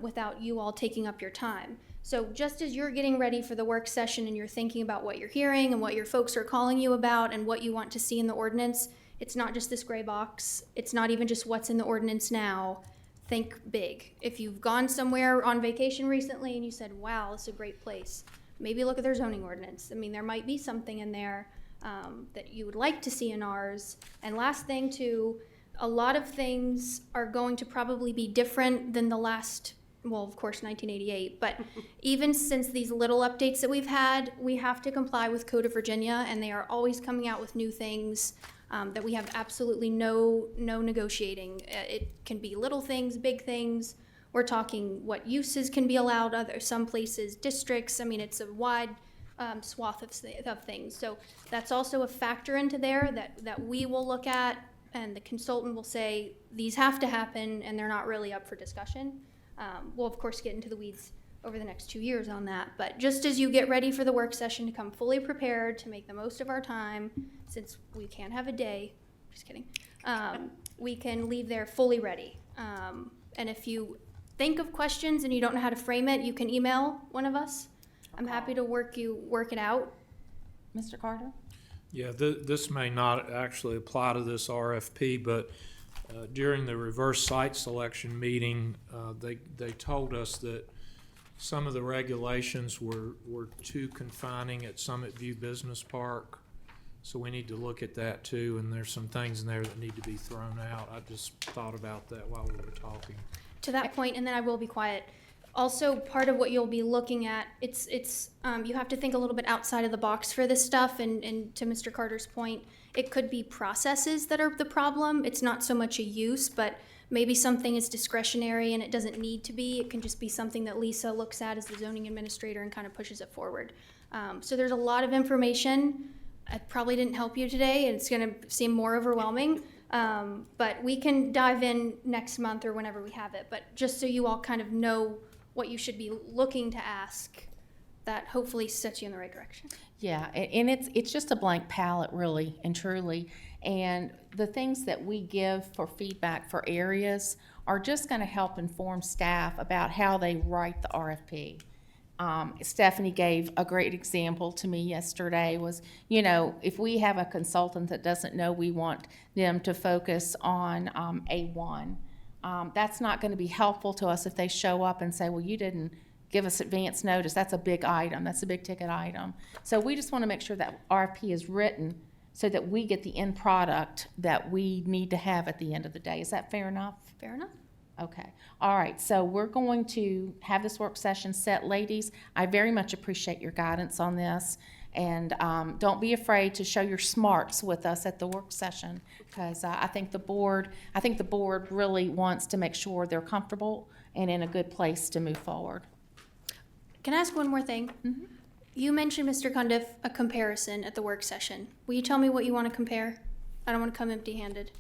without you all taking up your time. So just as you're getting ready for the work session and you're thinking about what you're hearing and what your folks are calling you about and what you want to see in the ordinance, it's not just this gray box. It's not even just what's in the ordinance now. Think big. If you've gone somewhere on vacation recently and you said, wow, this is a great place, maybe look at their zoning ordinance. I mean, there might be something in there that you would like to see in ours. And last thing too, a lot of things are going to probably be different than the last, well, of course, 1988, but even since these little updates that we've had, we have to comply with Code of Virginia, and they are always coming out with new things that we have absolutely no negotiating. It can be little things, big things. We're talking what uses can be allowed, some places, districts. I mean, it's a wide swath of things. So that's also a factor into there that we will look at, and the consultant will say, these have to happen, and they're not really up for discussion. We'll, of course, get into the weeds over the next 2 years on that. But just as you get ready for the work session to come fully prepared to make the most of our time, since we can't have a day, just kidding, we can leave there fully ready. And if you think of questions and you don't know how to frame it, you can email one of us. I'm happy to work it out. Mr. Carter? Yeah, this may not actually apply to this RFP, but During the reverse site selection meeting, they told us that some of the regulations were too confining at Summit View Business Park. So we need to look at that too, and there's some things in there that need to be thrown out. I just thought about that while we were talking. To that point, and then I will be quiet. Also, part of what you'll be looking at, you have to think a little bit outside of the box for this stuff, and to Mr. Carter's point, it could be processes that are the problem. It's not so much a use, but maybe something is discretionary and it doesn't need to be. It can just be something that Lisa looks at as the zoning administrator and kind of pushes it forward. So there's a lot of information. I probably didn't help you today, and it's gonna seem more overwhelming. But we can dive in next month or whenever we have it. But just so you all kind of know what you should be looking to ask, that hopefully sets you in the right direction. Yeah, and it's just a blank palette, really and truly. And the things that we give for feedback for areas are just going to help inform staff about how they write the RFP. Stephanie gave a great example to me yesterday was, if we have a consultant that doesn't know we want them to focus on A1, that's not going to be helpful to us if they show up and say, well, you didn't give us advance notice. That's a big item. That's a big ticket item. So we just want to make sure that RFP is written so that we get the end product that we need to have at the end of the day. Is that fair enough? Fair enough? Okay. All right. So we're going to have this work session set. Ladies, I very much appreciate your guidance on this. And don't be afraid to show your smarts with us at the work session, because I think the board really wants to make sure they're comfortable and in a good place to move forward. Can I ask one more thing? Mm-hmm. You mentioned, Mr. Cundiff, a comparison at the work session. Will you tell me what you want to compare? I don't want to come empty-handed.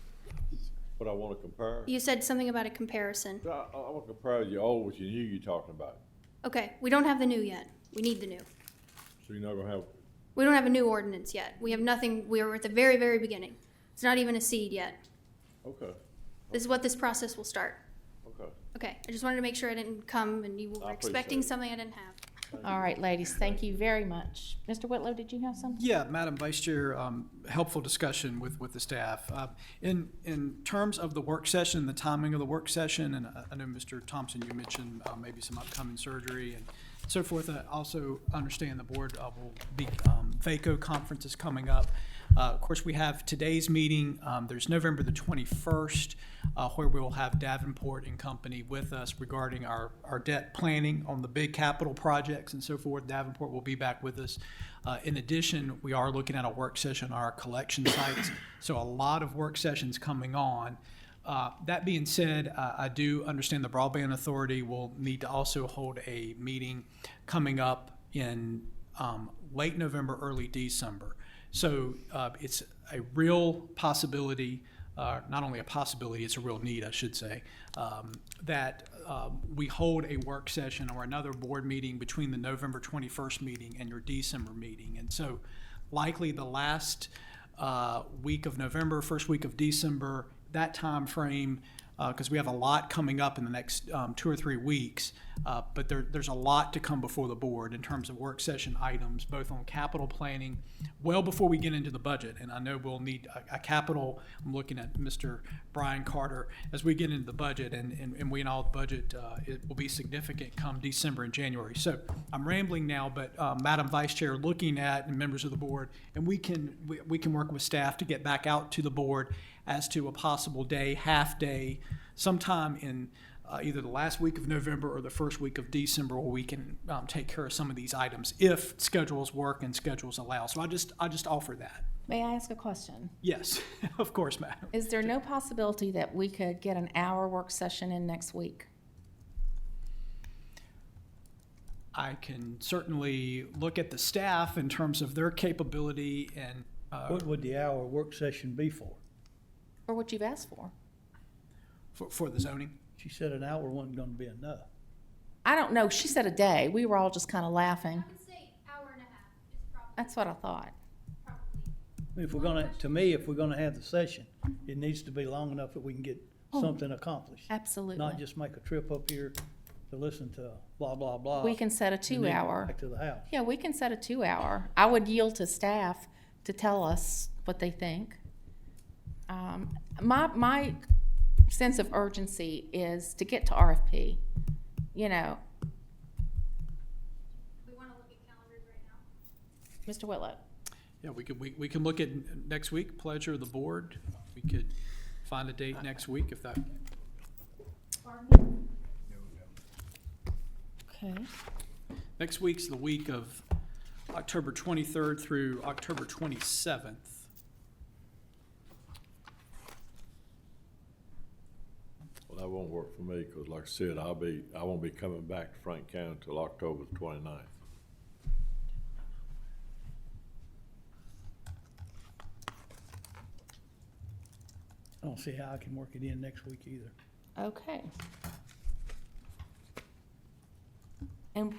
What I want to compare? You said something about a comparison. I want to compare your old with your new you're talking about. Okay, we don't have the new yet. We need the new. So you're not going to have, We don't have a new ordinance yet. We have nothing. We are at the very, very beginning. It's not even a seed yet. okay, This is what this process will start. okay. Okay, I just wanted to make sure I didn't come and you were I expecting appreciate it. something I didn't have. All right, ladies, thank you very much. Mr. Whitlow, did you have something? Yeah, Madam Vice Chair, helpful discussion with the staff. In terms of the work session, the timing of the work session, and I know Mr. Thompson, you mentioned maybe some upcoming surgery and so forth. I also understand the board will be, VACO conference is coming up. Of course, we have today's meeting. There's November the 21st, where we will have Davenport and Company with us regarding our debt planning on the big capital projects and so forth. Davenport will be back with us. In addition, we are looking at a work session on our collection sites. So a lot of work sessions coming on. That being said, I do understand the Broadband Authority will need to also hold a meeting coming up in late November, early December. So it's a real possibility, not only a possibility, it's a real need, I should say, that we hold a work session or another board meeting between the November 21st meeting and your December meeting. And so likely the last week of November, first week of December, that time frame, because we have a lot coming up in the next 2 or 3 weeks, but there's a lot to come before the board in terms of work session items, both on capital planning, well before we get into the budget. And I know we'll need a capital, I'm looking at Mr. Brian Carter, as we get into the budget, and we know the budget it will be significant come December and January. So I'm rambling now, but Madam Vice Chair, looking at, and members of the board, and we can work with staff to get back out to the board as to a possible day, half day, sometime in either the last week of November or the first week of December, where we can take care of some of these items if schedules work and schedules allow. So I just offer that. May I ask a question? Yes, of course, Madam. Is there no possibility that we could get an hour work session in next week? I can certainly look at the staff in terms of their capability and. What would the hour work session be for? Or what you've asked for? For the zoning? She said an hour wasn't gonna be enough. I don't know. She said a day. We were all just kind of laughing. I would say hour and a half is probably. That's what I thought. If we're gonna have the session, it needs to be long enough that we can get something accomplished. Absolutely. Not just make a trip up here to listen to blah, blah, blah. We can set a and then 2-hour. Back to the house. Yeah, we can set a 2-hour. I would yield to staff to tell us what they think. My sense of urgency is to get to RFP, you know. We want to look at calendars right now. Mr. Whitlow? Yeah, we can look at next week, pleasure of the board. We could find a date next week if that. Okay. Next week's the week of October 23rd through October 27th. Well, that won't work for me, because like I said, I won't be coming back to Frank County until October the 29th. I don't see how I can work it in next week either. Okay. And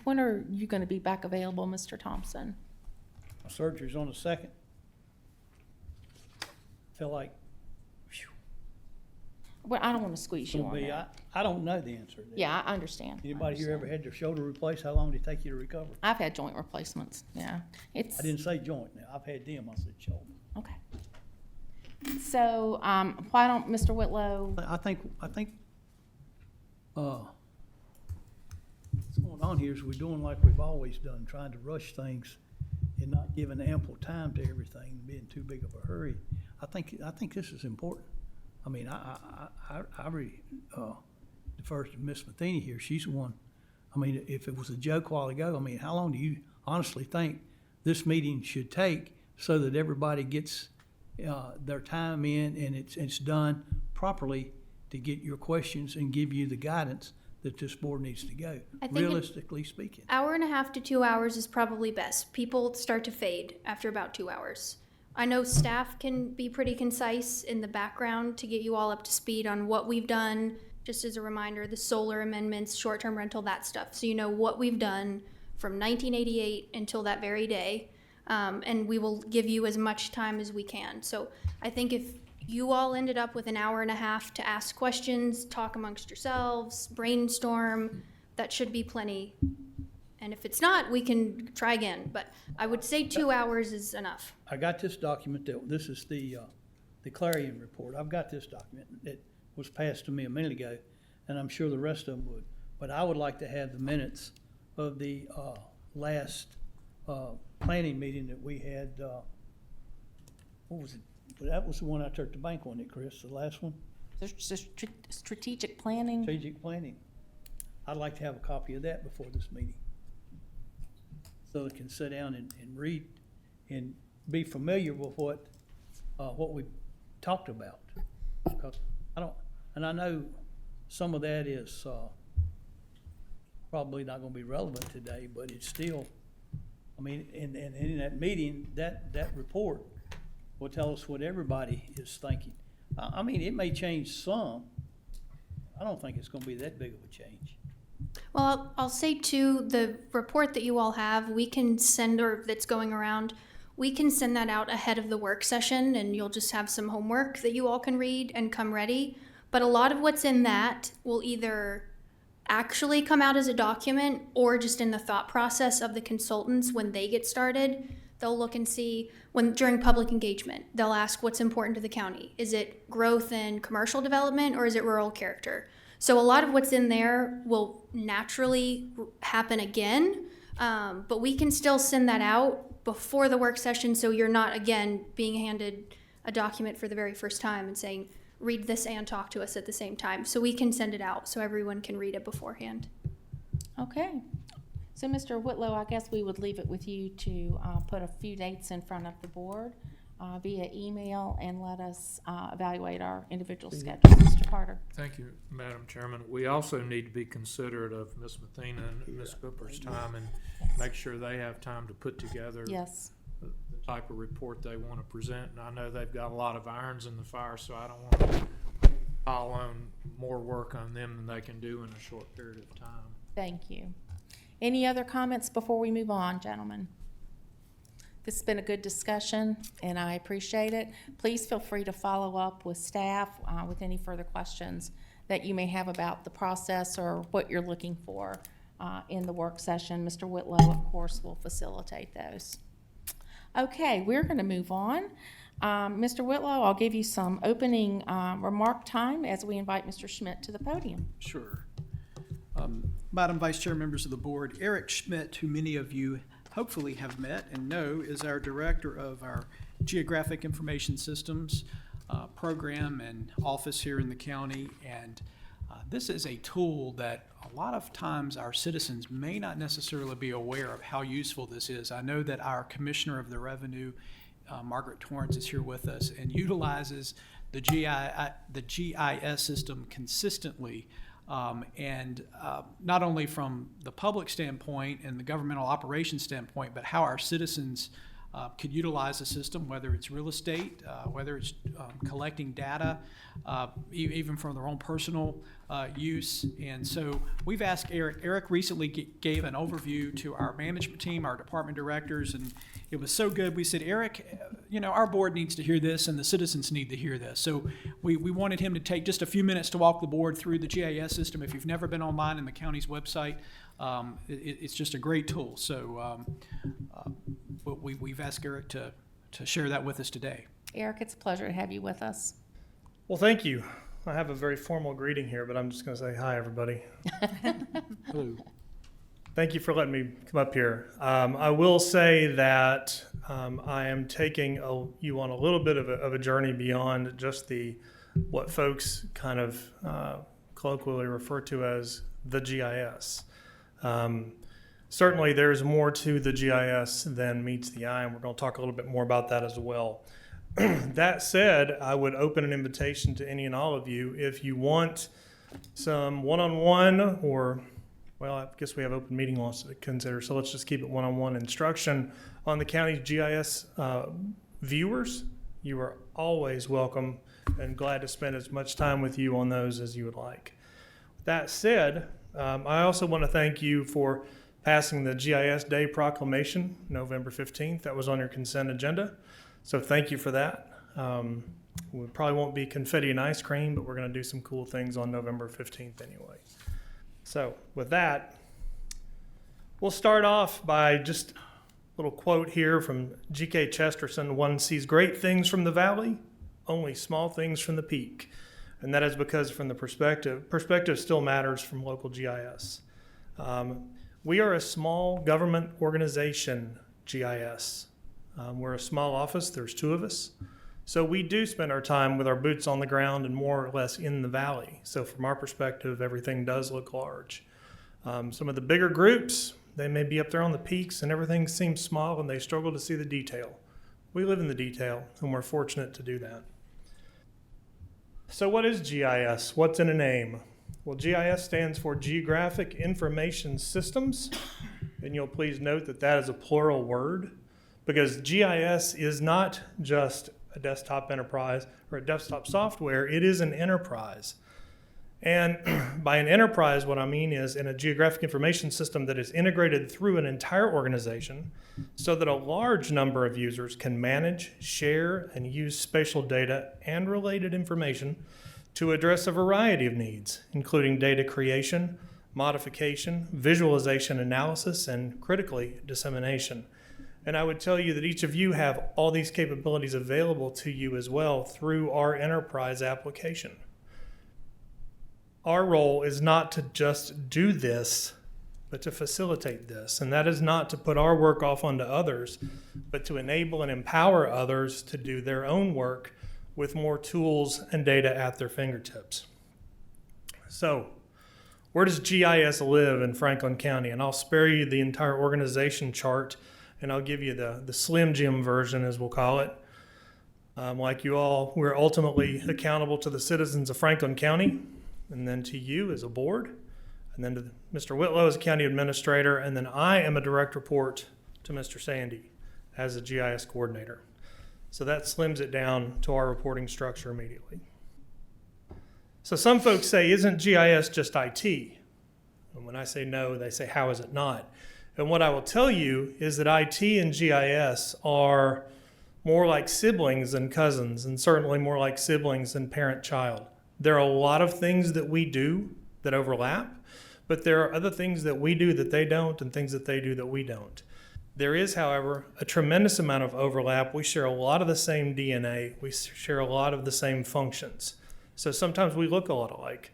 when are you gonna be back available, Mr. Thompson? My surgery's on the 2nd. Feel like Well, I don't wanna squeeze it's you gonna on be, that. I don't know the answer to that. Yeah, I understand. Anybody here ever had their shoulder replaced? How long did it take you to recover? I've had joint replacements, yeah. It's, I didn't say joint now. I've had them. I said shoulder. okay. So, why don't, Mr. Whitlow, I think, what's going on here is we're doing like we've always done, trying to rush things and not giving ample time to everything, being too big of a hurry. I think this is important. I mean, I really, defer to Miss Matheny here. She's the one. I mean, if it was a joke a while ago, I mean, how long do you honestly think this meeting should take so that everybody gets their time in and it's done properly to get your questions and give you the guidance that this board needs to go, I think realistically speaking? Hour and a half to 2 hours is probably best. People start to fade after about 2 hours. I know staff can be pretty concise in the background to get you all up to speed on what we've done. Just as a reminder, the solar amendments, short-term rental, that stuff. So you know what we've done from 1988 until that very day. And we will give you as much time as we can. So I think if you all ended up with an hour and a half to ask questions, talk amongst yourselves, brainstorm, that should be plenty. And if it's not, we can try again. But I would say 2 hours is enough. I got this document this is the Clarion report. I've got this document that was passed to me a minute ago, and I'm sure the rest of them would. But I would like to have the minutes of the last planning meeting that we had. What was it? That was the one I took the bank on it, Chris, the last one? strategic planning? Strategic planning. I'd like to have a copy of that before this meeting, so they can sit down and read and be familiar with what we talked about. Because I know some of that is probably not gonna be relevant today, but it's still, I mean, and in that meeting, that report will tell us what everybody is thinking. I mean, it may change some. I don't think it's gonna be that big of a change. Well, I'll say too, the report that you all have, we can send, or that's going around, we can send that out ahead of the work session, and you'll just have some homework that you all can read and come ready. But a lot of what's in that will either actually come out as a document or just in the thought process of the consultants when they get started. They'll look and see during public engagement, they'll ask what's important to the county. Is it growth in commercial development or is it rural character? So a lot of what's in there will naturally happen again, but we can still send that out before the work session, so you're not, again, being handed a document for the very first time and saying, read this and talk to us at the same time. So we can send it out so everyone can read it beforehand. Okay. So, Mr. Whitlow, I guess we would leave it with you to put a few dates in front of the board via email and let us evaluate our individual schedules. Mr. Carter. Thank you, Madam Chairman. We also need to be considerate of Ms. Mathena and Ms. Cooper's time and make sure they have time to put together Yes. the type of report they want to present. And I know they've got a lot of irons in the fire, so I don't want to pile on more work on them than they can do in a short period of time. Thank you. Any other comments before we move on, gentlemen? This has been a good discussion, and I appreciate it. Please feel free to follow up with staff with any further questions that you may have about the process or what you're looking for in the work session. Mr. Whitlow, of course, will facilitate those. Okay, we're going to move on. Mr. Whitlow, I'll give you some opening remark time as we invite Mr. Schmidt to the podium. Sure. Madam Vice Chair, members of the board, Eric Schmidt, who many of you hopefully have met and know, is our director of our Geographic Information Systems program and office here in the county. And this is a tool that a lot of times our citizens may not necessarily be aware of how useful this is. I know that our Commissioner of the Revenue, Margaret Torrance, is here with us and utilizes the GIS system consistently. Not only from the public standpoint and the governmental operations standpoint, but how our citizens could utilize the system, whether it's real estate, whether it's collecting data, even from their own personal use. And so we've asked Eric. Eric recently gave an overview to our management team, our department directors, and it was so good. We said, Eric, our board needs to hear this and the citizens need to hear this. So we wanted him to take just a few minutes to walk the board through the GIS system. If you've never been online in the county's website, it's just a great tool. So we've asked Eric to share that with us today. Eric, it's a pleasure to have you with us. Well, thank you. I have a very formal greeting here, but I'm just going to say hi, everybody. Hello. Thank you for letting me come up here. I will say that I am taking you on a little bit of a journey beyond just what folks kind of colloquially refer to as the GIS. Certainly, there's more to the GIS than meets the eye, and we're going to talk a little bit more about that as well. That said, I would open an invitation to any and all of you if you want some one-on-one or, well, I guess we have open meeting laws to consider, so let's just keep it one-on-one instruction on the county's GIS viewers. You are always welcome and glad to spend as much time with you on those as you would like. That said, I also want to thank you for passing the GIS Day proclamation, November 15th. That was on your consent agenda. So thank you for that. We probably won't be confetti and ice cream, but we're going to do some cool things on November 15th anyway. So with that, we'll start off by just a little quote here from G.K. Chesterton. One sees great things from the valley, only small things from the peak. And that is because from the perspective still matters from local GIS. We are a small government organization, GIS. We're a small office, there's 2 of us. So we do spend our time with our boots on the ground and more or less in the valley. So from our perspective, everything does look large. Some of the bigger groups, they may be up there on the peaks and everything seems small and they struggle to see the detail. We live in the detail and we're fortunate to do that. So what is GIS? What's in a name? Well, GIS stands for Geographic Information Systems, and you'll please note that that is a plural word, because GIS is not just a desktop enterprise or a desktop software, it is an enterprise. And by an enterprise, what I mean is in a geographic information system that is integrated through an entire organization so that a large number of users can manage, share, and use spatial data and related information to address a variety of needs, including data creation, modification, visualization, analysis, and critically, dissemination. And I would tell you that each of you have all these capabilities available to you as well through our enterprise application. Our role is not to just do this, but to facilitate this. And that is not to put our work off onto others, but to enable and empower others to do their own work with more tools and data at their fingertips. So, where does GIS live in Franklin County? And I'll spare you the entire organization chart, and I'll give you the Slim Jim version, as we'll call it. Like you all, we're ultimately accountable to the citizens of Franklin County, and then to you as a board, and then to Mr. Whitlow as a county administrator, and then I am a direct report to Mr. Sandy as a GIS coordinator. So that slims it down to our reporting structure immediately. So some folks say, isn't GIS just IT? And when I say no, they say, how is it not? And what I will tell you is that IT and GIS are more like siblings than cousins, and certainly more like siblings than parent-child. There are a lot of things that we do that overlap, but there are other things that we do that they don't and things that they do that we don't. There is, however, a tremendous amount of overlap. We share a lot of the same DNA. We share a lot of the same functions. So sometimes we look a lot alike.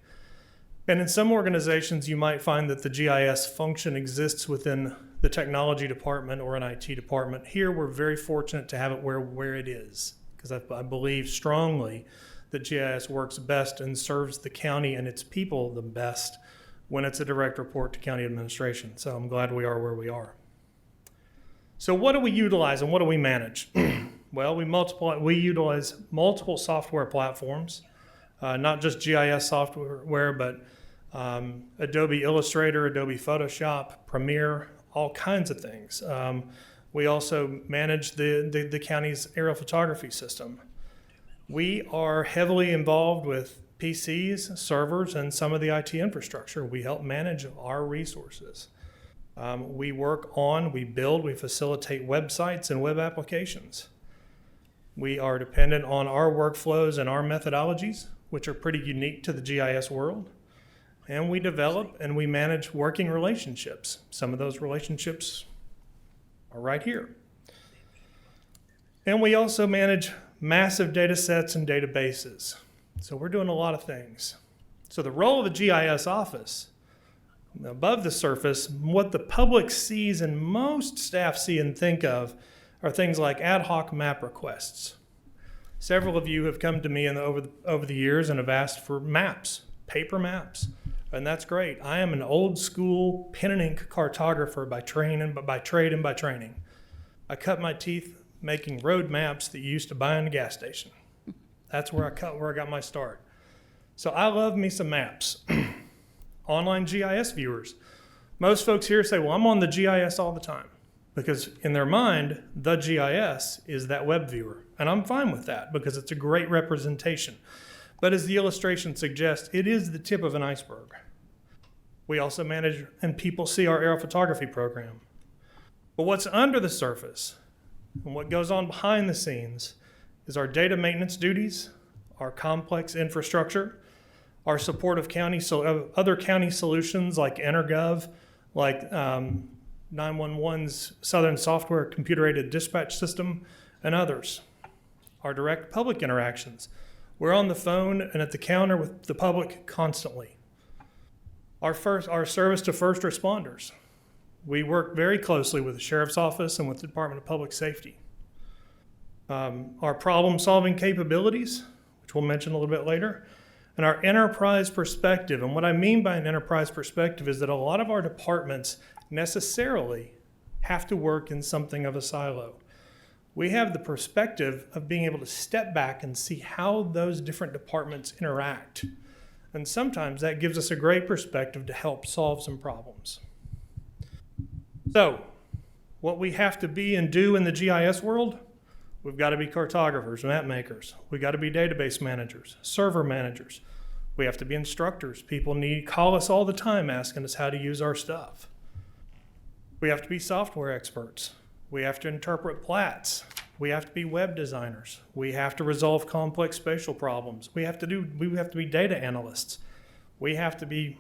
And in some organizations, you might find that the GIS function exists within the technology department or an IT department. Here, we're very fortunate to have it where it is, because I believe strongly that GIS works best and serves the county and its people the best when it's a direct report to county administration. So I'm glad we are where we are. So what do we utilize and what do we manage? Well, we utilize multiple software platforms, not just GIS software, but Adobe Illustrator, Adobe Photoshop, Premiere, all kinds of things. We also manage the county's aerial photography system. We are heavily involved with PCs, servers, and some of the IT infrastructure. We help manage our resources. We build, we facilitate websites and web applications. We are dependent on our workflows and our methodologies, which are pretty unique to the GIS world. And we develop and we manage working relationships. Some of those relationships are right here. And we also manage massive data sets and databases. So we're doing a lot of things. So the role of the GIS office, above the surface, what the public sees and most staff see and think of are things like ad hoc map requests. Several of you have come to me over the years and have asked for maps, paper maps, and that's great. I am an old school pen and ink cartographer by trade and by training. I cut my teeth making road maps that you used to buy in a gas station. That's where I got my start. So I love me some maps. Online GIS viewers. Most folks here say, well, I'm on the GIS all the time, because in their mind, the GIS is that web viewer. And I'm fine with that because it's a great representation. But as the illustration suggests, it is the tip of an iceberg. We also manage, and people see our aerial photography program. But what's under the surface and what goes on behind the scenes is our data maintenance duties, our complex infrastructure, our support of other county solutions like EnerGov, like 911's Southern Software Computer-Aided Dispatch System, and others. Our direct public interactions. We're on the phone and at the counter with the public constantly. Our service to first responders. We work very closely with the Sheriff's Office and with the Department of Public Safety. Our problem-solving capabilities, which we'll mention a little bit later, and our enterprise perspective. And what I mean by an enterprise perspective is that a lot of our departments necessarily have to work in something of a silo. We have the perspective of being able to step back and see how those different departments interact. And sometimes that gives us a great perspective to help solve some problems. So, what we have to be and do in the GIS world, we've got to be cartographers, map makers. We've got to be database managers, server managers. We have to be instructors. People call us all the time asking us how to use our stuff. We have to be software experts. We have to interpret plats. We have to be web designers. We have to resolve complex spatial problems. We have to be data analysts. We have to be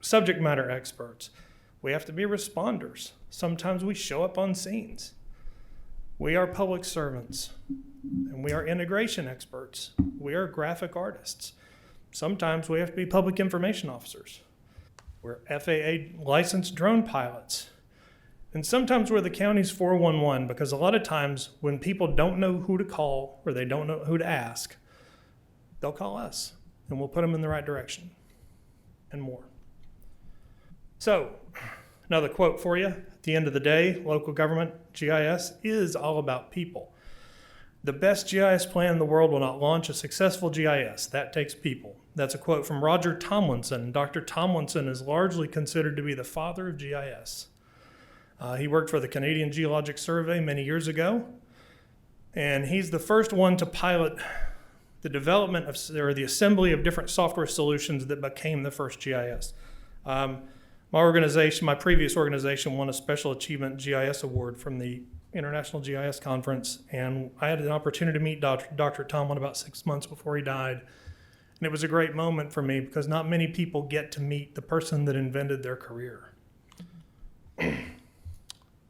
subject matter experts. We have to be responders. Sometimes we show up on scenes. We are public servants, and we are integration experts. We are graphic artists. Sometimes we have to be public information officers. We're FAA licensed drone pilots. And sometimes we're the county's 411, because a lot of times when people don't know who to call or they don't know who to ask, they'll call us, and we'll put them in the right direction and more. So, another quote for you. At the end of the day, local government GIS is all about people. The best GIS plan in the world will not launch a successful GIS. That takes people. That's a quote from Roger Tomlinson. Dr. Tomlinson is largely considered to be the father of GIS. He worked for the Canadian Geologic Survey many years ago, and he's the first one to pilot the development or the assembly of different software solutions that became the first GIS. My previous organization won a Special Achievement GIS Award from the International GIS Conference, and I had an opportunity to meet Dr. Tomlin about 6 months before he died. And it was a great moment for me because not many people get to meet the person that invented their career.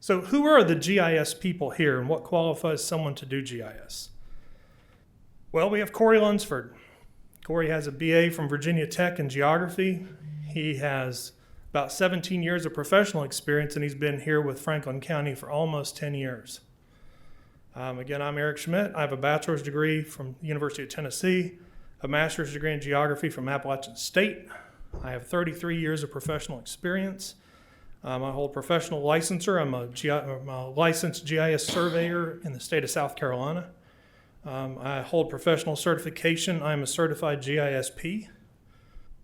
So who are the GIS people here, and what qualifies someone to do GIS? Well, we have Corey Lunsford. Corey has a BA from Virginia Tech in geography. He has about 17 years of professional experience, and he's been here with Franklin County for almost 10 years. Again, I'm Eric Schmidt. I have a bachelor's degree from the University of Tennessee, a master's degree in geography from Appalachian State. I have 33 years of professional experience. I hold professional licensure. I'm a licensed GIS surveyor in the state of South Carolina. I hold professional certification. I'm a certified GISP.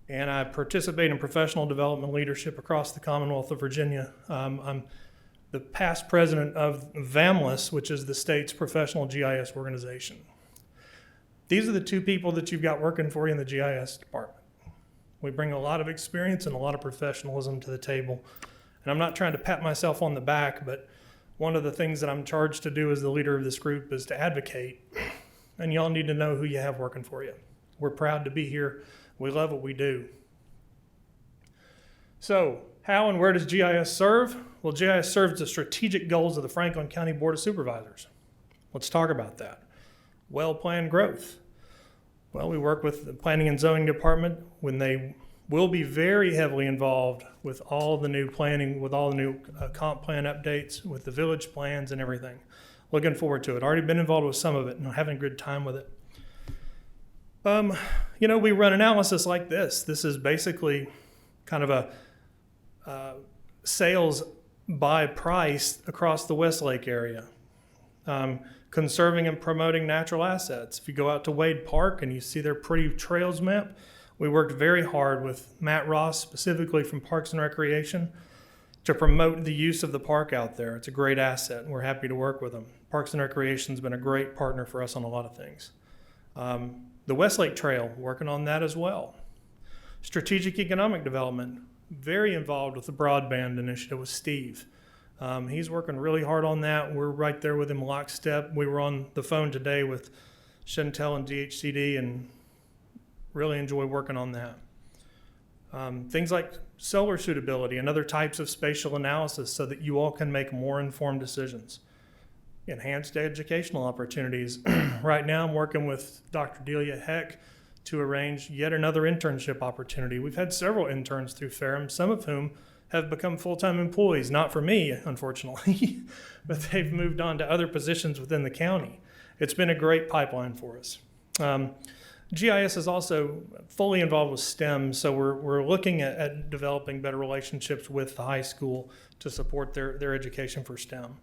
And I participate in professional development leadership across the Commonwealth of Virginia. I'm the past president of VAMLIS, which is the state's professional GIS organization. These are the two people that you've got working for you in the GIS department. We bring a lot of experience and a lot of professionalism to the table. And I'm not trying to pat myself on the back, but one of the things that I'm charged to do as the leader of this group is to advocate. And y'all need to know who you have working for you. We're proud to be here. We love what we do. So, how and where does GIS serve? Well, GIS serves the strategic goals of the Franklin County Board of Supervisors. Let's talk about that. Well-planned growth. Well, we work with the Planning and Zoning Department when they will be very heavily involved with all the new planning, with all the new comp plan updates, with the village plans and everything. Looking forward to it. Already been involved with some of it and having a good time with it. We run analysis like this. This is basically kind of a sales by price across the Westlake area. Conserving and promoting natural assets. If you go out to Wade Park and you see their pretty trails map, we worked very hard with Matt Ross, specifically from Parks and Recreation, to promote the use of the park out there. It's a great asset, and we're happy to work with them. Parks and Recreation's been a great partner for us on a lot of things. The Westlake Trail, working on that as well. Strategic economic development, very involved with the broadband initiative with Steve. He's working really hard on that. We're right there with him lockstep. We were on the phone today with Chantel and DHCD and really enjoy working on that. Things like solar suitability and other types of spatial analysis so that you all can make more informed decisions. Enhanced educational opportunities. Right now I'm working with Dr. Delia Heck to arrange yet another internship opportunity. We've had several interns through Ferrum, some of whom have become full-time employees, not for me, unfortunately, but they've moved on to other positions within the county. It's been a great pipeline for us. GIS is also fully involved with STEM, so we're looking at developing better relationships with the high school to support their education for STEM.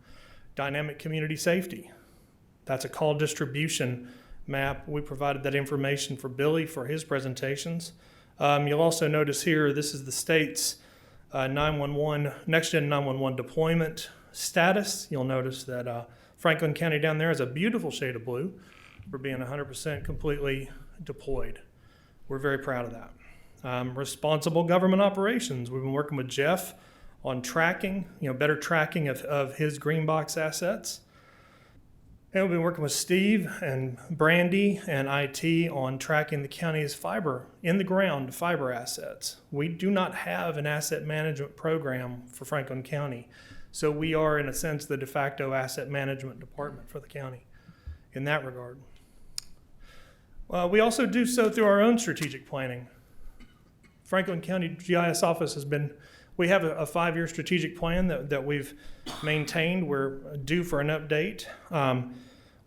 Dynamic community safety. That's a call distribution map. We provided that information for Billy for his presentations. You'll also notice here, this is the state's 911, next-gen 911 deployment status. You'll notice that Franklin County down there is a beautiful shade of blue for being 100% completely deployed. We're very proud of that. Responsible government operations. We've been working with Jeff on tracking, better tracking of his green box assets. And we've been working with Steve and Brandy and IT on tracking the county's in-the-ground fiber assets. We do not have an asset management program for Franklin County, so we are, in a sense, the de facto asset management department for the county in that regard. We also do so through our own strategic planning. Franklin County GIS office we have a 5-year strategic plan that we've maintained. We're due for an update.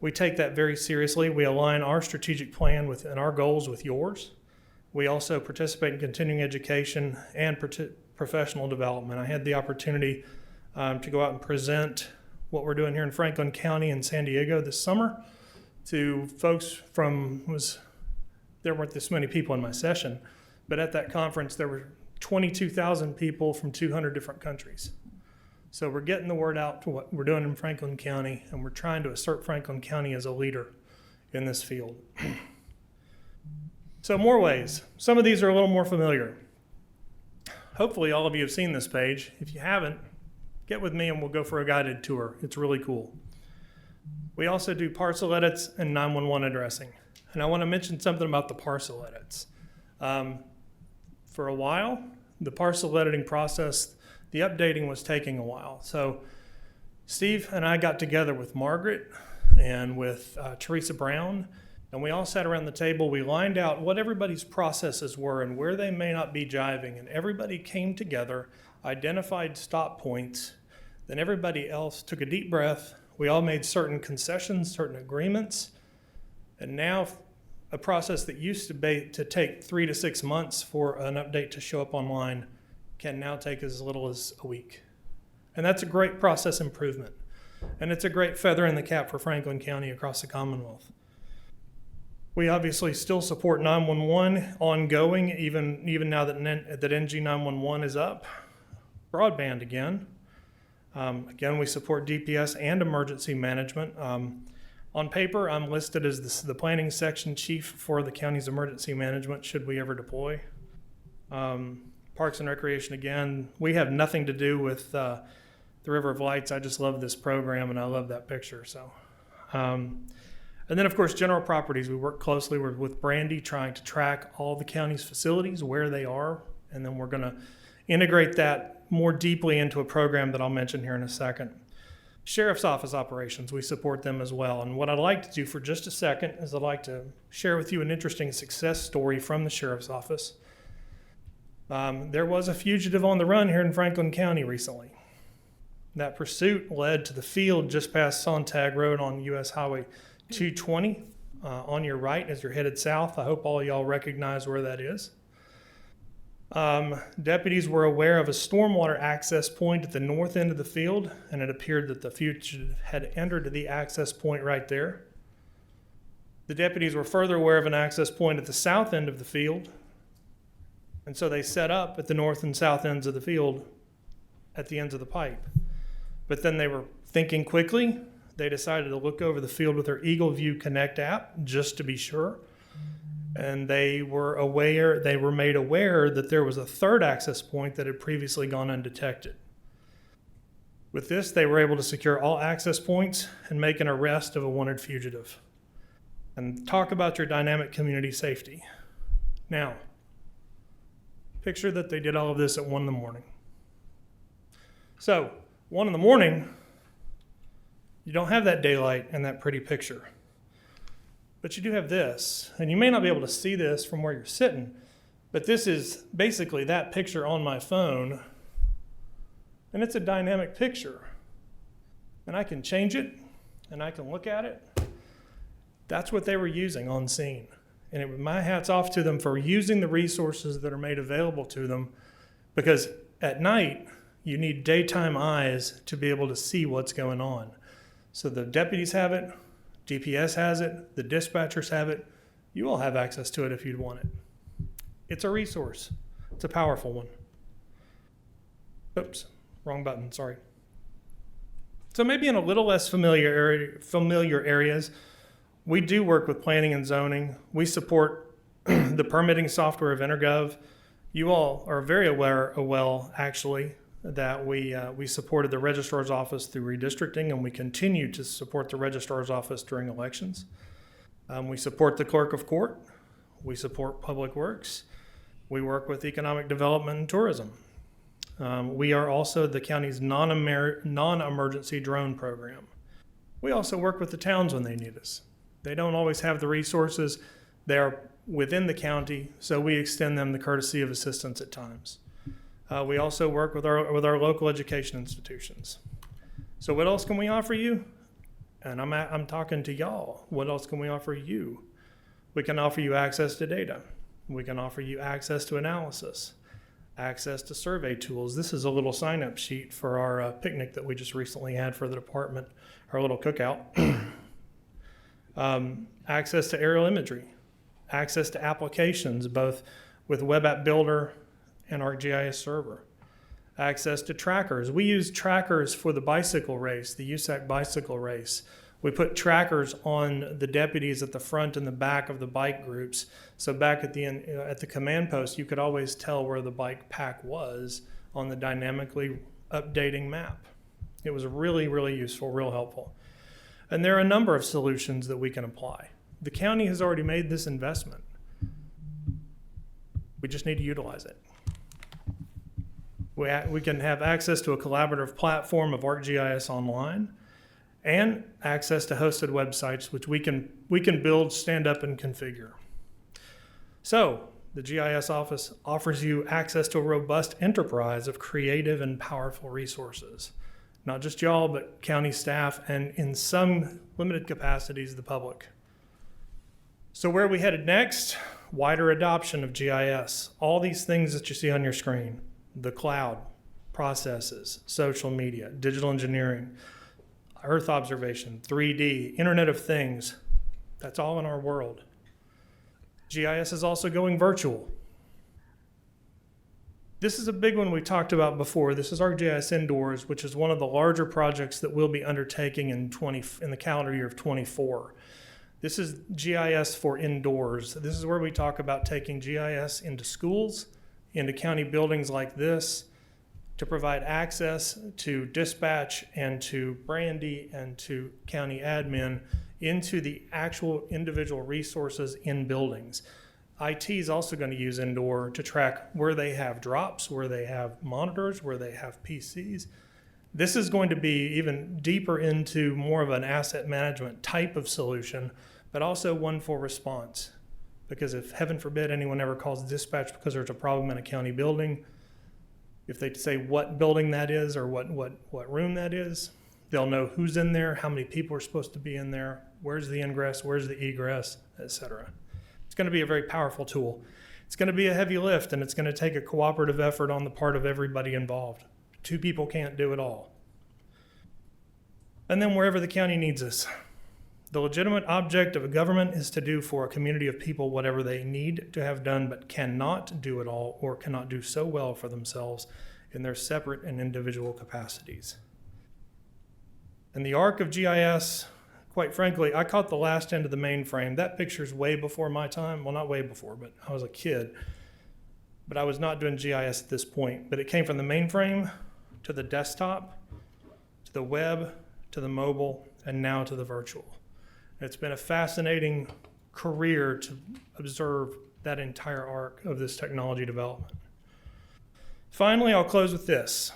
We take that very seriously. We align our strategic plan and our goals with yours. We also participate in continuing education and professional development. I had the opportunity to go out and present what we're doing here in Franklin County and San Diego this summer to folks there weren't this many people in my session, but at that conference there were 22,000 people from 200 different countries. So we're getting the word out to what we're doing in Franklin County, and we're trying to assert Franklin County as a leader in this field. So more ways. Some of these are a little more familiar. Hopefully all of you have seen this page. If you haven't, get with me and we'll go for a guided tour. It's really cool. We also do parcel edits and 911 addressing. And I want to mention something about the parcel edits. For a while, the parcel editing process, the updating was taking a while. So Steve and I got together with Margaret and with Teresa Brown, and we all sat around the table. We lined out what everybody's processes were and where they may not be jiving, and everybody came together, identified stop points. Then everybody else took a deep breath. We all made certain concessions, certain agreements, and now a process that used to take 3 to 6 months for an update to show up online can now take as little as a week. And that's a great process improvement. And it's a great feather in the cap for Franklin County across the Commonwealth. We obviously still support 911 ongoing, even now that NG 911 is up. Broadband again. Again, we support DPS and emergency management. On paper, I'm listed as the planning section chief for the county's emergency management should we ever deploy. Parks and Recreation, again, we have nothing to do with the River of Lights. I just love this program and I love that picture. So, and then of course, general properties. We work closely with Brandy trying to track all the county's facilities, where they are, and then we're going to integrate that more deeply into a program that I'll mention here in a second. Sheriff's Office operations, we support them as well. And what I'd like to do for just a second is I'd like to share with you an interesting success story from the Sheriff's Office. There was a fugitive on the run here in Franklin County recently. That pursuit led to the field just past Sontag Road on US Highway 220 on your right as you're headed south. I hope all y'all recognize where that is. Deputies were aware of a stormwater access point at the north end of the field, and it appeared that the fugitive had entered the access point right there. The deputies were further aware of an access point at the south end of the field, and so they set up at the north and south ends of the field at the ends of the pipe. But then they were thinking quickly. They decided to look over the field with their Eagle View Connect app just to be sure. And they were made aware that there was a third access point that had previously gone undetected. With this, they were able to secure all access points and make an arrest of a wanted fugitive. And talk about your dynamic community safety. Now, picture that they did all of this at 1 in the morning. So, 1 in the morning, you don't have that daylight and that pretty picture. But you do have this, and you may not be able to see this from where you're sitting, but this is basically that picture on my phone, and it's a dynamic picture. And I can change it, and I can look at it. That's what they were using on scene. And my hat's off to them for using the resources that are made available to them, because at night, you need daytime eyes to be able to see what's going on. So the deputies have it, DPS has it, the dispatchers have it. You all have access to it if you'd want it. It's a resource. It's a powerful one. Oops, wrong button, sorry. So maybe in a little less familiar areas, we do work with planning and zoning. We support the permitting software of EnerGov. You all are very aware, actually, that we supported the registrar's office through redistricting, and we continue to support the registrar's office during elections. We support the clerk of court. We support public works. We work with economic development and tourism. We are also the county's non-emergency drone program. We also work with the towns when they need us. They don't always have the resources. They are within the county, so we extend them the courtesy of assistance at times. We also work with our local education institutions. So what else can we offer you? And I'm talking to y'all. What else can we offer you? We can offer you access to data. We can offer you access to analysis, access to survey tools. This is a little sign-up sheet for our picnic that we just recently had for the department, our little cookout. Access to aerial imagery, access to applications, both with Web App Builder and ArcGIS server. Access to trackers. We use trackers for the bicycle race, the USAC bicycle race. We put trackers on the deputies at the front and the back of the bike groups. So back at the end, at the command post, you could always tell where the bike pack was on the dynamically updating map. It was really, really useful, real helpful. And there are a number of solutions that we can apply. The county has already made this investment. We just need to utilize it. We can have access to a collaborative platform of ArcGIS Online and access to hosted websites, which we can build, stand up, and configure. So the GIS office offers you access to a robust enterprise of creative and powerful resources. Not just y'all, but county staff, and in some limited capacities, the public. So where are we headed next? Wider adoption of GIS. All these things that you see on your screen. The cloud, processes, social media, digital engineering, Earth observation, 3D, Internet of Things. That's all in our world. GIS is also going virtual. This is a big one we talked about before. This is ArcGIS Indoors, which is one of the larger projects that we'll be undertaking in the calendar year of 24. This is GIS for indoors. This is where we talk about taking GIS into schools, into county buildings like this, to provide access to dispatch and to Brandy and to county admin into the actual individual resources in buildings. IT is also going to use Indoor to track where they have drops, where they have monitors, where they have PCs. This is going to be even deeper into more of an asset management type of solution, but also one for response. Because if, heaven forbid, anyone ever calls dispatch because there's a problem in a county building, if they say what building that is or what room that is, they'll know who's in there, how many people are supposed to be in there, where's the ingress, where's the egress, etc. It's going to be a very powerful tool. It's going to be a heavy lift, and it's going to take a cooperative effort on the part of everybody involved. 2 people can't do it all. And then wherever the county needs us. The legitimate object of a government is to do for a community of people whatever they need to have done, but cannot do it all or cannot do so well for themselves in their separate and individual capacities. And the arc of GIS, quite frankly, I caught the last end of the mainframe. That picture's way before my time. Well, not way before, but I was a kid. But I was not doing GIS at this point. But it came from the mainframe to the desktop, to the web, to the mobile, and now to the virtual. It's been a fascinating career to observe that entire arc of this technology development. Finally, I'll close with this.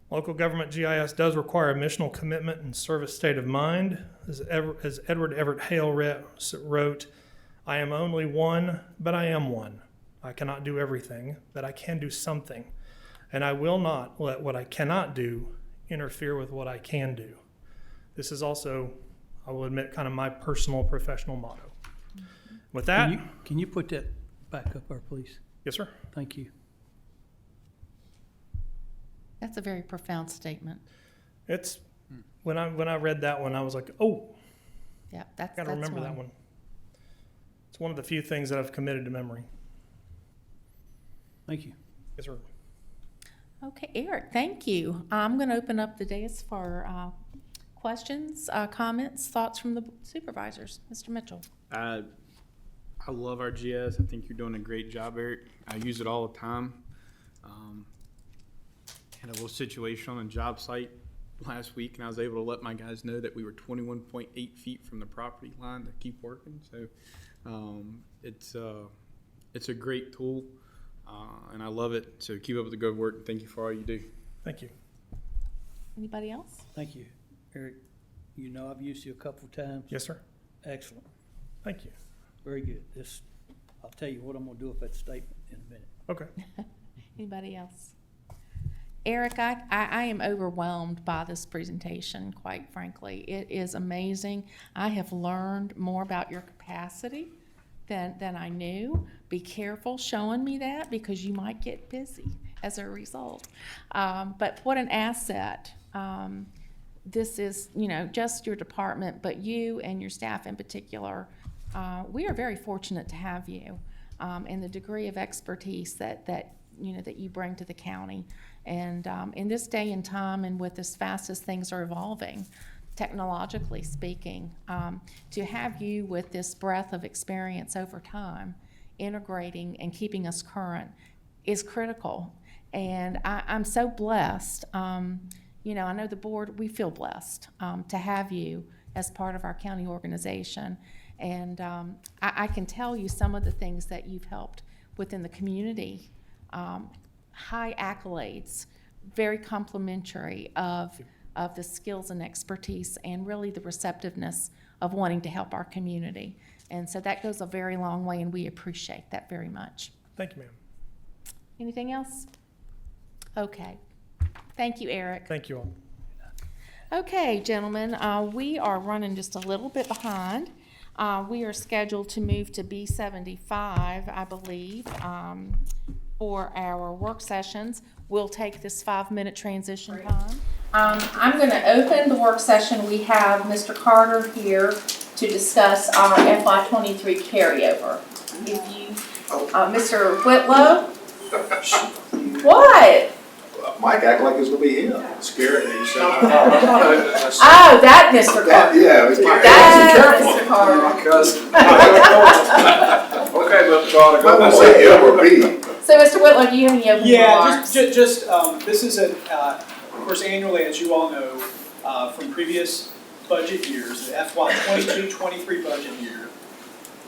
Local government GIS does require a missional commitment and service state of mind. As Edward Everett Hale wrote, I am only one, but I am one. I cannot do everything, but I can do something. And I will not let what I cannot do interfere with what I can do. This is also, I will admit, kind of my personal professional motto. With that. Can you put that back up there, please? Yes, sir. Thank you. That's a very profound statement. It's, when I read that one, I was like, oh, Yeah, that's gotta remember that one. It's one of the few things that I've committed to memory. Thank you. Yes, sir. Okay, Eric, thank you. I'm going to open up the dais for questions, comments, thoughts from the supervisors. Mr. Mitchell. I love our GIS. I think you're doing a great job, Eric. I use it all the time. Had a little situation on a job site last week, and I was able to let my guys know that we were 21.8 feet from the property line to keep working. So it's a great tool, and I love it. So keep up with the good work, and thank you for all you do. Thank you. Anybody else? Thank you. Eric, you know I've used you a couple of times. Yes, sir. Excellent. Thank you. Very good. I'll tell you what I'm going to do with that statement in a minute. Okay. Anybody else? Eric, I am overwhelmed by this presentation, quite frankly. It is amazing. I have learned more about your capacity than I knew. Be careful showing me that because you might get busy as a result. But what an asset. This is, just your department, but you and your staff in particular. We are very fortunate to have you and the degree of expertise that you bring to the county. And in this day and time, and with as fast as things are evolving, technologically speaking, to have you with this breadth of experience over time, integrating and keeping us current is critical. And I'm so blessed. I know the board, we feel blessed to have you as part of our county organization. And I can tell you some of the things that you've helped within the community. high accolades, very complimentary of the skills and expertise and really the receptiveness of wanting to help our community. And so that goes a very long way, and we appreciate that very much. Thank you, ma'am. Anything else? Okay. Thank you, Eric. Thank you all. Okay, gentlemen, we are running just a little bit behind. We are scheduled to move to B75, I believe, for our work sessions. We'll take this 5-minute transition time. I'm going to open the work session. We have Mr. Carter here to discuss our FY23 carryover. If you, Mr. Whitlow? What? Mike acted like it was gonna be him. Scared me. Oh, that Mr. Carter. Yeah, it's my That Mr. Carter. my cousin. Okay, Mr. Carter, go ahead. Say him or me. So, Mr. Whitlow, do you have any opening remarks? This is of course, annually, as you all know, from previous budget years, the FY 22-23 budget year,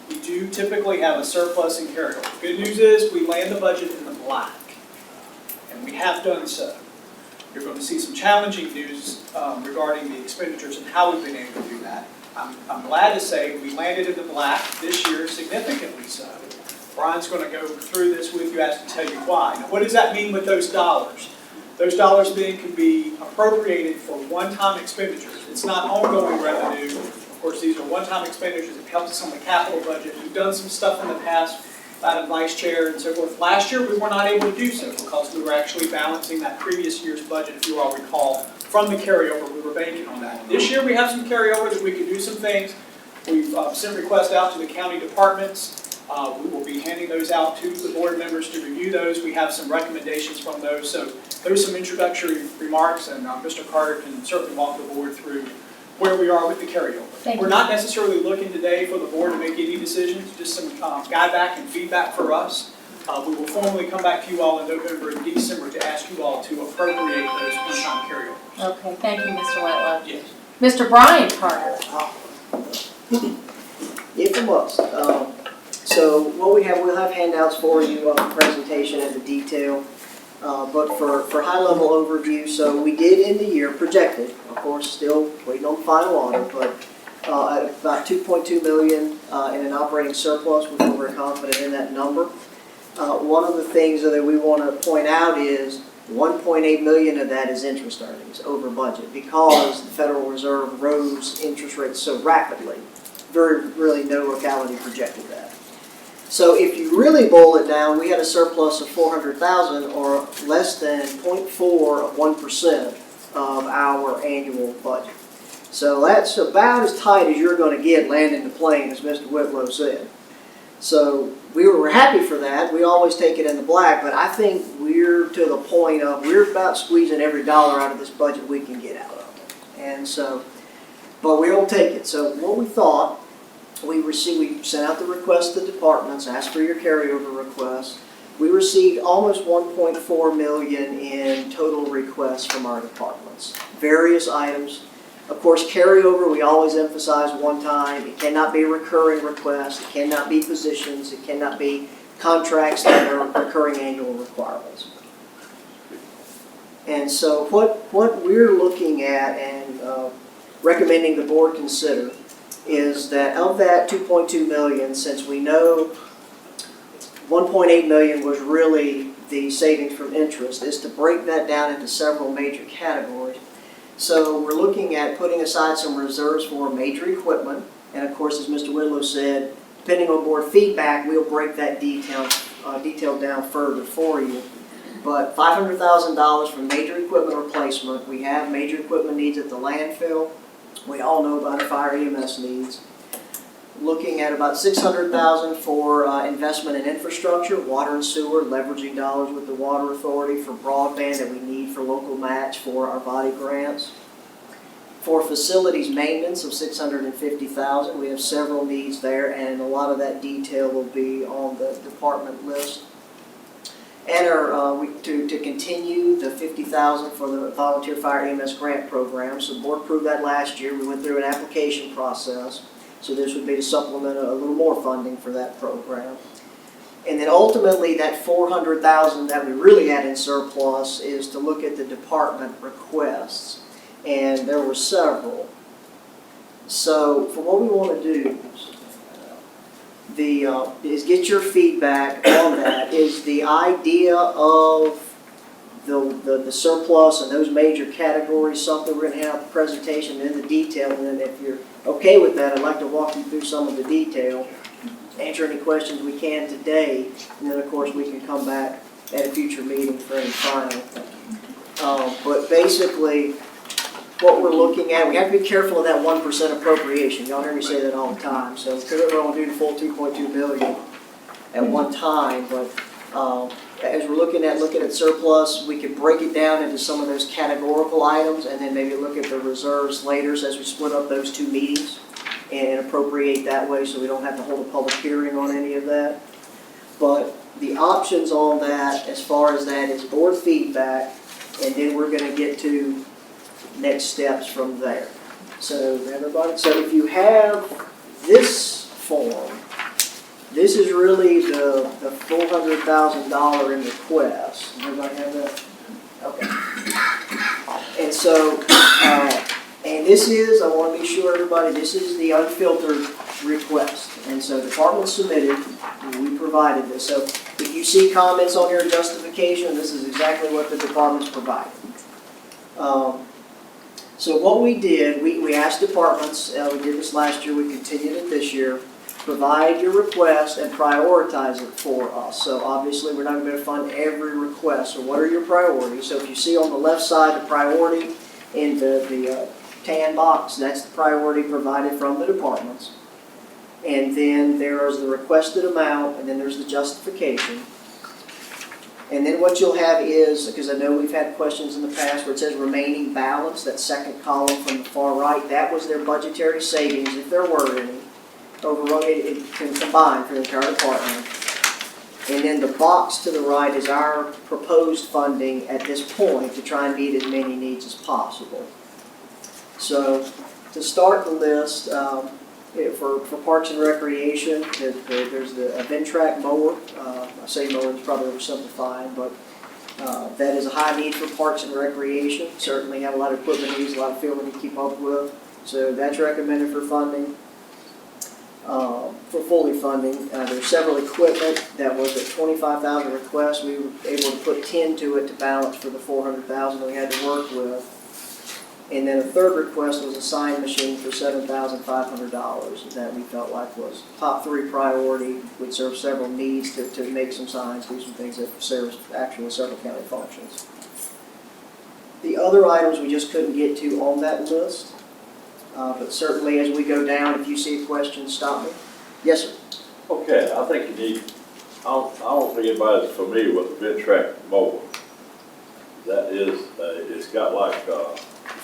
we do typically have a surplus in carryover. Good news is we land the budget in the black, and we have done so. You're going to see some challenging news regarding the expenditures and how we've been able to do that. I'm glad to say we landed in the black this year, significantly so. Brian's going to go through this with you as to tell you why. Now, what does that mean with those dollars? Those dollars then can be appropriated for one-time expenditures. It's not ongoing revenue. Of course, these are one-time expenditures that help us on the capital budget. We've done some stuff in the past, Madam Vice Chair and so forth. Last year, we were not able to do so because we were actually balancing that previous year's budget, if you all recall, from the carryover. We were banking on that. This year, we have some carryover that we can do some things. We've sent requests out to the county departments. We will be handing those out to the board members to review those. We have some recommendations from those. So there's some introductory remarks, and Mr. Carter can certainly walk the board through where we are with the carryover. We're not necessarily looking today for the board to make any decisions, just some guide back and feedback for us. We will formally come back to you all in November and December to ask you all to appropriate those one-time carryovers. Okay, thank you, Mr. Whitlow. Yes. Mr. Brian Carter. If it must. So what we have, we'll have handouts for you on the presentation and the detail. But for high-level overview, so we did in the year, projected, of course, still waiting on the final audit, but at about $2.2 million in an operating surplus. We feel very confident in that number. One of the things that we want to point out is $1.8 million of that is interest earnings over budget because the Federal Reserve rose interest rates so rapidly. Really no locality projected that. So if you really boil it down, we had a surplus of $400,000 or less than 0.4 of 1% of our annual budget. So that's about as tight as you're going to get landing the plane, as Mr. Whitlow said. So we were happy for that. We always take it in the black, but I think we're to the point of we're about squeezing every dollar out of this budget we can get out of it. And so, but we'll take it. So what we thought, we sent out the request to the departments, asked for your carryover requests. We received almost $1.4 million in total requests from our departments. Various items. Of course, carryover, we always emphasize one time. It cannot be a recurring request. It cannot be positions. It cannot be contracts that are recurring annual requirements. And so what we're looking at and recommending the board consider is that of that $2.2 million, since we know $1.8 million was really the savings from interest, is to break that down into several major categories. So we're looking at putting aside some reserves for major equipment, and of course, as Mr. Whitlow said, depending on board feedback, we'll break that detail down further for you. But $500,000 for major equipment replacement. We have major equipment needs at the landfill. We all know about the fire EMS needs. Looking at about $600,000 for investment in infrastructure, water and sewer, leveraging dollars with the water authority for broadband that we need for local match for our body grants. For facilities maintenance of $650,000, we have several needs there, and a lot of that detail will be on the department list. And to continue the $50,000 for the volunteer fire EMS grant program. So the board approved that last year. We went through an application process. So this would be to supplement a little more funding for that program. And then ultimately, that 400,000 that we really had in surplus is to look at the department requests. And there were several. So for what we want to do, is get your feedback on that. Is the idea of the surplus and those major categories something we're going to have a presentation in the detail? And then if you're okay with that, I'd like to walk you through some of the detail, answer any questions we can today, and then of course we can come back at a future meeting for any final. But basically, what we're looking at, we have to be careful of that 1% appropriation. Y'all hear me say that all the time. So because we're going to do the full 2.2 billion at one time, but as we're looking at surplus, we can break it down into some of those categorical items, and then maybe look at the reserves later as we split up those two meetings and appropriate that way, so we don't have to hold a public hearing on any of that. But the options on that, as far as that, is board feedback, and then we're going to get to next steps from there. So everybody, so if you have this form, this is really the $400,000 in request. Everybody have that? Okay. And so, and this is, I want to be sure everybody, this is the unfiltered request. And so the department submitted, and we provided this. So if you see comments on your justification, this is exactly what the department's provided. So what we did, we asked departments, we did this last year, we continued it this year, provide your request and prioritize it for us. So obviously we're not going to fund every request. So what are your priorities? So if you see on the left side the priority in the tan box, that's the priority provided from the departments. And then there's the requested amount, and then there's the justification. And then what you'll have is, because I know we've had questions in the past where it says remaining balance, that second column from the far right, that was their budgetary savings, if there were any, overrun it can combine for the entire department. And then the box to the right is our proposed funding at this point to try and meet as many needs as possible. So to start the list, for Parks and Recreation, there's the Ventrac mower. I say mower is probably oversimplifying, but that is a high need for Parks and Recreation. Certainly have a lot of equipment needs, a lot of fielding to keep up with. So that's recommended for funding, for fully funding. There's several equipment that was at 25,000 requests. We were able to put 10 to it to balance for the 400,000 that we had to work with. And then a third request was a sign machine for $7,500 that we felt like was top 3 priority, would serve several needs to make some signs, do some things that serve actually several county functions. The other items we just couldn't get to on that list, but certainly as we go down, if you see a question, stop me. Yes, sir. Okay, I think you need, I don't think anybody's familiar with the Ventrac mower. That is, it's got like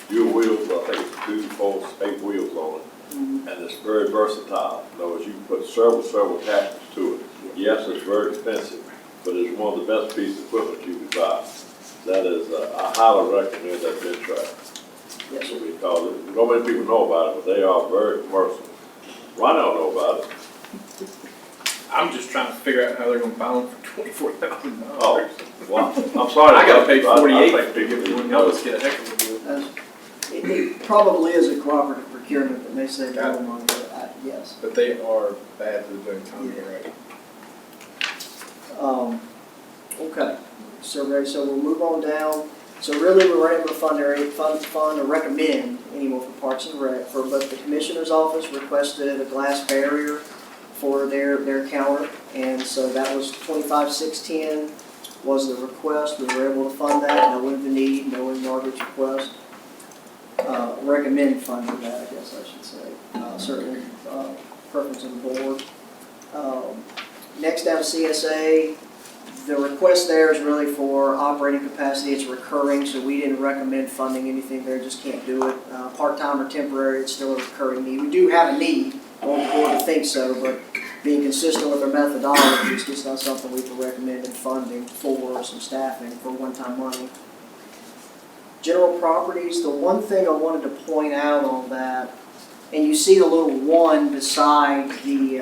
dual wheels, I think it's 2, 4, 8 wheels on it, and it's very versatile. In other words, you can put several attachments to it. Yes, it's very expensive, but it's one of the best pieces of equipment you can buy. That is, I highly recommend that Ventrac. Yes, sir. Because not many people know about it, but they are very commercial. Ronnie don't know about it. I'm just trying to figure out how they're gonna buy them for $24,000. Oh, well, I'm sorry. I gotta pay 48 I to think get people one. need Y'all to just get a heck of a deal. It probably is a cooperative procurement that may save a little money, but yes. But they are bad for doing Tommy, right? Okay, so we'll move on down. So really, we were able to fund or recommend anymore for Parks and Rec. But the Commissioner's Office requested a glass barrier for their counter, and so that was $25,610 was the request. We were able to fund that, knowing the need, knowing Margaret's request. Recommend funding that, I guess I should say. Certainly, preference of the board. Next down, CSA. The request there is really for operating capacity. It's recurring, so we didn't recommend funding anything there. Just can't do it. Part-time or temporary, it's still a recurring need. We do have a need. I want the board to think so, but being consistent with our methodology, it's just not something we've recommended funding for some staffing for one-time money. General properties, the one thing I wanted to point out on that, and you see the little 1 beside the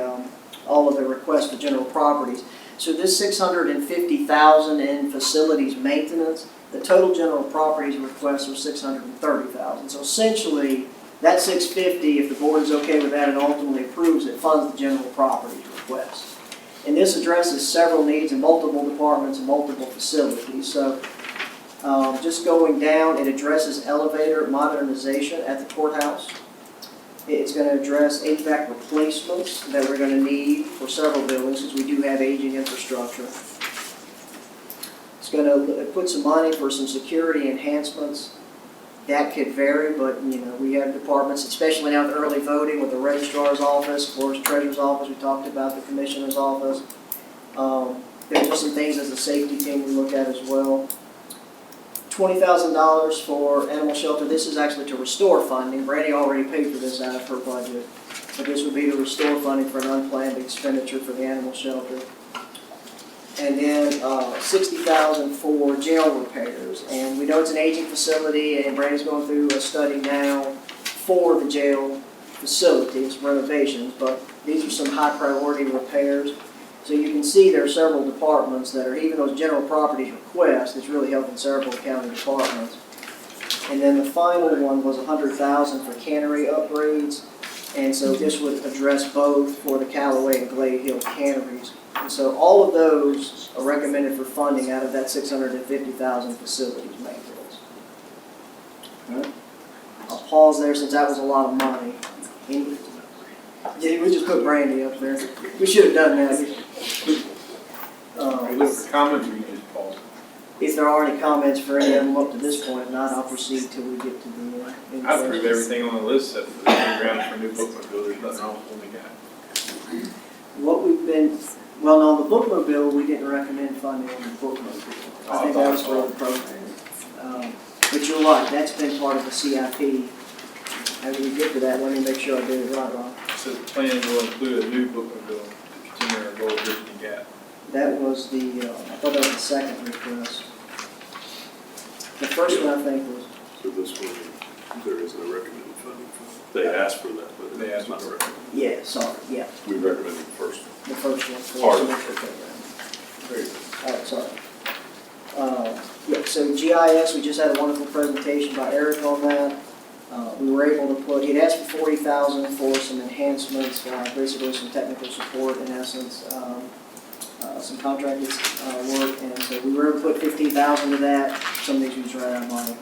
all of the requests for general properties. So this 650,000 in facilities maintenance, the total general properties requests are 630,000. So essentially, that 650, if the board is okay with that and ultimately approves it, funds the general properties request. And this addresses several needs in multiple departments and multiple facilities. So just going down, it addresses elevator modernization at the courthouse. It's going to address HVAC replacements that we're going to need for several buildings because we do have aging infrastructure. It's going to put some money for some security enhancements. That could vary, but we have departments, especially now with early voting with the registrar's office, of course, treasurer's office. We talked about the commissioner's office. There's just some things as a safety team we look at as well. $20,000 for animal shelter. This is actually to restore funding. Brandy already paid for this out of her budget, but this would be to restore funding for an unplanned expenditure for the animal shelter. And then $60,000 for jail repairs. And we know it's an aging facility, and Brandy's going through a study now for the jail facilities, renovations, but these are some high priority repairs. So you can see there are several departments that are, even those general properties requests, it's really helping several county departments. And then the final one was $100,000 for cannery upgrades. And so this would address both for the Callaway and Glade Hill canneries. And so all of those are recommended for funding out of that $650,000 facilities maintenance. All right. I'll pause there since that was a lot of money. Yeah, we just put Brandy up there. We should have done that. Comments, or you just pause? If there are any comments for any of them up to this point, if not, I'll proceed till we get to the. I approve everything on the list except for the ground for new bookmobile. There's nothing wrong with what we got. What we've been, well, on the bookmobile, we didn't recommend funding on the bookmobile. I think that was for the program. But you're right, that's been part of the CIP. As we get to that, let me make sure I did it right, Ron. So the plan will include a new bookmobile to continue our goal of bridging the gap. That was the, I thought that was the second request. The first one, I think, was. So this one, there isn't a recommended funding for that. They asked for that, but They asked not for it. recommended. Yeah, sorry, yeah, We recommended the first one. the first one. for Part of the it. semester program. Very good. All right, sorry. Yeah, so GIS, we just had a wonderful presentation by Eric on that. We were able to put, he'd asked for $40,000 for some enhancements, basically some technical support in essence, some contracted work, and so we were able to put $15,000 to that. Some of these was right out of money.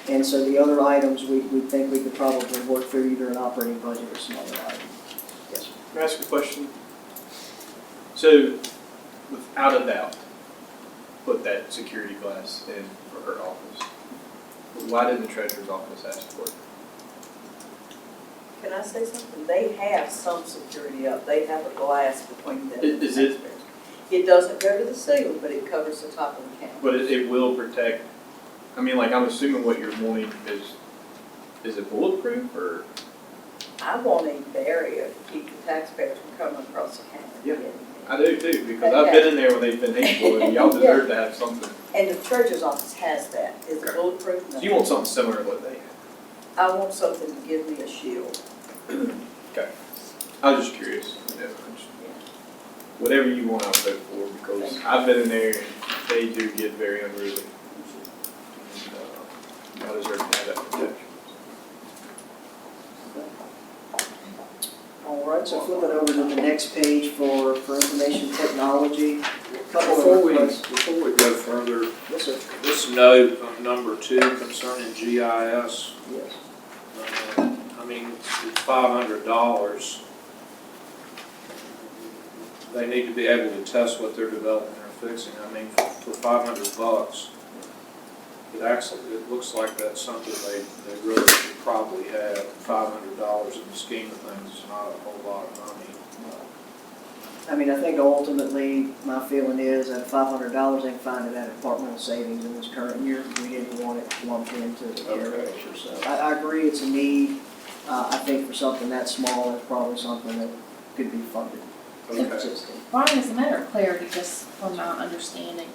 And so the other items, we think we could probably work through either an operating budget or some other item. Yes, sir. Can I ask a question? So, without a doubt, put that security glass in for her office. Why didn't the treasurer's office ask for it? Can I say something? They have some security up. They have a glass between them. and the Is it- taxpayers. It doesn't go to the ceiling, but it covers the top of the counter. But it will protect, I mean, like, I'm assuming what you're wanting is it bulletproof, or? I want a barrier to keep the taxpayers from coming across the counter. and Yeah. getting it. I do too, because I've been in there when they've been hateful, and y'all deserve to have something. And the treasurer's office has that. Is it bulletproof? No. So you want something similar to what they have? I want something to give me a shield. Okay. I was just curious. Whatever you want, I'll vote for, because I've been in there and they do get very unruly. I deserve to have that protection. All right, so flipping over to the next page for information technology. Couple Before of we requests. go further, Yes, sir. this note on number 2 concerning GIS, Yes. I mean, it's $500. They need to be able to test what they're developing or fixing. I mean, for $500, it looks like that's something they really should probably have. $500 in the scheme of things is not a whole lot of money. I mean, I think ultimately, my feeling is that $500, they can find it at departmental savings in this current year. We didn't want it lumped into the area. So I agree it's a need. I think for something that small, it's probably something that could be funded. Existing. Brian, as a matter of clarity, just from my understanding,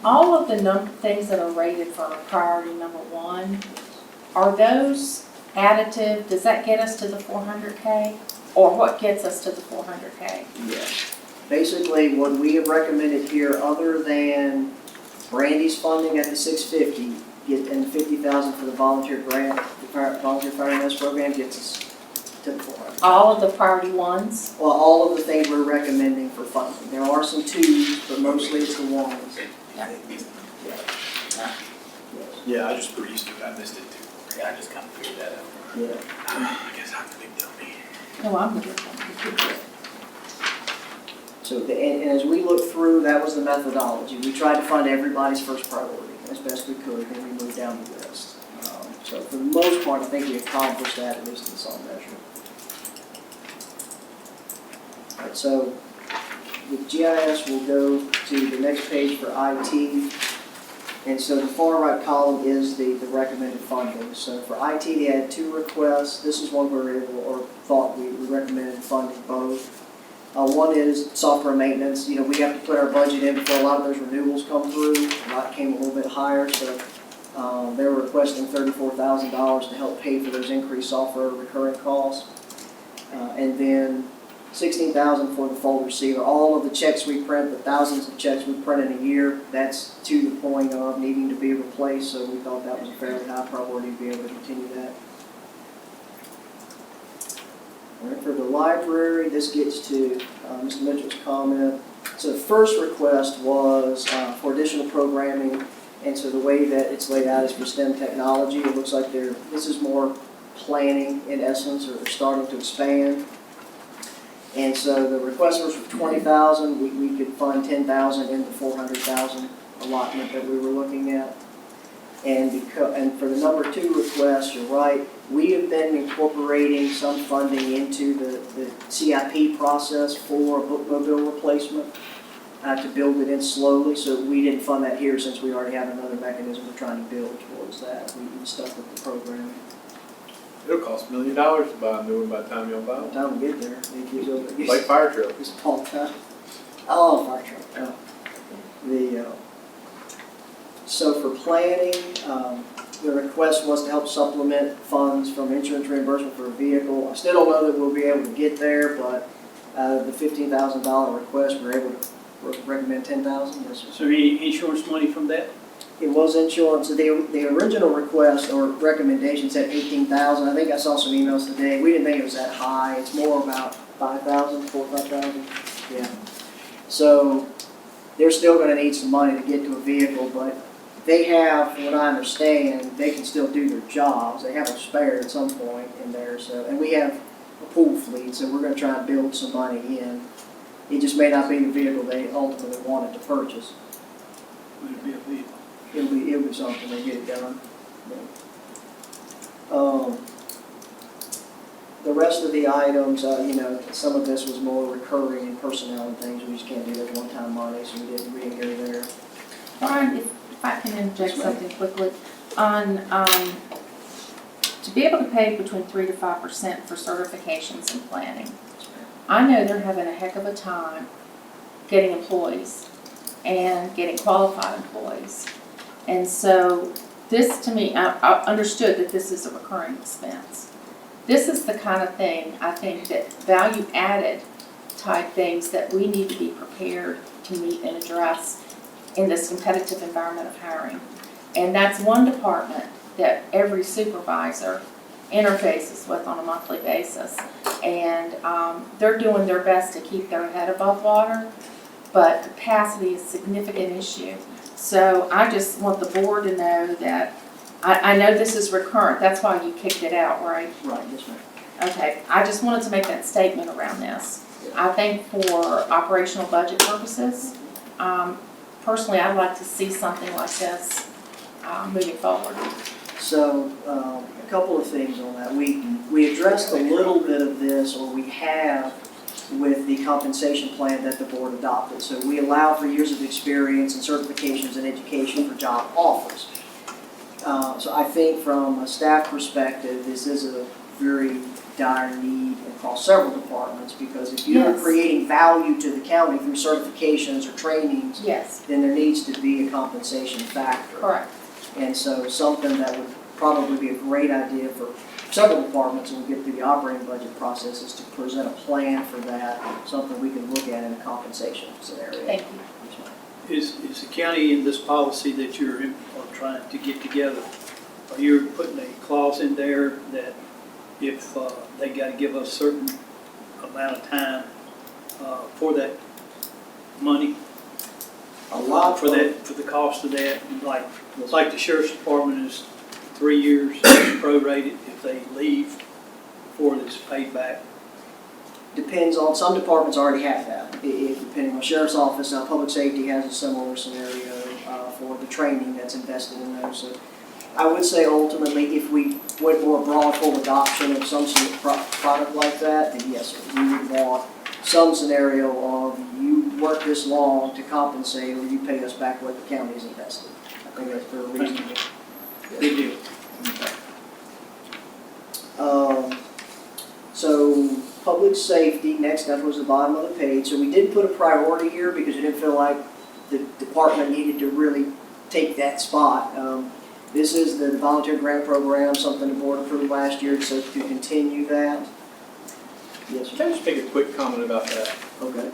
all of the things that are rated for priority number 1, are those additive? Does that get us to the 400K? Or what gets us to the 400K? Yeah. Basically, what we have recommended here, other than Brandy's funding at the 650, and the 50,000 for the volunteer grant, volunteer fire and rescue program gets us to the 400. All of the priority ones? Well, all of the things we're recommending for funding. There are some twos, but mostly it's the ones. Yeah. Yeah, I just perused it, I missed it too. Yeah, I just kind of figured that out. Yeah. I guess I'm the big dummy. No, I'm good. So, and as we look through, that was the methodology. We tried to find everybody's first priority as best we could, then we moved down the list. So for the most part, I think we accomplished that, at least in some measure. All right, so with GIS, we'll go to the next page for IT. And so the far right column is the recommended funding. So for IT, they had 2 requests. This is one we were able, or thought we recommended funding both. One is software maintenance. You know, we have to put our budget in before a lot of those renewals come through. A lot came a little bit higher, so they were requesting $34,000 to help pay for those increased software recurring costs. And then $16,000 for the folder sealer. All of the checks we print, the thousands of checks we print in a year, that's to the point of needing to be replaced. So we thought that was a fairly high priority to be able to continue that. All right, for the library, this gets to Mr. Mitchell's comment. So the first request was for additional programming, and so the way that it's laid out is for STEM technology. It looks like this is more planning in essence, or they're starting to expand. And so the request was for $20,000. We could fund $10,000 in the $400,000 allotment that we were looking at. And for the number 2 request, you're right. We have been incorporating some funding into the CIP process for a bookmobile replacement to build it in slowly. So we didn't fund that here since we already have another mechanism we're trying to build towards that. We stuck with the program. It'll cost $1 million to buy a new one by the time you'll buy By one. the time we get there, it Like fire truck. It's all time. I love fire truck. So for planning, the request was to help supplement funds from insurance reimbursement for a vehicle. I still don't know that we'll be able to get there, but the $15,000 request, we're able to recommend $10,000. So any insurance money from that? It was insurance. The original request or recommendation said $18,000. I think I saw some emails today. We didn't think it was that high. It's more about $5,000, $4,000, $5,000. Yeah. So they're still going to need some money to get to a vehicle, but they have, from what I understand, they can still do their jobs. They have a spare at some point in there. So, and we have a pool fleet, so we're going to try and build some money in. It just may not be the vehicle they ultimately wanted to purchase. Would it be a vehicle? It'll be something to get it done. The rest of the items, you know, some of this was more recurring in personnel and things. We just can't do those one-time money, so we didn't go there. Brian, if I can interject something quickly. On, to be able to pay between 3 to 5% for certifications and planning, I know they're having a heck of a time getting employees and getting qualified employees. And so this, to me, I understood that this is a recurring expense. This is the kind of thing, I think, that value-added type things that we need to be prepared to meet and address in this competitive environment of hiring. And that's one department that every supervisor interfaces with on a monthly basis. And they're doing their best to keep their head above water, but capacity is a significant issue. So I just want the board to know that, I know this is recurrent, that's why you kicked it out, right? Right, yes, ma'am. Okay, I just wanted to make that statement around this. I think for operational budget purposes, personally, I'd like to see something like this moving forward. So a couple of things on that. We addressed a little bit of this, or we have, with the compensation plan that the board adopted. So we allow for years of experience and certifications and education for job offers. So I think from a staff perspective, this is a very dire need across several departments, because if you're creating value to the county through certifications or trainings, then there needs to be a compensation factor. Correct. And so something that would probably be a great idea for several departments, and we'll get through the operating budget process, is to present a plan for that, something we can look at in a compensation scenario. Thank you. Is the county in this policy that you're trying to get together, are you putting a clause in there that if they got to give us certain amount of time for that money? A lot for that, for the cost of that, like the sheriff's department is 3 years prorated if they leave before it's paid back. Depends on, some departments already have that. Depending on sheriff's office, public safety has a similar scenario for the training that's invested in those. So I would say ultimately, if we went more broad full adoption of some sort of product like that, then yes, sir, we would want some scenario of you work this long to compensate, or you pay us back what the county's invested. I think that's very reasonable. Good deal. So public safety, next up was the bottom of the page. So we did put a priority here because we didn't feel like the department needed to really take that spot. This is the volunteer grant program, something the board approved last year, so to continue that. Yes, sir. Can I just make a quick comment about that? Okay.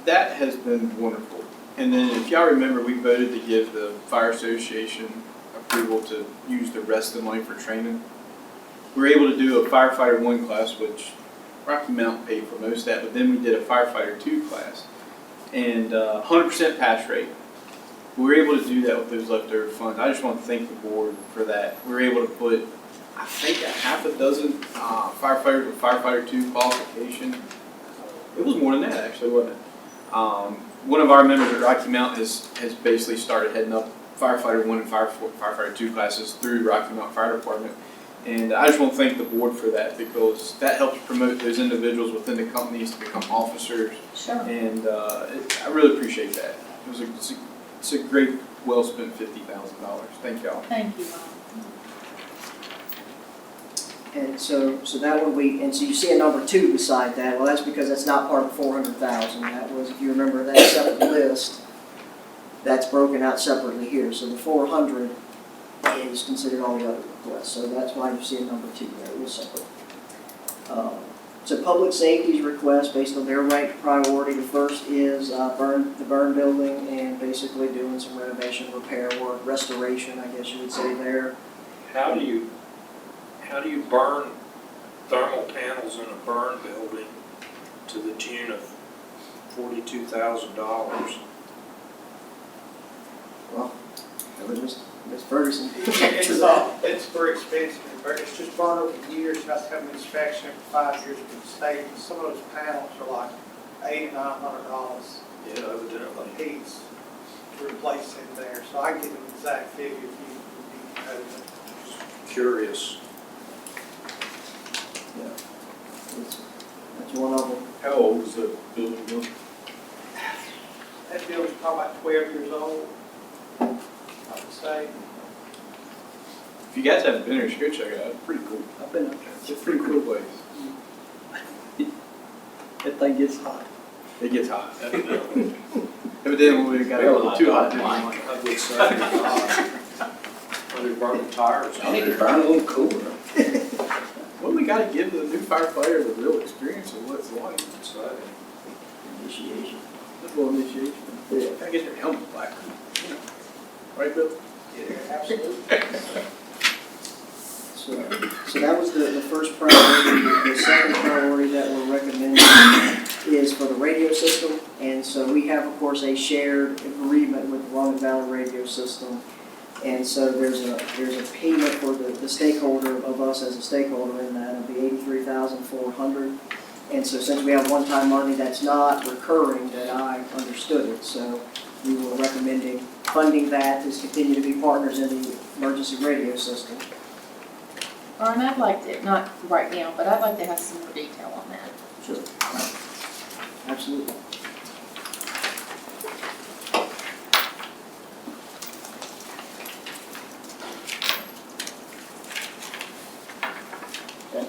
That has been wonderful. And then if y'all remember, we voted to give the Fire Association approval to use the rest of the money for training. We were able to do a Firefighter 1 class, which Rocky Mountain paid for most of that, but then we did a Firefighter 2 class. And 100% pass rate. We were able to do that with those leftover funds. I just want to thank the board for that. We were able to put, I think, a half a dozen firefighters with Firefighter 2 qualification. It was more than that, actually, wasn't it? One of our members at Rocky Mountain has basically started heading up Firefighter 1 and Firefighter 2 classes through Rocky Mountain Fire Department. And I just want to thank the board for that, because that helps promote those individuals within the companies to become officers. Sure. And I really appreciate that. It's a great, well-spent $50,000. Thank y'all. Thank you, And so that one and so you see a number 2 beside that. Well, that's because that's not part of 400,000. That was, if you remember that separate list, that's broken out separately here. So the 400 is considered all the other requests. So that's why you see a number 2 there. It was separate. So public safety's request, based on their ranked priority, the first is the burn building, and basically doing some renovation, repair work, restoration, I guess you would say there. How do you burn thermal panels in a burn building to the tune of $42,000? Well, that was Ms. Ferguson. It's very expensive. It's just burned over years. You have to have an inspection every 5 years with the state. And some of those panels are like $800 and $900 Yeah, evidently. a piece to replace in there. So I can give an exact figure if you would be Curious. Yeah. That's one of them. How old is the building? That building's probably about 12 years old, I would say. If you guys haven't been there, you should go check it out. It's pretty cool. I've been up there. It's a pretty cool place. That thing gets hot. It gets hot. Evidently, we got a little too hot. I would say. Are they burning tires? I need to burn a little cooler. Well, we gotta give the new firefighter the real experience of what it's like. Initiation. A little initiation. Yeah. I guess their helmet's black. You know. Right, Bill? Yeah, absolutely. So that was the first priority. The second priority that we're recommending is for the radio system. And so we have, of course, a shared agreement with the Long Valley radio system. And so there's a payment for the stakeholder of us as a stakeholder in that. It'll be $83,400. And so since we have one-time money that's not recurring, that I understood it. So we were recommending funding that to continue to be partners in the emergency radio system. And I'd like to, not right now, but I'd like to have some more detail on that. Sure. Absolutely. Okay.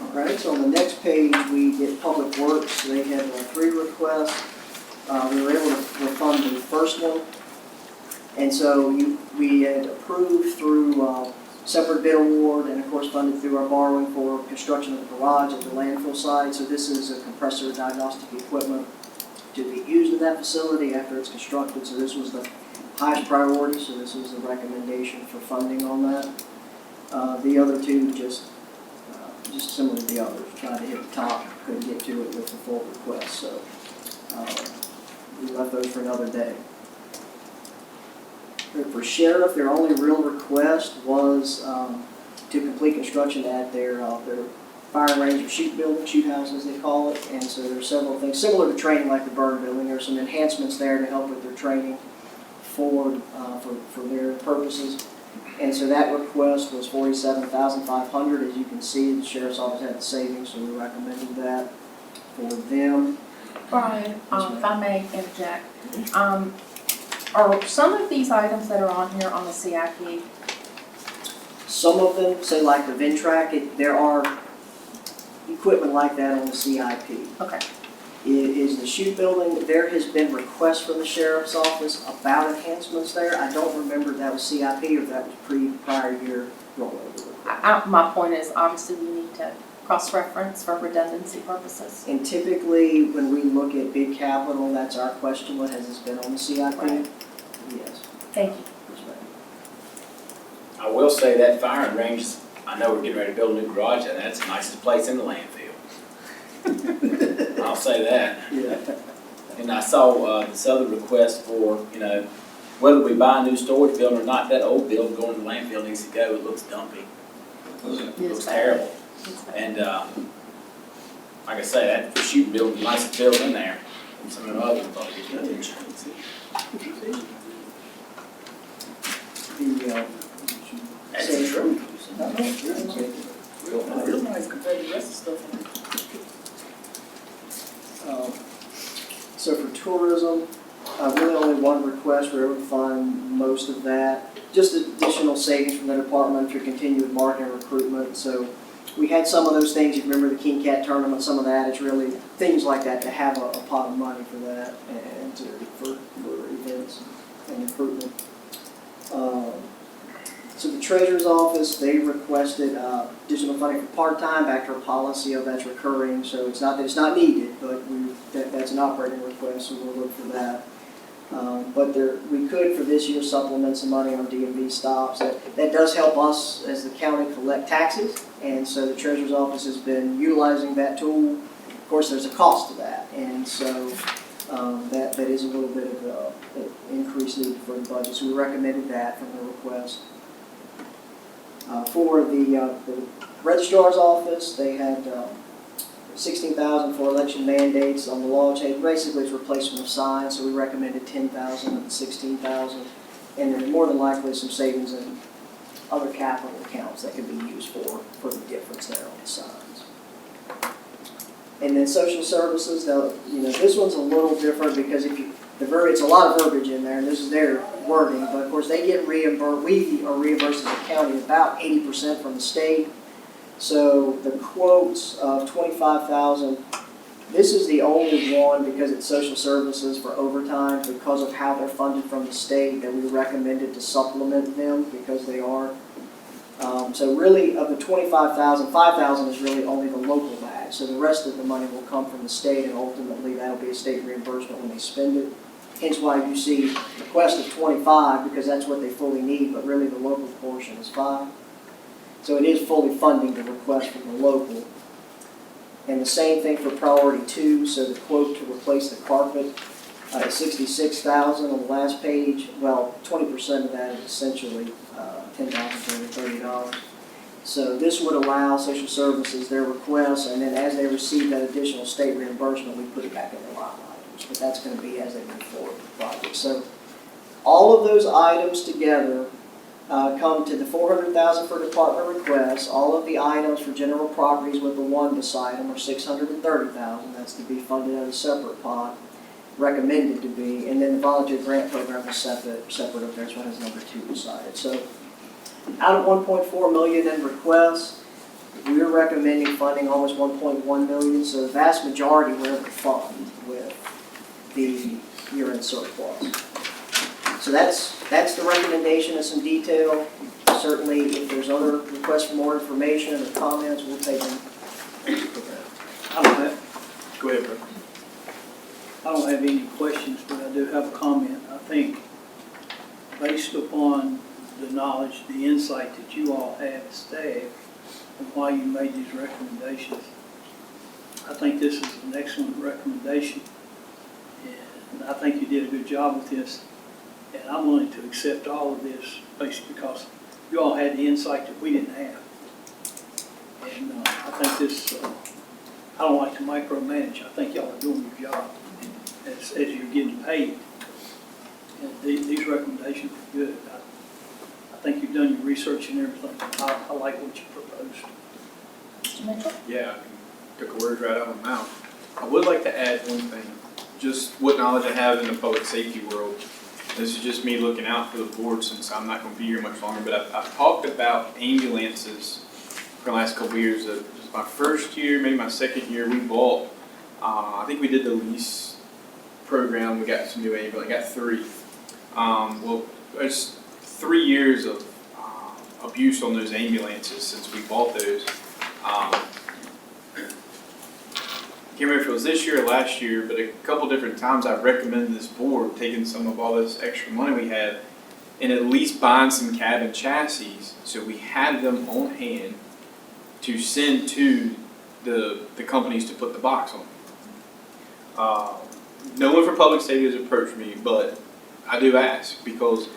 All right, so on the next page, we get Public Works. They have 3 requests. We were able to fund the first one. And so we had approved through separate bid award and of course funded through our borrowing for construction of the garage at the landfill site. So this is a compressor diagnostic equipment to be used in that facility after it's constructed. So this was the highest priority, so this is the recommendation for funding on that. The other two just similar to the others, tried to hit the top, couldn't get to it with the full request, so we left those for another day. For sheriff, their only real request was to complete construction at their fire range or shoot building, shoot house as they call it, and so there's several things similar to training like the burn building. There's some enhancements there to help with their training for their purposes. And so that request was $47,500. As you can see, the sheriff's office had the savings, so we recommended that for them. Brian, if I may interject, are some of these items that are on here on the CIP? Some of them, say like the Ventrac, there are equipment like that on the CIP. Okay. Is the shoot building, there has been requests from the sheriff's office about enhancements there. I don't remember if that was CIP or if that was prior year rollover. My point is, obviously, we need to cross-reference for redundancy purposes. And typically, when we look at big capital, that's our question, what has this been on the CIP? Right. Yes. Thank you. I will say that firing range, I know we're getting ready to build a new garage, and that's the nicest place in the landfill. I'll say that. Yeah. And I saw this other request for, whether we buy a new storage building or not, that old building going to the landfill needs to go. It looks dumpy. It looks terrible. And like I say, that shooting building, the nicest building in there. And some of the others probably get that insurance. That's the truth. Real nice compared to the rest of the stuff. So for tourism, really only one request. We were able to find most of that. Just additional savings from the department to continue with marketing and recruitment. So we had some of those things. You remember the King Cat tournament, some of that is really things like that to have a pot of money for that and for events and recruitment. So the treasurer's office, they requested additional funding for part-time, back to our policy of that's recurring. So it's not that it's not needed, but that's an operating request, so we'll look for that. But we could for this year supplement some money on DMV stops. That does help us as the county collect taxes, and so the treasurer's office has been utilizing that tool. Of course, there's a cost to that, and so that is a little bit of an increase needed for the budget. So we recommended that from the request. For the registrar's office, they had $16,000 for election mandates on the law change. Basically, it's replacement of signs, so we recommended $10,000 of the $16,000, and then more than likely some savings in other capital accounts that could be used for the difference there on the signs. And then social services, this one's a little different because it's a lot of verbiage in there, and this is their wording, but of course they get reimbursed. We are reimbursed as a county about 80% from the state. So the quotes of $25,000, this is the only one because it's social services for overtime because of how they're funded from the state that we recommended to supplement them because they are. So really of the $25,000, $5,000 is really only the local match. So the rest of the money will come from the state and ultimately that'll be a state reimbursement when they spend it. Hence why you see a request of 25 because that's what they fully need, but really the local portion is 5. So it is fully funding the request from the local. And the same thing for priority 2. So the quote to replace the carpet is $66,000 on the last page. Well, 20% of that is essentially $10,230. So this would allow social services their requests, and then as they receive that additional state reimbursement, we put it back in their line items. But that's going to be as they move forward with the project. So all of those items together come to the $400,000 for department requests. All of the items for general properties with the one beside them are $630,000. That's to be funded at a separate pot, recommended to be. And then the volunteer grant program is separate up there. This one has number 2 beside it. So out of $1.4 million in requests, we're recommending funding almost $1.1 million. So the vast majority we're able to fund with the year-end surplus. So that's the recommendation in some detail. Certainly, if there's other requests for more information or comments, we'll take them. I don't have, Go ahead, bro. I don't have any questions, but I do have a comment. I think based upon the knowledge, the insight that you all have as staff and why you made these recommendations, I think this is an excellent recommendation. And I think you did a good job with this. And I'm willing to accept all of this basically because you all had the insight that we didn't have. And I think this, I don't like to micromanage. I think y'all are doing your job as you're getting paid. And these recommendations are good. I think you've done your research and everything. I like what you proposed. Mr. Mitchell? Yeah, took the words right out of my mouth. I would like to add one thing, just what knowledge I have in the public safety world. This is just me looking out for the board since I'm not going to be here much longer, but I've talked about ambulances for the last couple of years. It was my first year, maybe my second year, we bought, I think we did the lease program, we got some new ambulances, got 3. Well, there's 3 years of abuse on those ambulances since we bought those. I can't remember if it was this year or last year, but a couple different times I've recommended this board taking some of all this extra money we have and at least buying some cabin chassis so we had them on hand to send to the companies to put the box on. No one for public safety has approached me, but I do ask because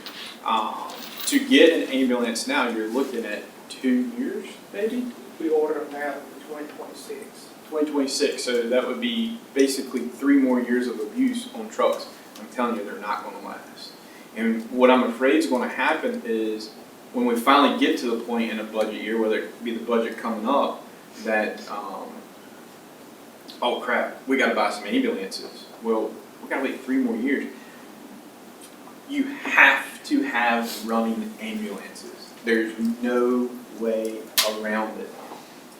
to get an ambulance now, you're looking at 2 years, maybe? We order them now for 2026. 2026, so that would be basically 3 more years of abuse on trucks. I'm telling you, they're not going to last. And what I'm afraid is going to happen is when we finally get to the point in a budget year, whether it be the budget coming up, that, oh crap, we got to buy some ambulances. Well, we got to wait 3 more years. You have to have running ambulances. There's no way around it.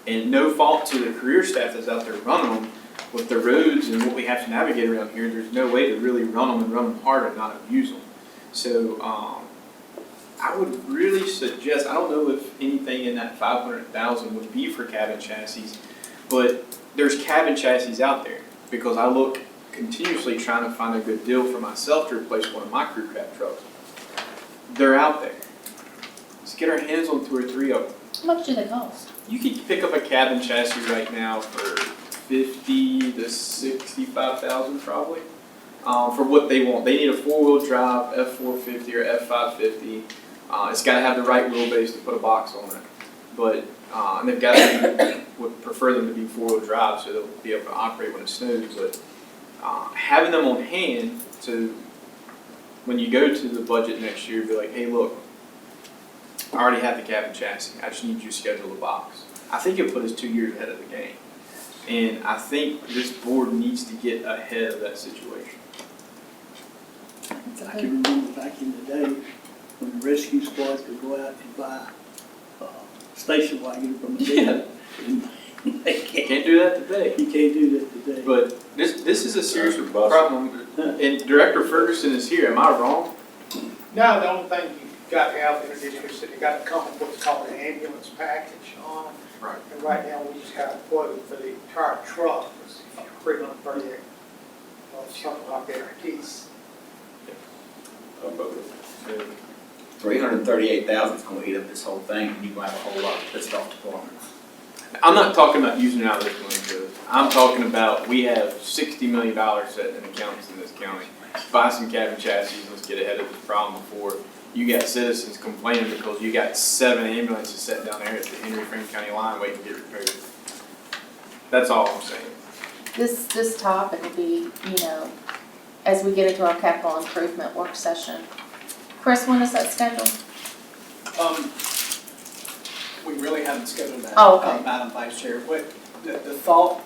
And no fault to the career staff that's out there running them. With the roads and what we have to navigate around here, there's no way to really run them and run them hard and not abuse them. So I would really suggest, I don't know if anything in that $500,000 would be for cabin chassis, but there's cabin chassis out there because I look continuously trying to find a good deal for myself to replace one of my crew cab trucks. They're out there. Let's get our hands on 2 or 3 of them. How much do they cost? You can pick up a cabin chassis right now for $50,000 to $65,000 probably. For what they want, they need a 4-wheel drive F450 or F550. It's got to have the right wheelbase to put a box on it, but and they've got to would prefer them to be 4-wheel drive so they'll be able to operate when it snows. But having them on hand, so when you go to the budget next year, be like, hey, look. I already have the cabin chassis. I just need you to schedule the box. I think it put us 2 years ahead of the game. And I think this board needs to get ahead of that situation. I can remember back in the day when the rescue squads could go out and buy station wagon from the dealer. They Can't do that today. You can't do that today. But this is a serious problem. And Director Ferguson is here. Am I wrong? No, the only thing you got to have in addition is that you got to come with what's called an ambulance package on. Right. And right now, we just got a quote for the entire truck, it's $338, something like that, a piece. $338,000 is going to eat up this whole thing, and you're going to have a whole lot of pissed off departments. I'm not talking about using it out of this money, Joe. I'm talking about we have $60 million sitting in accounts in this county. Buy some cabin chassis, let's get ahead of this problem before you got citizens complaining because you got 7 ambulances sitting down there at the Henry Franklin County line waiting to get repaired. That's all I'm saying. This topic will be, as we get into our capital improvement work session. Chris, when is that scheduled? We really haven't scheduled that, Oh, okay. Madam Vice Chair. What the thought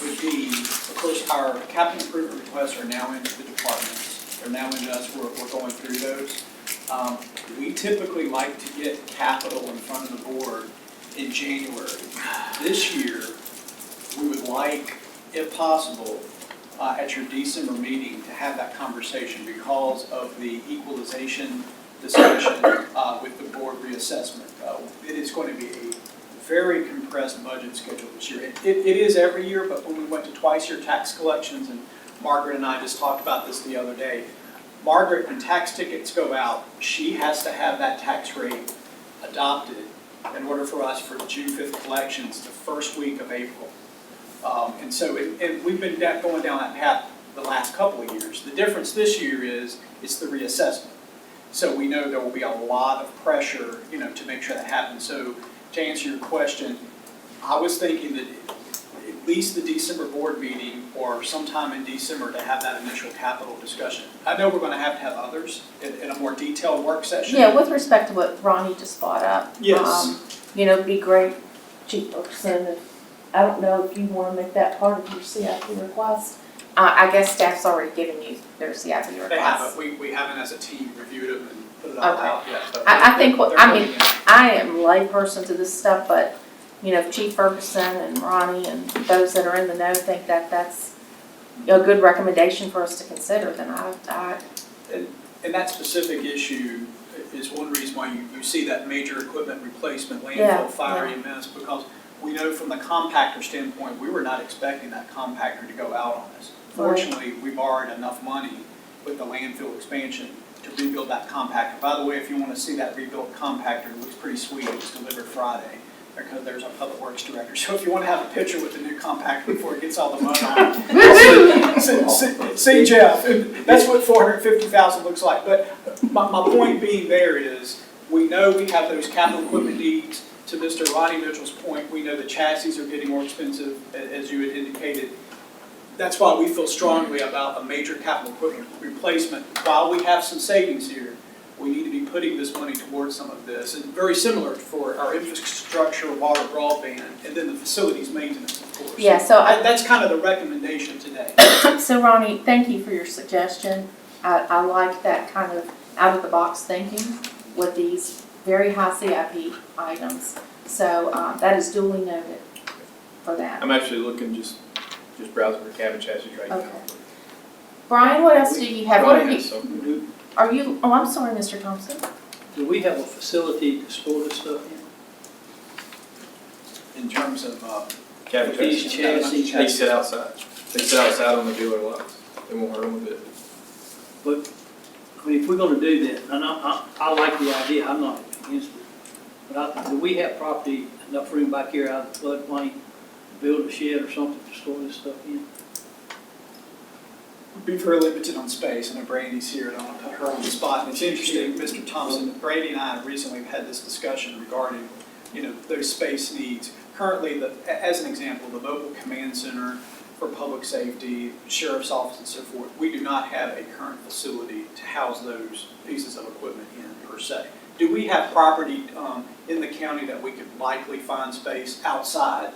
would be, of course, our capital improvement requests are now into the departments. They're now into us. We're going through those. We typically like to get capital in front of the board in January. This year, we would like, if possible, at your December meeting to have that conversation because of the equalization discussion with the board reassessment. It is going to be a very compressed budget schedule this year. It is every year, but when we went to twice-year tax collections, and Margaret and I just talked about this the other day, Margaret, when tax tickets go out, she has to have that tax rate adopted in order for us for June 5th collections the first week of April. And so we've been going down that path the last couple of years. The difference this year is it's the reassessment. So we know there will be a lot of pressure, to make sure that happens. So to answer your question, I was thinking that at least the December board meeting or sometime in December to have that initial capital discussion. I know we're going to have others in a more detailed work session. Yeah, with respect to what Ronnie just brought up. Yes. It'd be great, Chief Ferguson, I don't know if you want to make that part of your CIP request. I guess staff's already given you their CIP request. They haven't. We haven't as a team reviewed them and put it all out yet. But I think they're I am layperson to this stuff, but if Chief Ferguson and Ronnie and those that are in the know think that that's a good recommendation for us to consider, then And that specific issue is one reason why you see that major equipment replacement, landfill, fire, EMS, because we know from the compactor standpoint, we were not expecting that compactor to go out on us. Fortunately, we borrowed enough money with the landfill expansion to rebuild that compactor. By the way, if you want to see that rebuilt compactor, it looks pretty sweet. It was delivered Friday. Because there's our public works director. So if you want to have a picture with the new compactor before it gets all the mud on it, see Jeff. And that's what $450,000 looks like. But my point being there is, we know we have those capital equipment needs. To Mr. Ronnie Mitchell's point, we know the chassis are getting more expensive, as you had indicated. That's why we feel strongly about a major capital equipment replacement. While we have some savings here, we need to be putting this money towards some of this. And very similar for our infrastructure, water, broadband, and then the facilities maintenance, of course. Yeah, so that's kind of the recommendation today. So Ronnie, thank you for your suggestion. I like that kind of out-of-the-box thinking with these very high CIP items. So that is duly noted for that. I'm actually looking, just browsing for cabin chassis right now. Brian, what else do you have? What Brian, oh, I'm sorry, Mr. Thompson. Do we have a facility to store this stuff In terms of cabin These chassis, chassis. they sit outside. They sit outside on the dealer lots. They won't hurt them a bit. But, if we're gonna do that, and I like the idea, I'm not against it. But do we have property, enough room back here out of the floodplain, to build a shed or something to store this stuff in? be very limited on space. I know Brandy's here, and I want to put her on the spot. And it's interesting, Mr. Thompson, Brandy and I recently have had this discussion regarding, those space needs. Currently, as an example, the mobile command center for public safety, sheriff's office, and so forth, we do not have a current facility to house those pieces of equipment in per se. Do we have property in the county that we could likely find space outside?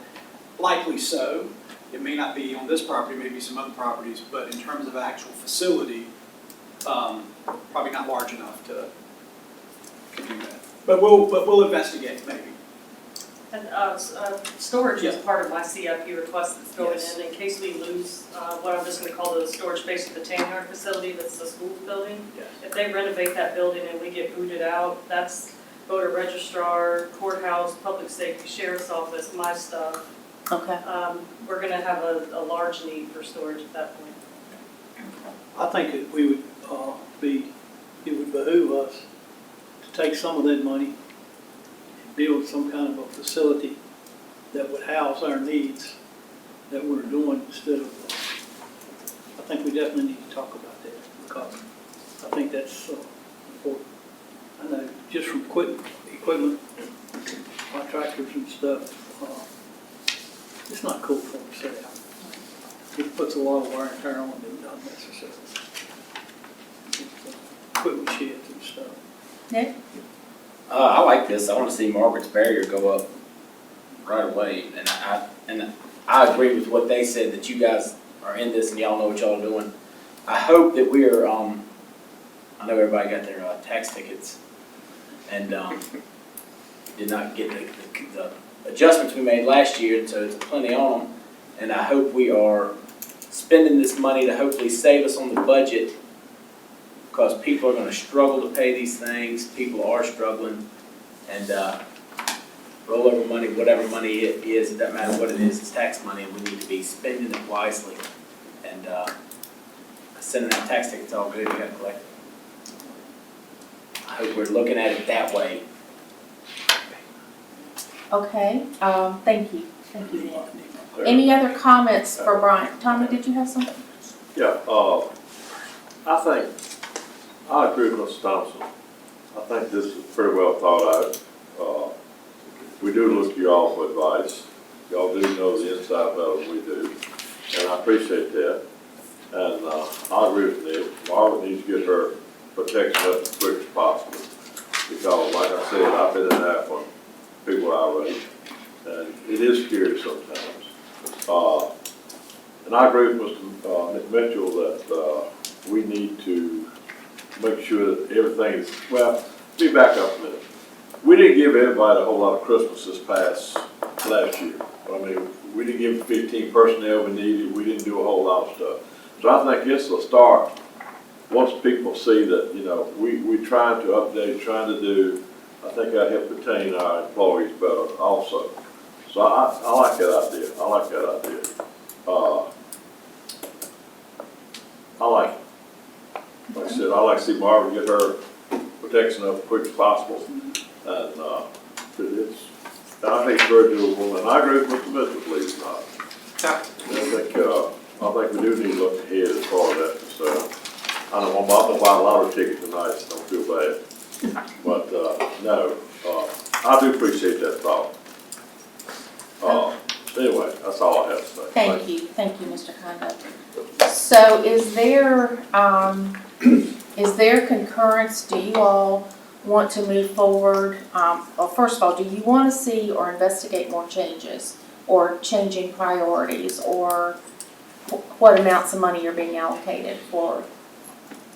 Likely so. It may not be on this property, maybe some other properties, but in terms of actual facility, probably not large enough to do that. But we'll investigate maybe. And storage is Yeah. part of my CIP request that's going Yes. in case we lose what I'm just going to call the storage space at the Tanyard facility, that's the school building. Yes. If they renovate that building and we get booted out, that's voter registrar, courthouse, public safety, sheriff's office, my stuff. Okay. We're going to have a large need for storage at that point. I think that we would it would behoove us to take some of that money and build some kind of a facility that would house our needs that we're doing instead of, I think we definitely need to talk about that because I think that's important. I know just from equipment, my tractors and stuff, it's not cool for them to sit out. It puts a lot of wear and tear on them, not necessarily. Equipment sheds and stuff. Nick? I like this. I want to see Margaret's barrier go up right away, and I agree with what they said, that you guys are in this and y'all know what y'all are doing. I hope that we are. I know everybody got their tax tickets, and did not get the adjustments we made last year, so it's plenty on them. And I hope we are spending this money to hopefully save us on the budget, because people are gonna struggle to pay these things, people are struggling, and, rollover money, whatever money it is, it doesn't matter what it is, it's tax money, and we need to be spending it wisely. And, sending out tax tickets, all good, you gotta collect it. I hope we're looking at it that way. Okay, thank you, Nick. Any other comments for Brian? Tommy, did you have something? Yeah, I agree with Mr. Thompson. I think this is pretty well thought out. We do look to y'all for advice. Y'all do know the inside better than we do, and I appreciate that. And, I agree with Nick. Margaret needs to get her protection up as quick as possible. Because like I said, I've been in that when people are irate, and it is scary sometimes. And I agree with Mr. Nick Mitchell that, we need to make sure that everything is, well, let me back up a minute. We didn't give everybody a whole lot of Christmas this past last year. I mean, we didn't give 15 personnel we needed, we didn't do a whole lot of stuff. So I think it's a start, once people see that, you know, we're trying to update, trying to do, I think that help retain our employees better also. So I like that idea, I like that idea. I like it. Like I said, I like to see Marvin get her protection up as quick as possible. And, I think it's very doable, and I agree with Mr. Mitchell, believe it or not. I think we do need to look ahead as far as that concerned. I don't know, I'm gonna buy a lottery ticket tonight, so don't feel bad. But, no, I do appreciate that thought. Anyway, that's all I have to say. Thank you, Mr. Conduct. So is there concurrence, do you all want to move forward? Well, first of all, do you want to see or investigate more changes, or changing priorities, or what amounts of money are being allocated for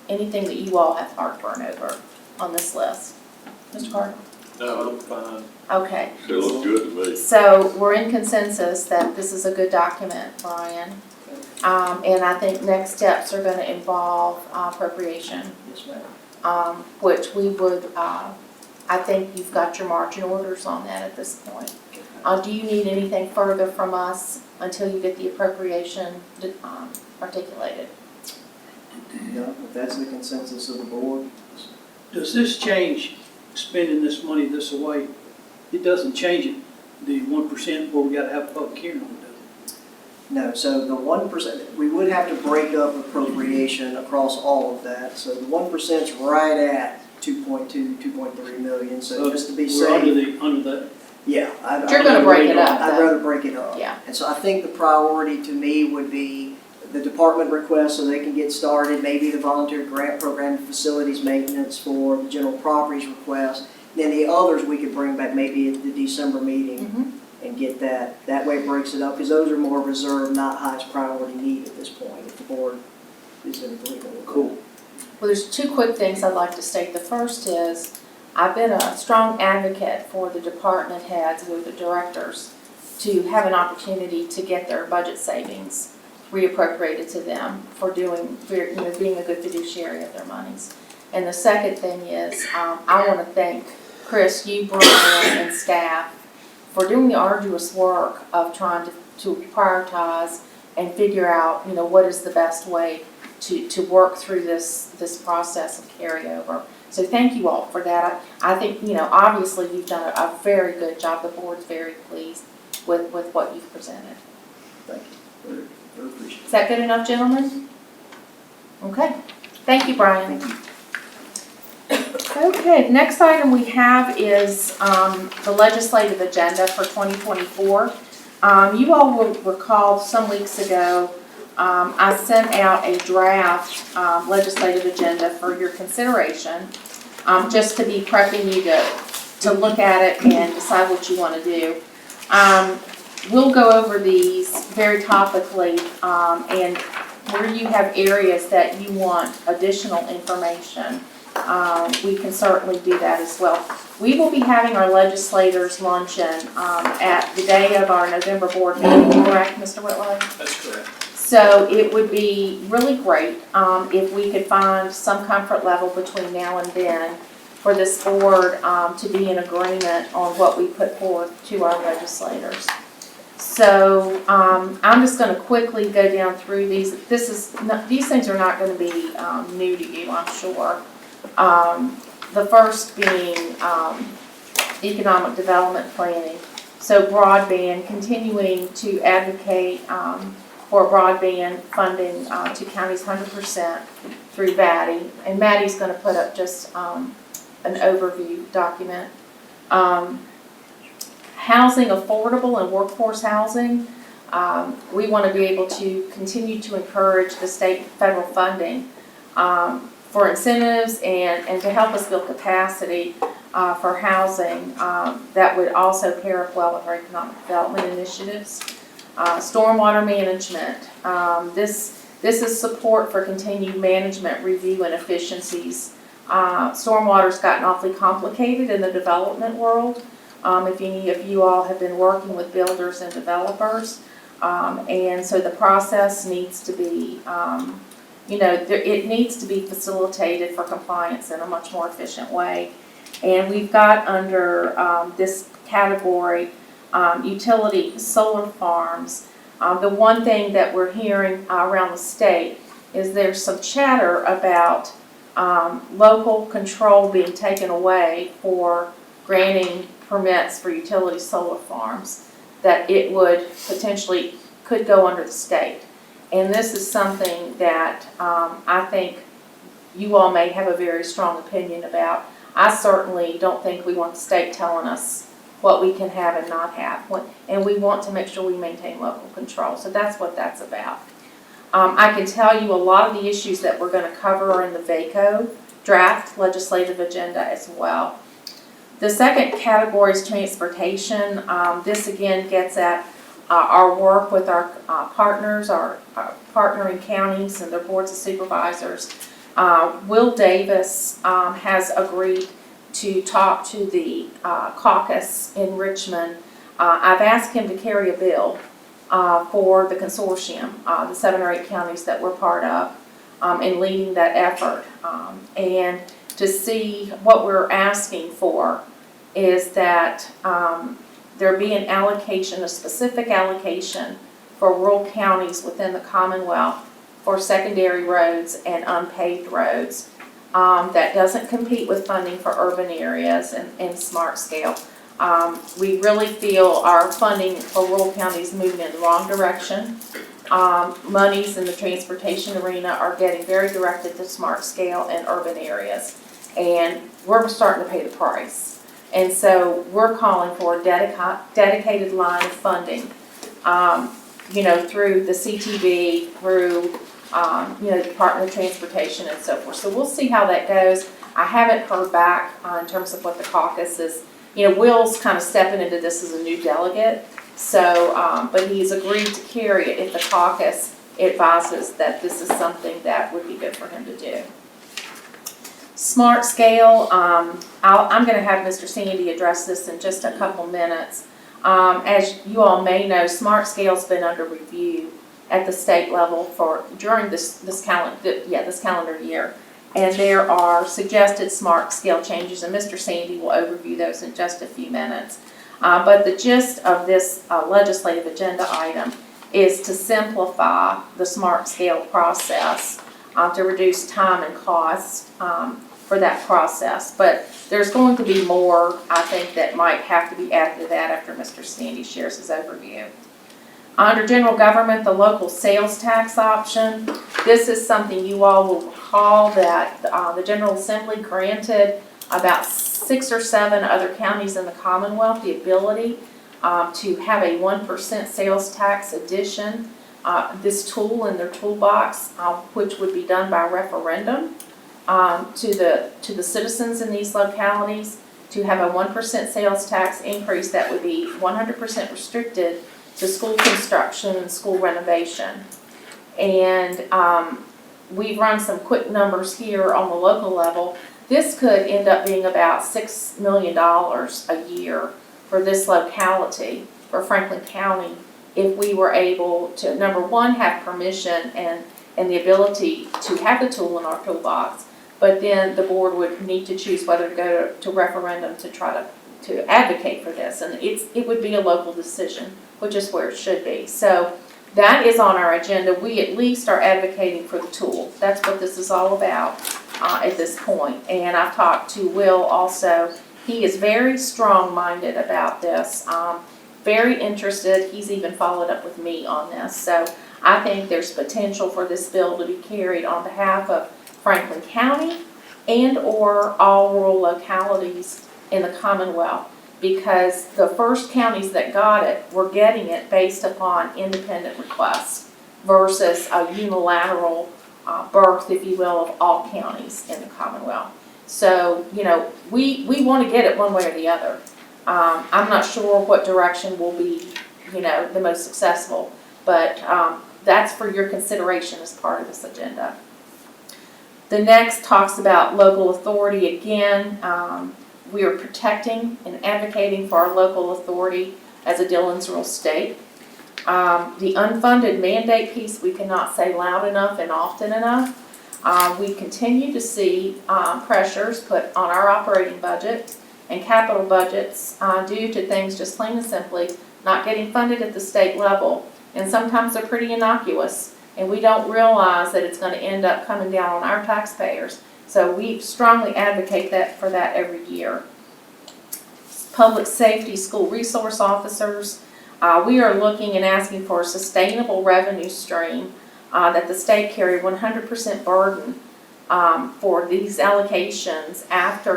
anything that you all have heartburn over on this list? Mr. Carter? No, I'm fine. Okay. It looks good to me. So we're in consensus that this is a good document, Brian. And I think next steps are gonna involve appropriation. Yes, ma'am. Which we would, I think you've got your marching orders on that at this point. Do you need anything further from us until you get the appropriation articulated? No, if that's the consensus of the board. Does this change spending this money this way? It doesn't change it, the 1% where we gotta have a public hearing on it, does it? No, so the 1%, we would have to break up appropriation across all of that. So the 1%'s right at 2.2, 2.3 million, so just to be safe. We're under the, Yeah. You're gonna break it up, I'd though. rather break it up. Yeah. And so I think the priority to me would be the department request so they can get started, maybe the volunteer grant program, facilities maintenance for the general properties request. Then the others we could bring back maybe at the December meeting and get that. That way it breaks it up, because those are more reserved, not highest priority need at this point, if the board is in agreement with that. cool. Well, there's two quick things I'd like to state. The first is, I've been a strong advocate for the department heads, who are the directors, to have an opportunity to get their budget savings reappropriated to them for doing, being a good fiduciary of their monies. And the second thing is, I want to thank Chris, you, Brian, and staff for doing the arduous work of trying to prioritize and figure out, what is the best way to work through this process of carryover. So thank you all for that. I think, obviously you've done a very good job. The board's very pleased with what you've presented. Thank you. Very appreciate it. Is that good enough, gentlemen? Okay. Thank you, Brian. Thank you. Okay, next item we have is the legislative agenda for 2024. You all will recall some weeks ago, I sent out a draft legislative agenda for your consideration, just to be prepping you to look at it and decide what you want to do. We'll go over these very topically, and where you have areas that you want additional information, we can certainly do that as well. We will be having our legislators luncheon at the day of our November board meeting, correct, Mr. Whitlow? That's correct. So it would be really great if we could find some comfort level between now and then for this board to be in agreement on what we put forth to our legislators. So I'm just going to quickly go down through these. These things are not going to be new to you, I'm sure. The first being economic development planning. So broadband, continuing to advocate for broadband funding to counties 100% through Batty. And Maddie's going to put up just an overview document. Housing, affordable and workforce housing. We want to be able to continue to encourage the state and federal funding for incentives and to help us build capacity for housing that would also pair up well with our economic development initiatives. Stormwater management. This is support for continued management review and efficiencies. Stormwater's gotten awfully complicated in the development world. If any of you all have been working with builders and developers, and so the process needs to be, it needs to be facilitated for compliance in a much more efficient way. And we've got under this category utility solar farms. The one thing that we're hearing around the state is there's some chatter about local control being taken away for granting permits for utility solar farms, that it would potentially could go under the state. And this is something that I think you all may have a very strong opinion about. I certainly don't think we want the state telling us what we can have and not have. And we want to make sure we maintain local control. So that's what that's about. I can tell you a lot of the issues that we're going to cover are in the VACO draft legislative agenda as well. The second category is transportation. This again gets at our work with our partners, our partnering counties and their boards of supervisors. Will Davis has agreed to talk to the caucus in Richmond. I've asked him to carry a bill for the consortium, the 7 or 8 counties that we're part of, in leading that effort. And to see what we're asking for is that there be an allocation, a specific allocation for rural counties within the Commonwealth for secondary roads and unpaved roads that doesn't compete with funding for urban areas and smart scale. We really feel our funding for rural counties moving in the wrong direction. Monies in the transportation arena are getting very directed to smart scale and urban areas, and we're starting to pay the price. And so we're calling for a dedicated line of funding, through the CTV, through, the Department of Transportation and so forth. So we'll see how that goes. I haven't heard back in terms of what the caucus is. Will's kind of stepping into this as a new delegate. So, but he's agreed to carry it if the caucus advises that this is something that would be good for him to do. Smart scale, I'm going to have Mr. Sandy address this in just a couple minutes. As you all may know, smart scale's been under review at the state level during this calendar year, and there are suggested smart scale changes, and Mr. Sandy will overview those in just a few minutes. But the gist of this legislative agenda item is to simplify the smart scale process to reduce time and cost for that process. But there's going to be more, I think, that might have to be added to that after Mr. Sandy shares his overview. Under general government, the local sales tax option, this is something you all will recall that the General Assembly granted about 6 or 7 other counties in the Commonwealth the ability to have a 1% sales tax addition, this tool in their toolbox, which would be done by referendum to the citizens in these localities, to have a 1% sales tax increase that would be 100% restricted to school construction and school renovation. And we've run some quick numbers here on the local level. This could end up being about $6 million a year for this locality, for Franklin County, if we were able to, number one, have permission and the ability to have the tool in our toolbox, but then the board would need to choose whether to go to referendum to try to advocate for this, and it would be a local decision, which is where it should be. So that is on our agenda. We at least are advocating for the tool. That's what this is all about at this point. And I've talked to Will also. He is very strong-minded about this, very interested. He's even followed up with me on this. So I think there's potential for this bill to be carried on behalf of Franklin County and or all rural localities in the Commonwealth, because the first counties that got it were getting it based upon independent requests versus a unilateral birth, if you will, of all counties in the Commonwealth. So, you know, we want to get it one way or the other. I'm not sure what direction will be, you know, the most successful, but that's for your consideration as part of this agenda. The next talks about local authority again. We are protecting and advocating for our local authority as a Dillon's Rural state. The unfunded mandate piece we cannot say loud enough and often enough. We continue to see pressures put on our operating budget and capital budgets due to things just plain and simply not getting funded at the state level. And sometimes they're pretty innocuous, and we don't realize that it's going to end up coming down on our taxpayers. So we strongly advocate for that every year. Public safety, school resource officers, we are looking and asking for a sustainable revenue stream that the state carry 100% burden for these allocations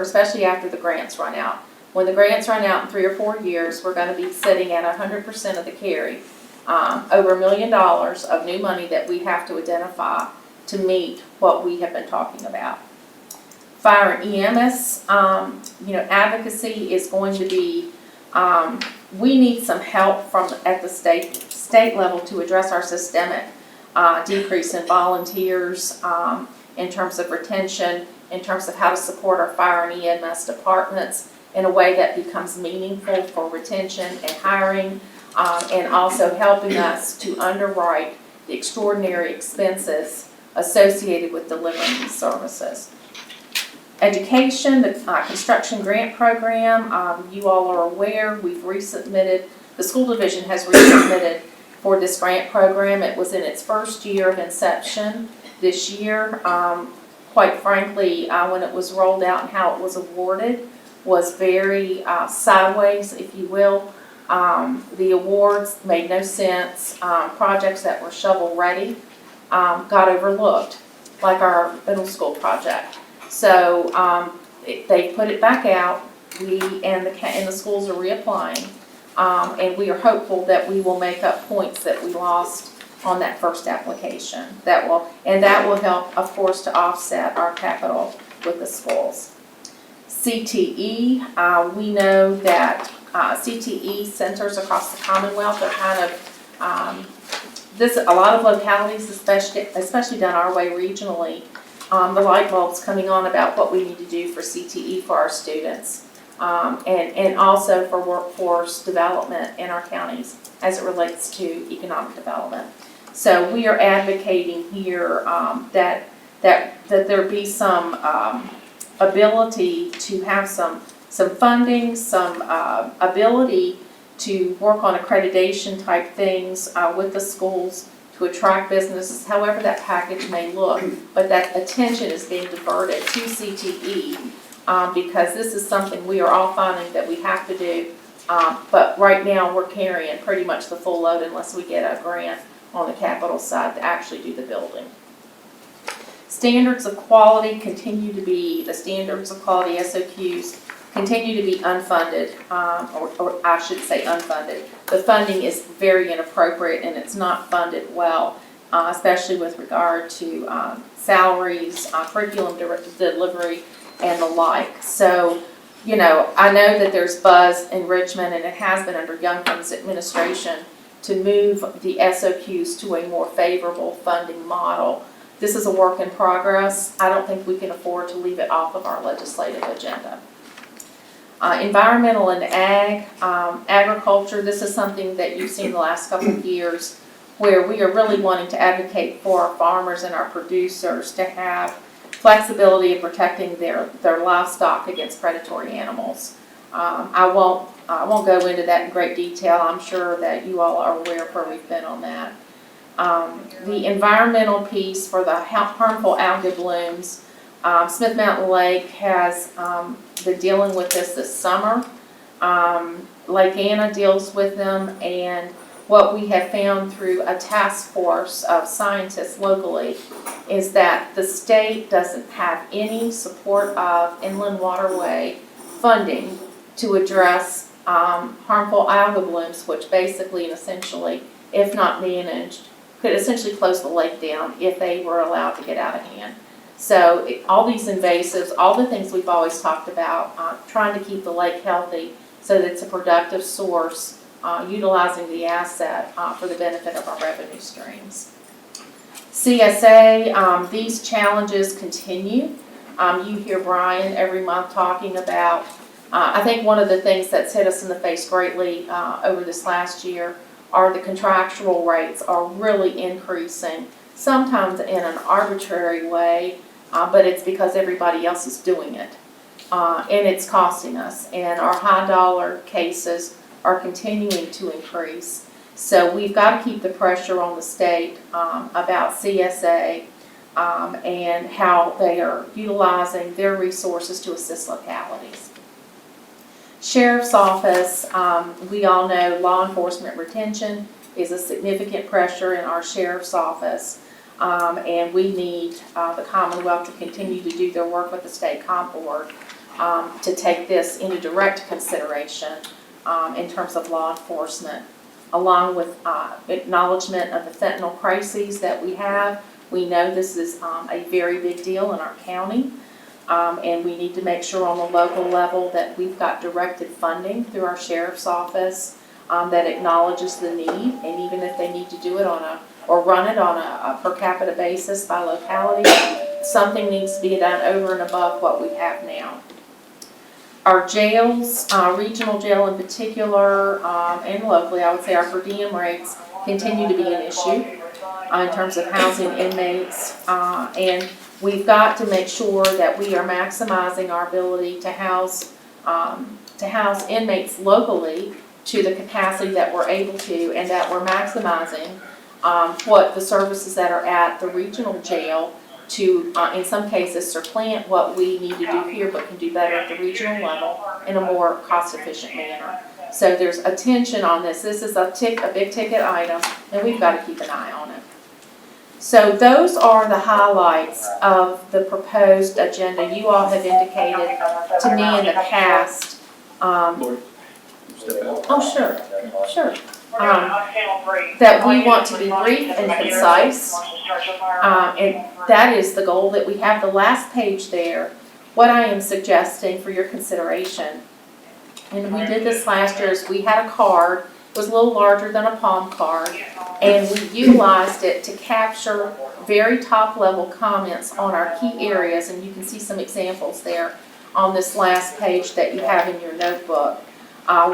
especially after the grants run out. When the grants run out in 3 or 4 years, we're going to be sitting at 100% of the carry, over $1 million of new money that we have to identify to meet what we have been talking about. Fire and EMS, you know, advocacy is going to be, we need some help at the state level to address our systemic decrease in volunteers, in terms of retention, in terms of how to support our fire and EMS departments in a way that becomes meaningful for retention and hiring, and also helping us to underwrite the extraordinary expenses associated with delivering these services. Education, the construction grant program, you all are aware, we've resubmitted, the school division has resubmitted for this grant program. It was in its first year of inception this year. Quite frankly, when it was rolled out and how it was awarded was very sideways, if you will. The awards made no sense. Projects that were shovel ready got overlooked, like our middle school project. So they put it back out. We and the schools are reapplying, and we are hopeful that we will make up points that we lost on that first application. That will help, of course, to offset our capital with the schools. CTE, we know that CTE centers across the Commonwealth are kind of a lot of localities, especially down our way regionally. The light bulb's coming on about what we need to do for CTE for our students, and also for workforce development in our counties as it relates to economic development. So we are advocating here that there be some ability to have some funding, some ability to work on accreditation type things with the schools to attract businesses, however that package may look, but that attention is being diverted to CTE because this is something we are all finding that we have to do, but right now we're carrying pretty much the full load unless we get a grant on the capital side to actually do the building. Standards of quality continue to be, the standards of quality SOQs continue to be unfunded, or I should say unfunded. The funding is very inappropriate and it's not funded well, especially with regard to salaries, curriculum delivery, and the like. So, you know, I know that there's buzz in Richmond, and it has been under Youngkin's administration, to move the SOQs to a more favorable funding model. This is a work in progress. I don't think we can afford to leave it off of our legislative agenda. Environmental and agriculture, this is something that you've seen the last couple of years, where we are really wanting to advocate for our farmers and our producers to have flexibility in protecting their livestock against predatory animals. I won't go into that in great detail. I'm sure that you all are aware of where we've been on that. The environmental piece for the harmful algae blooms, Smith Mountain Lake has been dealing with this summer. Lake Anna deals with them, and what we have found through a task force of scientists locally is that the state doesn't have any support of inland waterway funding to address harmful algae blooms, which basically and essentially, if not managed, could essentially close the lake down if they were allowed to get out of hand. So all these invasives, all the things we've always talked about, trying to keep the lake healthy so that it's a productive source, utilizing the asset for the benefit of our revenue streams. CSA, these challenges continue. You hear Brian every month talking about, I think one of the things that's hit us in the face greatly over this last year are the contractual rates are really increasing, sometimes in an arbitrary way, but it's because everybody else is doing it. And it's costing us, and our high dollar cases are continuing to increase. So we've got to keep the pressure on the state about CSA and how they are utilizing their resources to assist localities. Sheriff's Office, we all know law enforcement retention is a significant pressure in our Sheriff's Office, and we need the Commonwealth to continue to do their work with the State Comp Board to take this into direct consideration in terms of law enforcement, along with acknowledgement of the fentanyl crises that we have. We know this is a very big deal in our county, and we need to make sure on the local level that we've got directed funding through our Sheriff's Office that acknowledges the need, and even if they need to do it on or run it on a per capita basis by locality, something needs to be done over and above what we have now. Our jails, regional jail in particular, and locally, I would say our per diem rates continue to be an issue in terms of housing inmates, and we've got to make sure that we are maximizing our ability to house inmates locally to the capacity that we're able to, and that we're maximizing what the services that are at the regional jail to, in some cases, supplant what we need to do here, but can do better at the regional level in a more cost-efficient manner. So there's attention on this. This is a big ticket item, and we've got to keep an eye on it. So those are the highlights of the proposed agenda. You all have indicated to me in the past. Oh, sure. That we want to be brief and concise, and that is the goal that we have. The last page there, what I am suggesting for your consideration, and we did this last year, is we had a card, it was a little larger than a palm card, and we utilized it to capture very top level comments on our key areas, and you can see some examples there on this last page that you have in your notebook.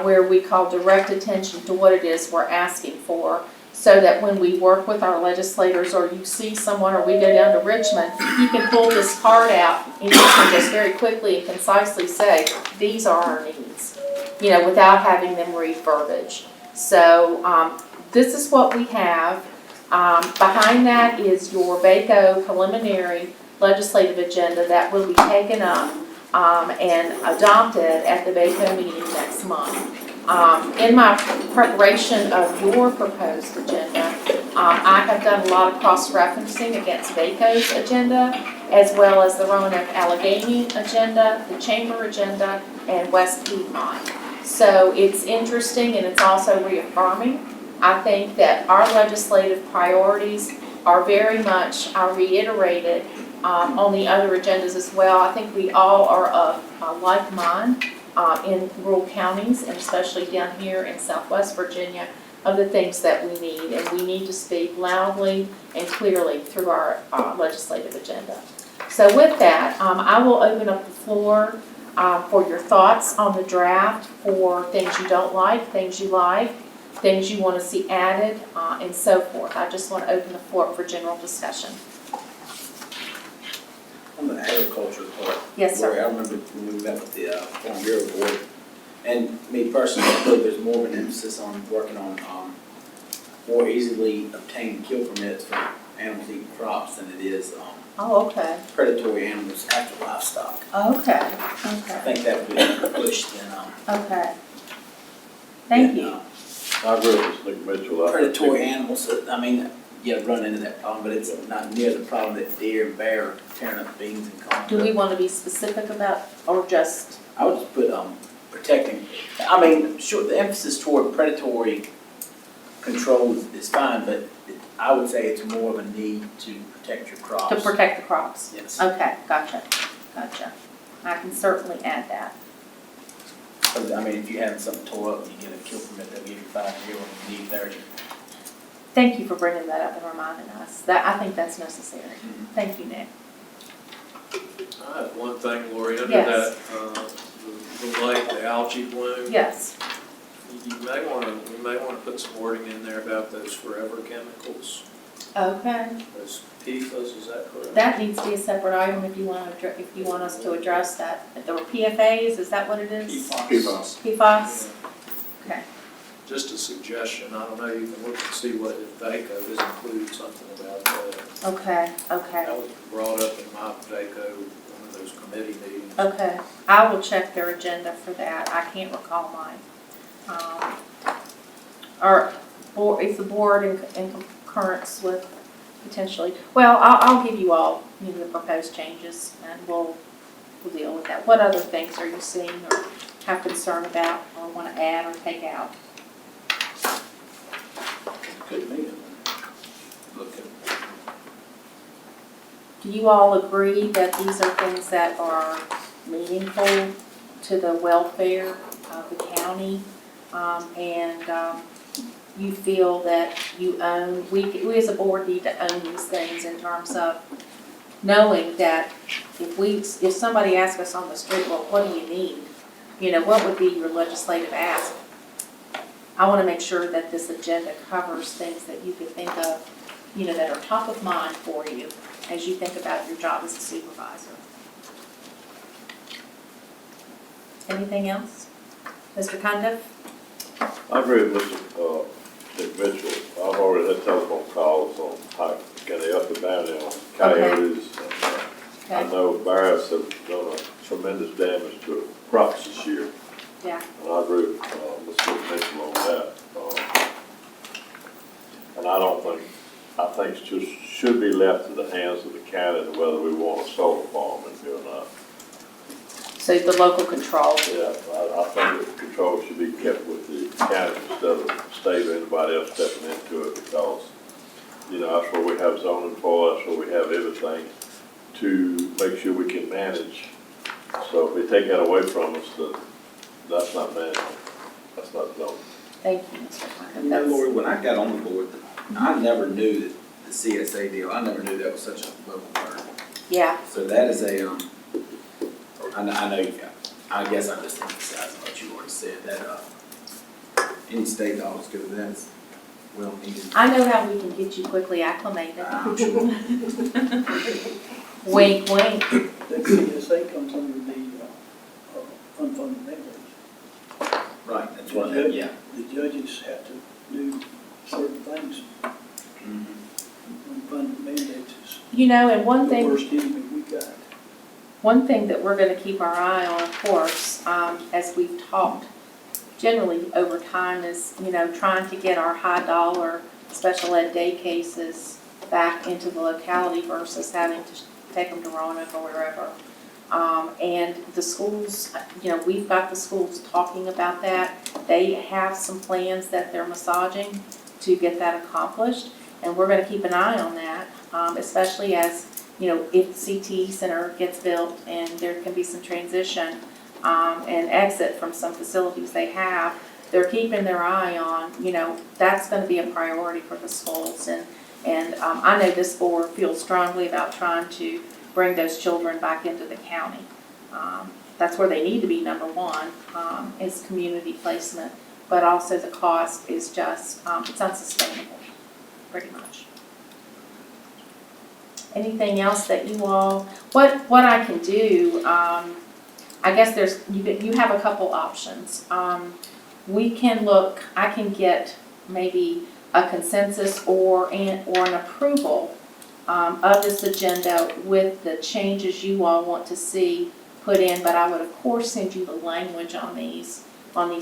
Where we call direct attention to what it is we're asking for, so that when we work with our legislators, or you see someone, or we go down to Richmond, you can pull this card out and you can just very quickly and concisely say, these are our needs, without having them read verbiage. So this is what we have. Behind that is your VACO preliminary legislative agenda that will be taken up and adopted at the VACO meeting next month. In my preparation of your proposed agenda, I have done a lot of cross-referencing against VACO's agenda, as well as the Roanoke Allegheny agenda, the Chamber agenda, and West Piedmont. So it's interesting, and it's also reaffirming. I think that our legislative priorities are very much reiterated on the other agendas as well. I think we all are of like mind in rural counties, and especially down here in Southwest Virginia, of the things that we need, and we need to speak loudly and clearly through our legislative agenda. So with that, I will open up the floor for your thoughts on the draft, for things you don't like, things you like, things you want to see added, and so forth. I just want to open the floor for general discussion. On the agriculture part. Yes, sir. Lori, I remember when we met with the Farm Bureau Board, and me personally, I feel there's more of an emphasis on working on more easily obtained kill permits for animals eating crops than it is Oh, okay. predatory animals after livestock. Okay, I okay, think that would be pushed in okay. Thank than, you. I agree with Mr. Mitchell. I think predatory animals. I mean, you run into that problem, but it's not near the problem that deer and bear are tearing up beans and corn. Do we want to be specific about, or just, I would just put protecting. I mean, sure, the emphasis toward predatory control is fine, but I would say it's more of a need to protect your crops. to protect the crops? Yes. Okay, gotcha. I can certainly add that. 'Cause, I mean, if you have something tore up and you get a kill permit, they'll give you 5 years and you need 30. Thank you for bringing that up and reminding us. I think that's necessary. Thank you, Nick. I have one thing, Lori, under Yes. that, the lake, the algae bloom. Yes. You may wanna put some wording in there about those forever chemicals, Okay. those PFAS, is that correct? That needs to be a separate item if you want us to address that. If there were PFAs, is that what it is? PFAS. PFAS? Okay. Just a suggestion, I don't know, you can look and see what VACO does include something about that. Okay, That was brought up in my VACO, one of those committee meetings. okay. I will check their agenda for that. I can't recall mine. Is the board in concurrence with potentially, well, I'll give you all, the proposed changes and we'll deal with that. What other things are you seeing or have concern about or want to add or take out? Good meeting. Do you all agree that these are things that are meaningful to the welfare of the county? You feel that you own, we as a board need to own these things in terms of knowing that if somebody asks us on the street, well, what do you need? What would be your legislative ask? I want to make sure that this agenda covers things that you could think of, that are top of mind for you as you think about your job as a supervisor. Anything else? Mr. Cundiff? I agree with Mr. Mitchell. I've already had telephone calls on how can they up and down there on coyotes. I know bears have done a tremendous damage to crops this year. Yeah. And I agree with Mr. Mitchell on that. And I think it just should be left in the hands of the county whether we want a solar farm in here or not. So the local control. Yeah, I think the control should be kept with the county instead of state or anybody else stepping into it because, that's where we have zoning for, that's where we have everything to make sure we can manage. So if we take that away from us, then that's not management, that's not zoning. Thank you, Mr. Cundiff. Lori, when I got on the board, I never knew that the CSA deal, I never knew that was such a level burden. Yeah. So that is I know I guess I'm just emphasizing what you already said, that any state dollars good with that is well needed. I know how we can get you quickly acclimated. I'm sure. Wink, wink. The CSA comes under the unfunded mandates. Right, that's what I meant, yeah. The judges have to do certain things. Unfunded mandates is And one thing. the worst enemy we got. One thing that we're going to keep our eye on, of course, as we've talked generally over time is, trying to get our high dollar special ed day cases back into the locality versus having to take them to Roanoke or wherever. And the schools, we've got the schools talking about that. They have some plans that they're massaging to get that accomplished. And we're going to keep an eye on that, especially as if the CTE center gets built and there can be some transition and exit from some facilities they have, they're keeping their eye on, that's going to be a priority for the schools. And I know this board feels strongly about trying to bring those children back into the county. that's where they need to be, number one, is community placement. But also the cost is just, it's unsustainable, pretty much. Anything else that you all, what I can do, I guess you have a couple options. We can look, I can get maybe a consensus or an approval of this agenda with the changes you all want to see put in, but I would of course send you the language on these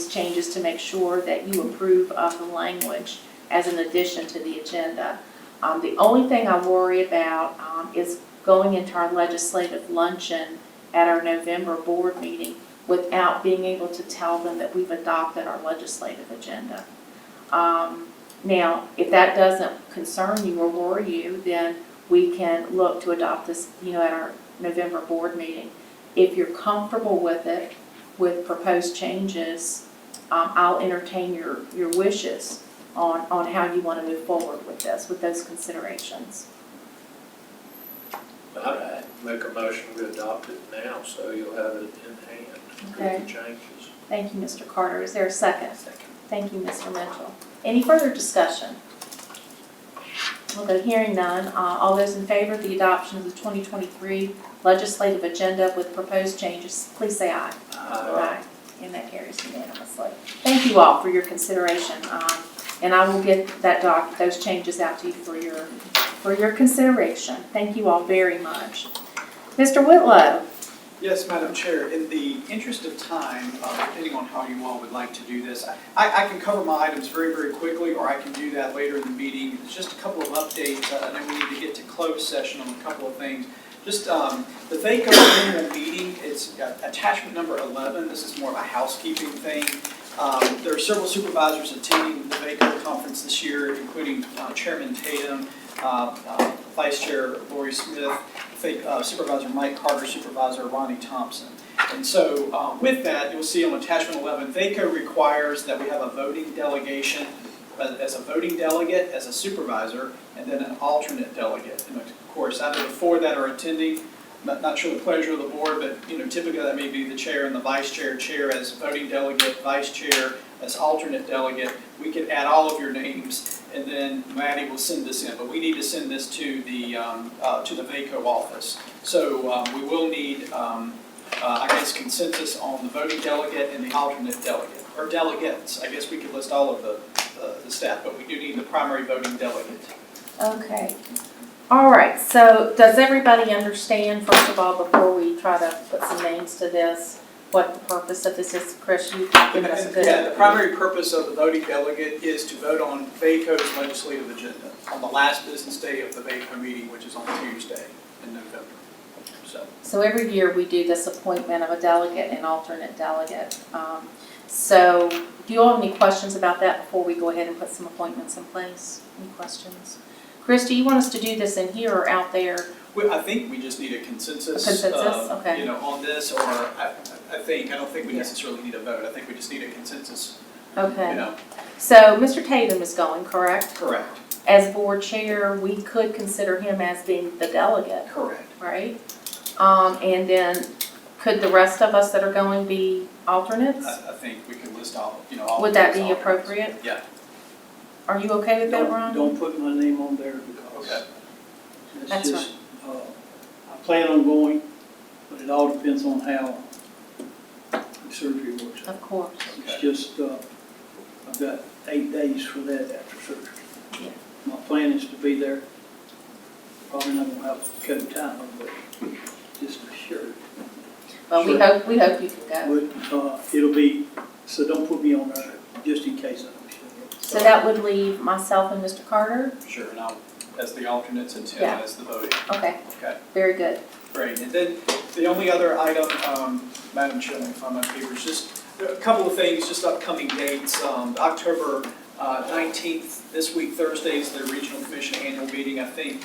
changes to make sure that you approve of the language as an addition to the agenda. The only thing I worry about is going into our legislative luncheon at our November board meeting without being able to tell them that we've adopted our legislative agenda. Now, if that doesn't concern you or worry you, then we can look to adopt this, at our November board meeting. If you're comfortable with it, with proposed changes, I'll entertain your wishes on how you want to move forward with this, with those considerations. I'd make a motion to adopt it now, so you'll have it in hand Okay. with the changes. Thank you, Mr. Carter. Is there a second? Second. Thank you, Mr. Mitchell. Any further discussion? Okay, hearing none. All those in favor of the adoption of the 2023 legislative agenda with proposed changes, please say aye. Aye. And that carries unanimously. Thank you all for your consideration. And I will get those changes out to you for your consideration. Thank you all very much. Mr. Whitlow. Yes, Madam Chair. In the interest of time, depending on how you all would like to do this, I can cover my items very, very quickly, or I can do that later in the meeting. It's just a couple of updates. I know we need to get to closed session on a couple of things. Just the VACO annual meeting, it's attachment number 11. This is more of a housekeeping thing. There are several supervisors attending the VACO conference this year, including Chairman Tatum, Vice Chair Lori Smith, Supervisor Mike Carter, Supervisor Ronnie Thompson. And so with that, you'll see on attachment 11, VACO requires that we have a voting delegation as a voting delegate, as a supervisor, and then an alternate delegate. And of course, out of the 4 that are attending, not sure the pleasure of the board, but typically that may be the chair and the vice chair, chair as voting delegate, vice chair as alternate delegate. We could add all of your names, and then Maddie will send this in. But we need to send this to the VACO office. So we will need, I guess, consensus on the voting delegate and the alternate delegate, or delegates. I guess we could list all of the staff, but we do need the primary voting delegate. Okay. All right, so does everybody understand, first of all, before we try to put some names to this, what the purpose of this is? Chris, you've given us a good... Yeah, the primary purpose of the voting delegate is to vote on VACO's legislative agenda on the last business day of the VACO meeting, which is on Tuesday in November. So every year we do this appointment of a delegate and alternate delegate. So do you all have any questions about that before we go ahead and put some appointments in place? Any questions? Chris, do you want us to do this in here or out there? I think we just need a consensus. Okay. On this, or I don't think we necessarily need a vote. I think we just need a consensus. Okay. So Mr. Tatum is going, correct? Correct. As board chair, we could consider him as being the delegate. Correct. Right? And then could the rest of us that are going be alternates? I think we could list all. Would that be appropriate? Yeah. Are you okay with that, Ron? Don't put my name on there because Okay. That's just, I plan on going, but it all depends on how the surgery works out. Of course. It's just, I've got 8 days for that after surgery. Yeah. My plan is to be there. Probably not gonna have coat time, but just for sure. Well, we hope you can go. But, it'll be, so don't put me on there just in case I don't show up. So that would leave myself and Mr. Carter? Sure, and I'll, as the alternates and Tim Yeah. as the voting. Okay. Okay. Very good. Great. And then the only other item, Madam Chairman, if I'm up here, is just a couple of things, just upcoming dates. October 19th, this week, Thursday, is the Regional Commission annual meeting. I think,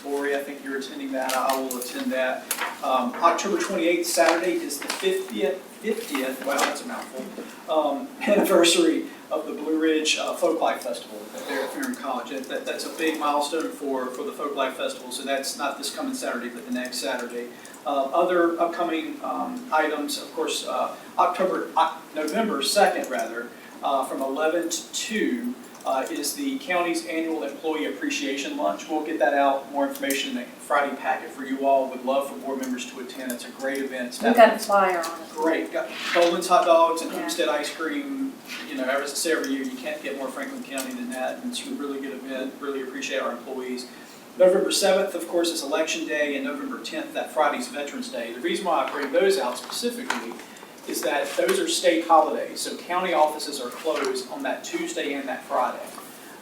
Lori, I think you're attending that. I will attend that. October 28th, Saturday, is the 50th, wow, that's a mouthful, anniversary of the Blue Ridge Folklife Festival there at Farron College. That's a big milestone for the Folklife Festival, so that's not this coming Saturday, but the next Saturday. Other upcoming items, of course, November 2nd, rather, from 11 to 2, is the county's annual employee appreciation lunch. We'll get that out, more information in the Friday packet for you all. Would love for board members to attend. It's a great event. We've got a flyer on it. Great. Got Dolan's hot dogs and Homestead ice cream. You know, as I say every year, you can't get more Franklin County than that. And it's a really good event. Really appreciate our employees. November 7th, of course, is Election Day, and November 10th, that Friday's Veterans Day. The reason why I bring those out specifically is that those are state holidays, so county offices are closed on that Tuesday and that Friday.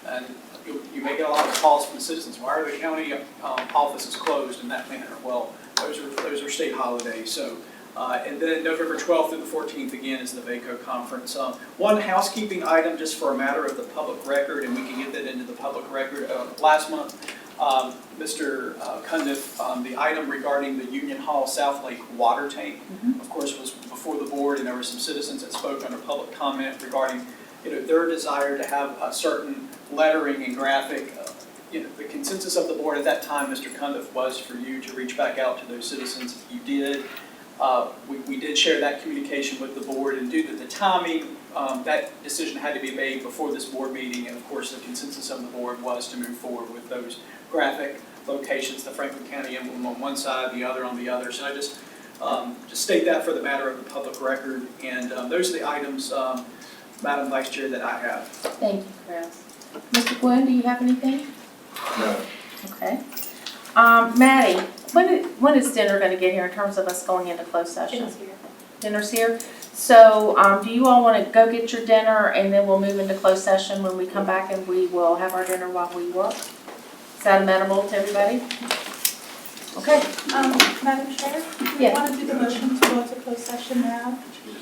And you may get a lot of calls from the citizens, why are the county offices closed in that manner? Well, those are state holidays. So, and then November 12th through the 14th, again, is the VACO conference. One housekeeping item just for a matter of the public record, and we can get that into the public record. Last month, Mr. Cundiff, the item regarding the Union Hall South Lake water tank, of course, was before the board, and there were some citizens that spoke under public comment regarding, their desire to have a certain lettering and graphic. The consensus of the board at that time, Mr. Cundiff, was for you to reach back out to those citizens. You did. We did share that communication with the board, and due to the timing, that decision had to be made before this board meeting, and of course the consensus of the board was to move forward with those graphic locations, the Franklin County emblem on one side, the other on the other. So I just state that for the matter of the public record, and those are the items, Madam Vice Chair, that I have. Thank you, Chris. Mr. Gwynn, do you have anything? No. Okay. Maddie, when is dinner going to get here in terms of us going into closed session? Dinner's here. So do you all want to go get your dinner and then we'll move into closed session when we come back, and we will have our dinner while we work? Is that amenable to everybody? Okay. Madam Chair? Yes. Do you want to do the motion to go into closed session now?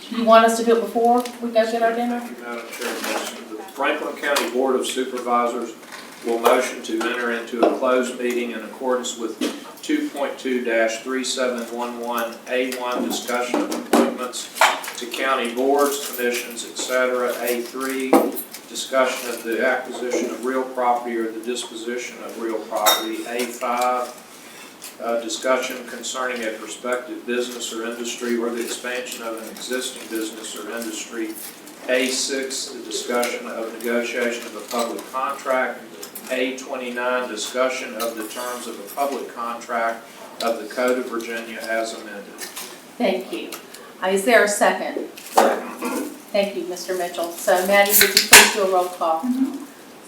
Do you want us to do it before we go get our dinner? Thank you, Madam Chair. Motion. The Franklin County Board of Supervisors will motion to enter into a closed meeting in accordance with 2.2-3711A1, discussion of appointments to county boards, commissions, etc. A3, discussion of the acquisition of real property or the disposition of real property. A5, discussion concerning a prospective business or industry or the expansion of an existing business or industry. A6, the discussion of negotiation of a public contract. A29, discussion of the terms of a public contract of the Code of Virginia as amended. Thank you. Is there a second? Thank you, Mr. Mitchell. So Maddie, would you please do a roll call?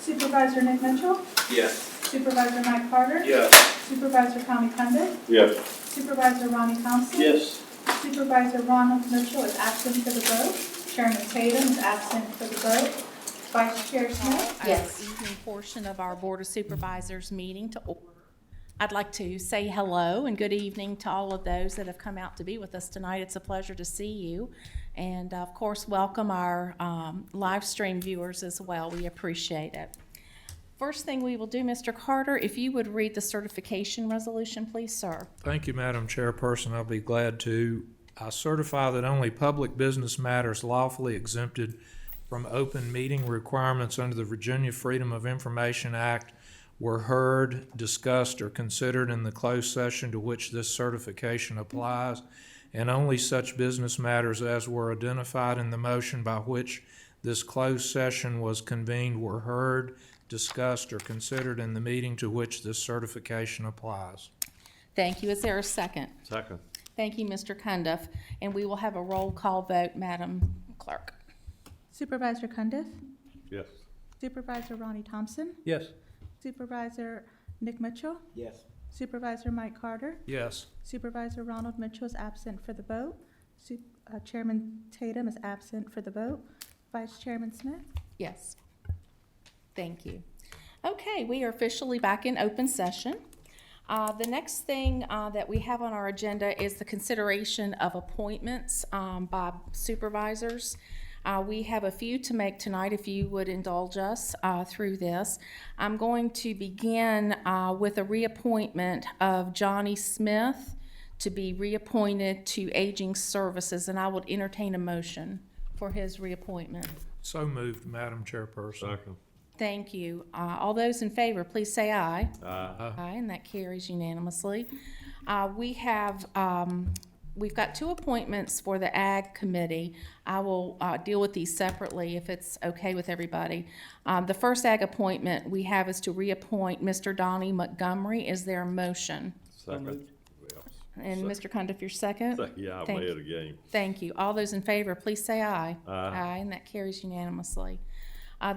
Supervisor Nick Mitchell? Yes. Supervisor Mike Carter? Yes. Supervisor Tommy Cundiff? Yes. Supervisor Ronnie Thompson? Yes. Supervisor Ronald Mitchell is absent for the vote. Chairman Tatum is absent for the vote. Vice Chair Smith? Yes. Evening portion of our Board of Supervisors meeting to order. I'd like to say hello and good evening to all of those that have come out to be with us tonight. It's a pleasure to see you. And of course, welcome our live stream viewers as well. We appreciate it. First thing we will do, Mr. Carter, if you would read the certification resolution, please, sir. Thank you, Madam Chairperson. I'll be glad to. I certify that only public business matters lawfully exempted from open meeting requirements under the Virginia Freedom of Information Act were heard, discussed, or considered in the closed session to which this certification applies, and only such business matters as were identified in the motion by which this closed session was convened were heard, discussed, or considered in the meeting to which this certification applies. Thank you. Is there a second? Second. Thank you, Mr. Cundiff. And we will have a roll call vote, Madam Clerk. Supervisor Cundiff? Yes. Supervisor Ronnie Thompson? Yes. Supervisor Nick Mitchell? Yes. Supervisor Mike Carter? Yes. Supervisor Ronald Mitchell is absent for the vote. Chairman Tatum is absent for the vote. Vice Chairman Smith? Yes. Thank you. Okay, we are officially back in open session. The next thing that we have on our agenda is the consideration of appointments by supervisors. We have a few to make tonight, if you would indulge us through this. I'm going to begin with a reappointment of Johnny Smith to be reappointed to Aging Services, and I would entertain a motion for his reappointment. So moved, Madam Chairperson. Second. Thank you. All those in favor, please say aye. Aye. Aye, and that carries unanimously. We've got two appointments for the Ag Committee. I will deal with these separately if it's okay with everybody. The first Ag appointment we have is to reappoint Mr. Donnie Montgomery. Is there a motion? Second. And Mr. Cundiff, your second? Yeah, I'm Thank ahead you. of the game. Thank you. All those in favor, please say aye. Aye. And that carries unanimously.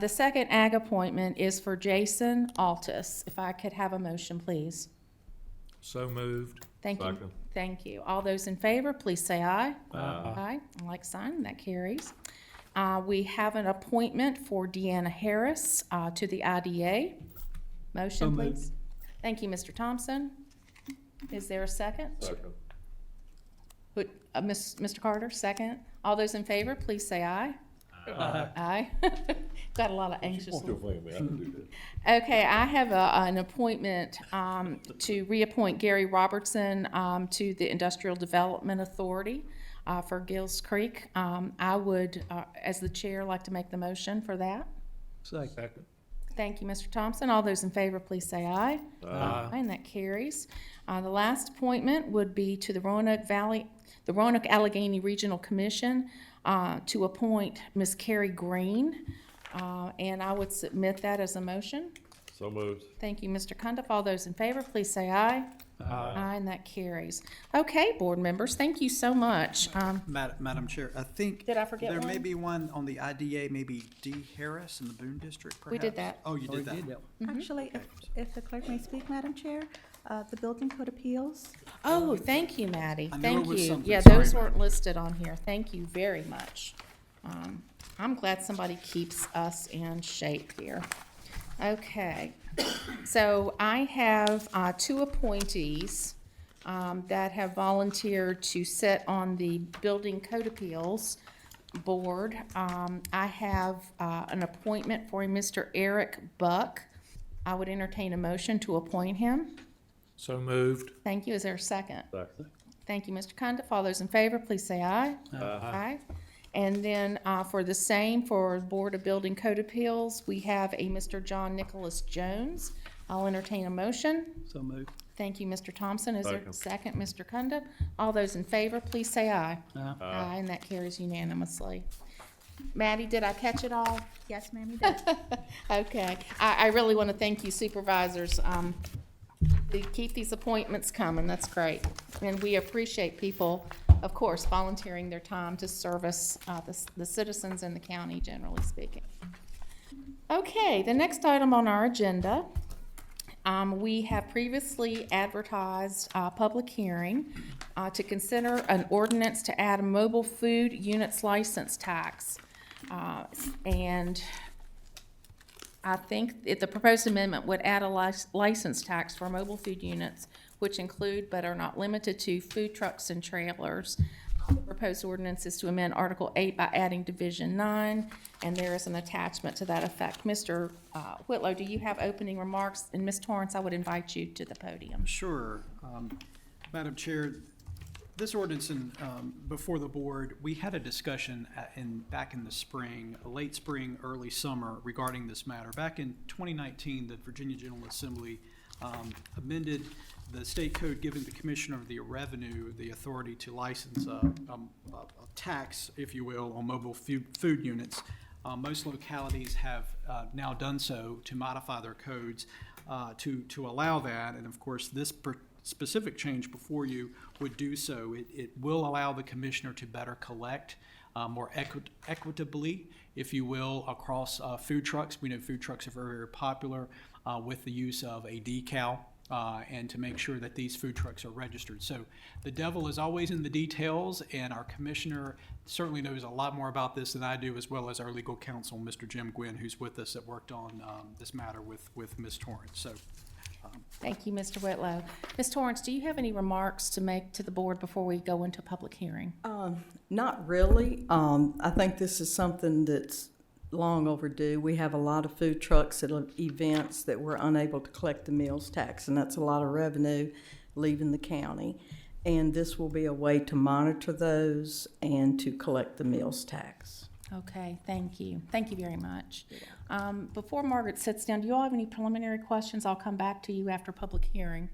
The second Ag appointment is for Jason Altus. If I could have a motion, please. So moved. Thank you. Second. Thank you. All those in favor, please say aye. Aye. Aye. Like sign, that carries. We have an appointment for Deanna Harris to the IDA. Motion, So moved. please. Thank you, Mr. Thompson. Is there a second? Second. Mr. Carter, second. All those in favor, please say aye. Aye. Got a lot of anxious. Want your thing, man, I can do that. Okay, I have an appointment to reappoint Gary Robertson to the Industrial Development Authority for Gills Creek. I would, as the chair, like to make the motion for that. Second. Thank you, Mr. Thompson. All those in favor, please say aye. Aye. And that carries. The last appointment would be to the Roanoke Allegheny Regional Commission to appoint Ms. Carrie Green. And I would submit that as a motion. So moved. Thank you, Mr. Cundiff. All those in favor, please say aye. Aye, and that carries. Okay, board members, thank you so much. Madam Chair, I think Did I forget there one? may be one on the IDA, maybe D. Harris in the Boone District, perhaps? We did that. Oh, you did that? Actually, if the clerk may speak, Madam Chair, the Building Code Appeals. Oh, thank you, Maddie. I knew Thank it was you. something. Yeah, Sorry, those Maddie. weren't listed on here. Thank you very much. I'm glad somebody keeps us in shape here. Okay, so I have two appointees that have volunteered to sit on the Building Code Appeals Board. I have an appointment for Mr. Eric Buck. I would entertain a motion to appoint him. So moved. Thank you. Is there a second? Second. Thank you, Mr. Cundiff. All those in favor, please say aye. Aye. And then for the same, for Board of Building Code Appeals, we have a Mr. John Nicholas Jones. I'll entertain a motion. So moved. Thank you, Mr. Thompson. Is there a Second. second, Mr. Cundiff? All those in favor, please say aye. Aye. And that carries unanimously. Maddie, did I catch it all? Yes, ma'am, you did. Okay. I really want to thank you supervisors. To keep these appointments coming, that's great. And we appreciate people, of course, volunteering their time to service the citizens in the county, generally speaking. Okay, the next item on our agenda, we have previously advertised a public hearing to consider an ordinance to add a mobile food units license tax. And I think the proposed amendment would add a license tax for mobile food units, which include but are not limited to food trucks and trailers. The proposed ordinance is to amend Article 8 by adding Division 9, and there is an attachment to that effect. Mr. Whitlow, do you have opening remarks? And Ms. Torrance, I would invite you to the podium. Sure. Madam Chair, this ordinance before the board, we had a discussion back in the spring, late spring, early summer regarding this matter. Back in 2019, the Virginia General Assembly amended the state code giving the Commissioner of the Revenue the authority to license a tax, if you will, on mobile food units. Most localities have now done so to modify their codes to allow that, and of course this specific change before you would do so. It will allow the commissioner to better collect more equitably, if you will, across food trucks. We know food trucks are very, very popular with the use of a decal and to make sure that these food trucks are registered. So the devil is always in the details, and our commissioner certainly knows a lot more about this than I do, as well as our legal counsel, Mr. Jim Gwynn, who's with us, that worked on this matter with Ms. Torrance. So. Thank you, Mr. Whitlow. Ms. Torrance, do you have any remarks to make to the board before we go into public hearing? Not really. I think this is something that's long overdue. We have a lot of food trucks at events that we're unable to collect the meals tax, and that's a lot of revenue leaving the county. And this will be a way to monitor those and to collect the meals tax. Okay, thank you. Thank you very much. Before Margaret sits down, do you all have any preliminary questions? I'll come back to you after public hearing.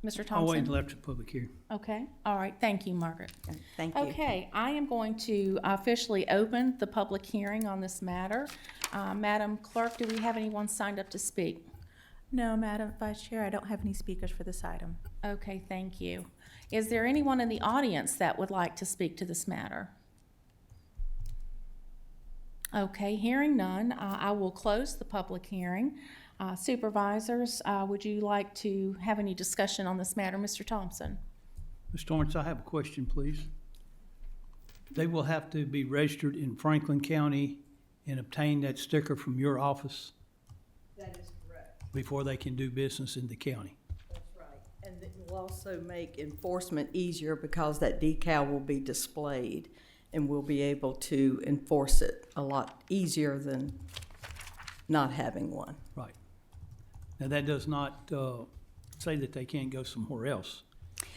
Mr. Thompson? I'll wait until after public hearing. Okay, all right, thank you, Margaret. Thank you. Okay, I am going to officially open the public hearing on this matter. Madam Clerk, do we have anyone signed up to speak? No, Madam Vice Chair, I don't have any speakers for this item. Okay, thank you. Is there anyone in the audience that would like to speak to this matter? Okay, hearing none, I will close the public hearing. Supervisors, would you like to have any discussion on this matter? Mr. Thompson? Mr. Lawrence, I have a question, please. They will have to be registered in Franklin County and obtain that sticker from your office That is correct. before they can do business in the county. That's right. And it will also make enforcement easier because that decal will be displayed and we'll be able to enforce it a lot easier than not having one. Right. Now, that does not say that they can't go somewhere else,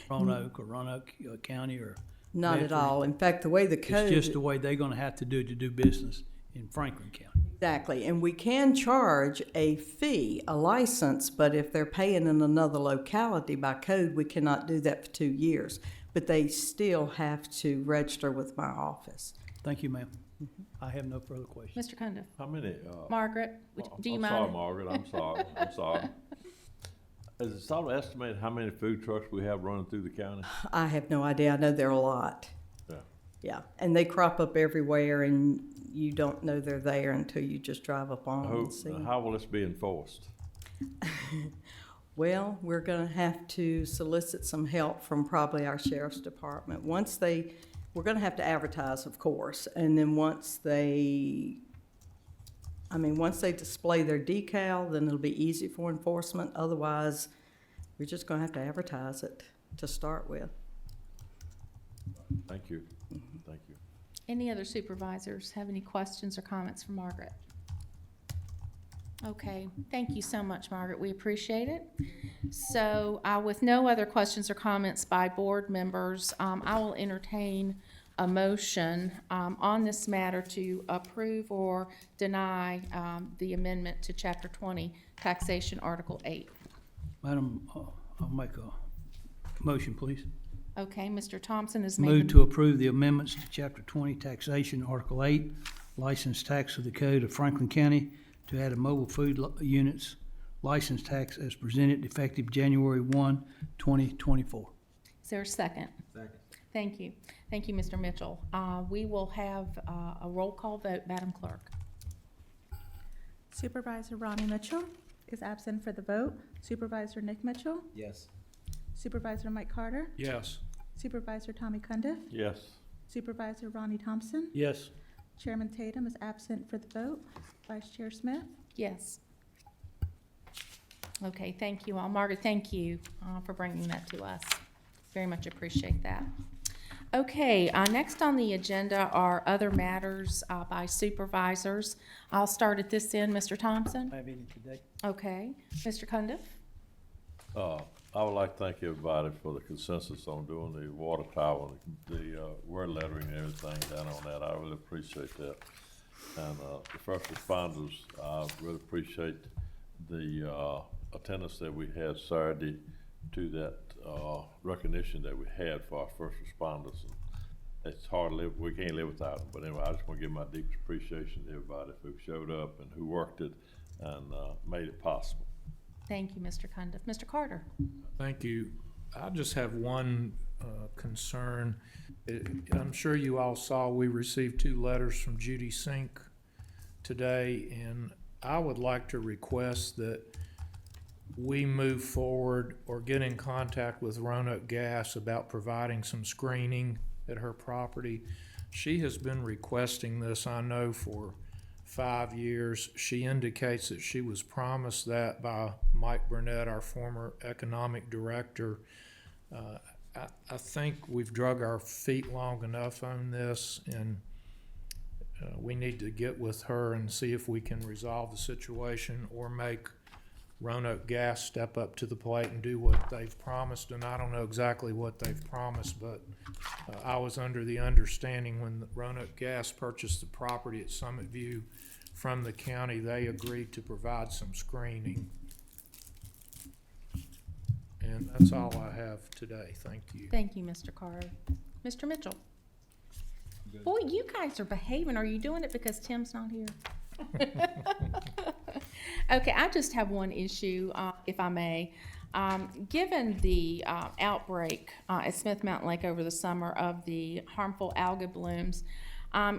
Roanoke or Roanoke County or Not at Bedford. all. In fact, the way the code. It's just the way they're gonna have to do business in Franklin County. Exactly, and we can charge a fee, a license, but if they're paying in another locality by code, we cannot do that for 2 years. But they still have to register with my office. Thank you, ma'am. I have no further questions. Mr. Cundiff? How many, Margaret, do you I'm mind? sorry, Margaret, I'm sorry, I'm sorry. Is it sort of estimated how many food trucks we have running through the county? I have no idea. I know there are a lot. Yeah. Yeah, and they crop up everywhere, and you don't know they're there until you just drive up on them and see. How will this be enforced? Well, we're gonna have to solicit some help from probably our sheriff's department. We're gonna have to advertise, of course, and then once they display their decal, then it'll be easy for enforcement. Otherwise, we're just gonna have to advertise it to start with. Thank you, thank you. Any other supervisors have any questions or comments for Margaret? Okay, thank you so much, Margaret. We appreciate it. So, with no other questions or comments by board members, I will entertain a motion on this matter to approve or deny the amendment to Chapter 20, Taxation, Article 8. Madam, I'll make a motion, please. Okay, Mr. Thompson is making. Move to approve the amendments to Chapter 20, Taxation, Article 8, License Tax of the Code of Franklin County to add a mobile food units license tax as presented effective January 1, 2024. Is there a second? Second. Thank you. Thank you, Mr. Mitchell. We will have a roll call vote. Madam Clerk? Supervisor Ronnie Mitchell is absent for the vote. Supervisor Nick Mitchell? Yes. Supervisor Mike Carter? Yes. Supervisor Tommy Cundiff? Yes. Supervisor Ronnie Thompson? Yes. Chairman Tatum is absent for the vote. Vice Chair Smith? Yes. Okay, thank you all. Margaret, thank you for bringing that to us. Very much appreciate that. Okay, next on the agenda are other matters by supervisors. I'll start at this end. Mr. Thompson? I have any today. Okay. Mr. Cundiff? I would like to thank everybody for the consensus on doing the water tower, the word lettering and everything down on that. I really appreciate that. And the first responders, I really appreciate the attendance that we had Saturday to that recognition that we had for our first responders. And it's hard to live, we can't live without them. But anyway, I just want to give my deepest appreciation to everybody who showed up and who worked it and made it possible. Thank you, Mr. Cundiff. Mr. Carter? Thank you. I just have one concern. I'm sure you all saw we received 2 letters from Judy Sink today, and I would like to request that we move forward or get in contact with Roanoke Gas about providing some screening at her property. She has been requesting this, I know, for 5 years. She indicates that she was promised that by Mike Burnett, our former economic director. I think we've drug our feet long enough on this, and we need to get with her and see if we can resolve the situation or make Roanoke Gas step up to the plate and do what they've promised, and I don't know exactly what they've promised, but I was under the understanding when the Roanoke Gas purchased the property at Summit View from the county, they agreed to provide some screening. And that's all I have today. Thank you. Thank you, Mr. Carter. Mr. Mitchell? Boy, you guys are behaving. Are you doing it because Tim's not here? Okay, I just have one issue, if I may. Given the outbreak at Smith Mountain Lake over the summer of the harmful algae blooms,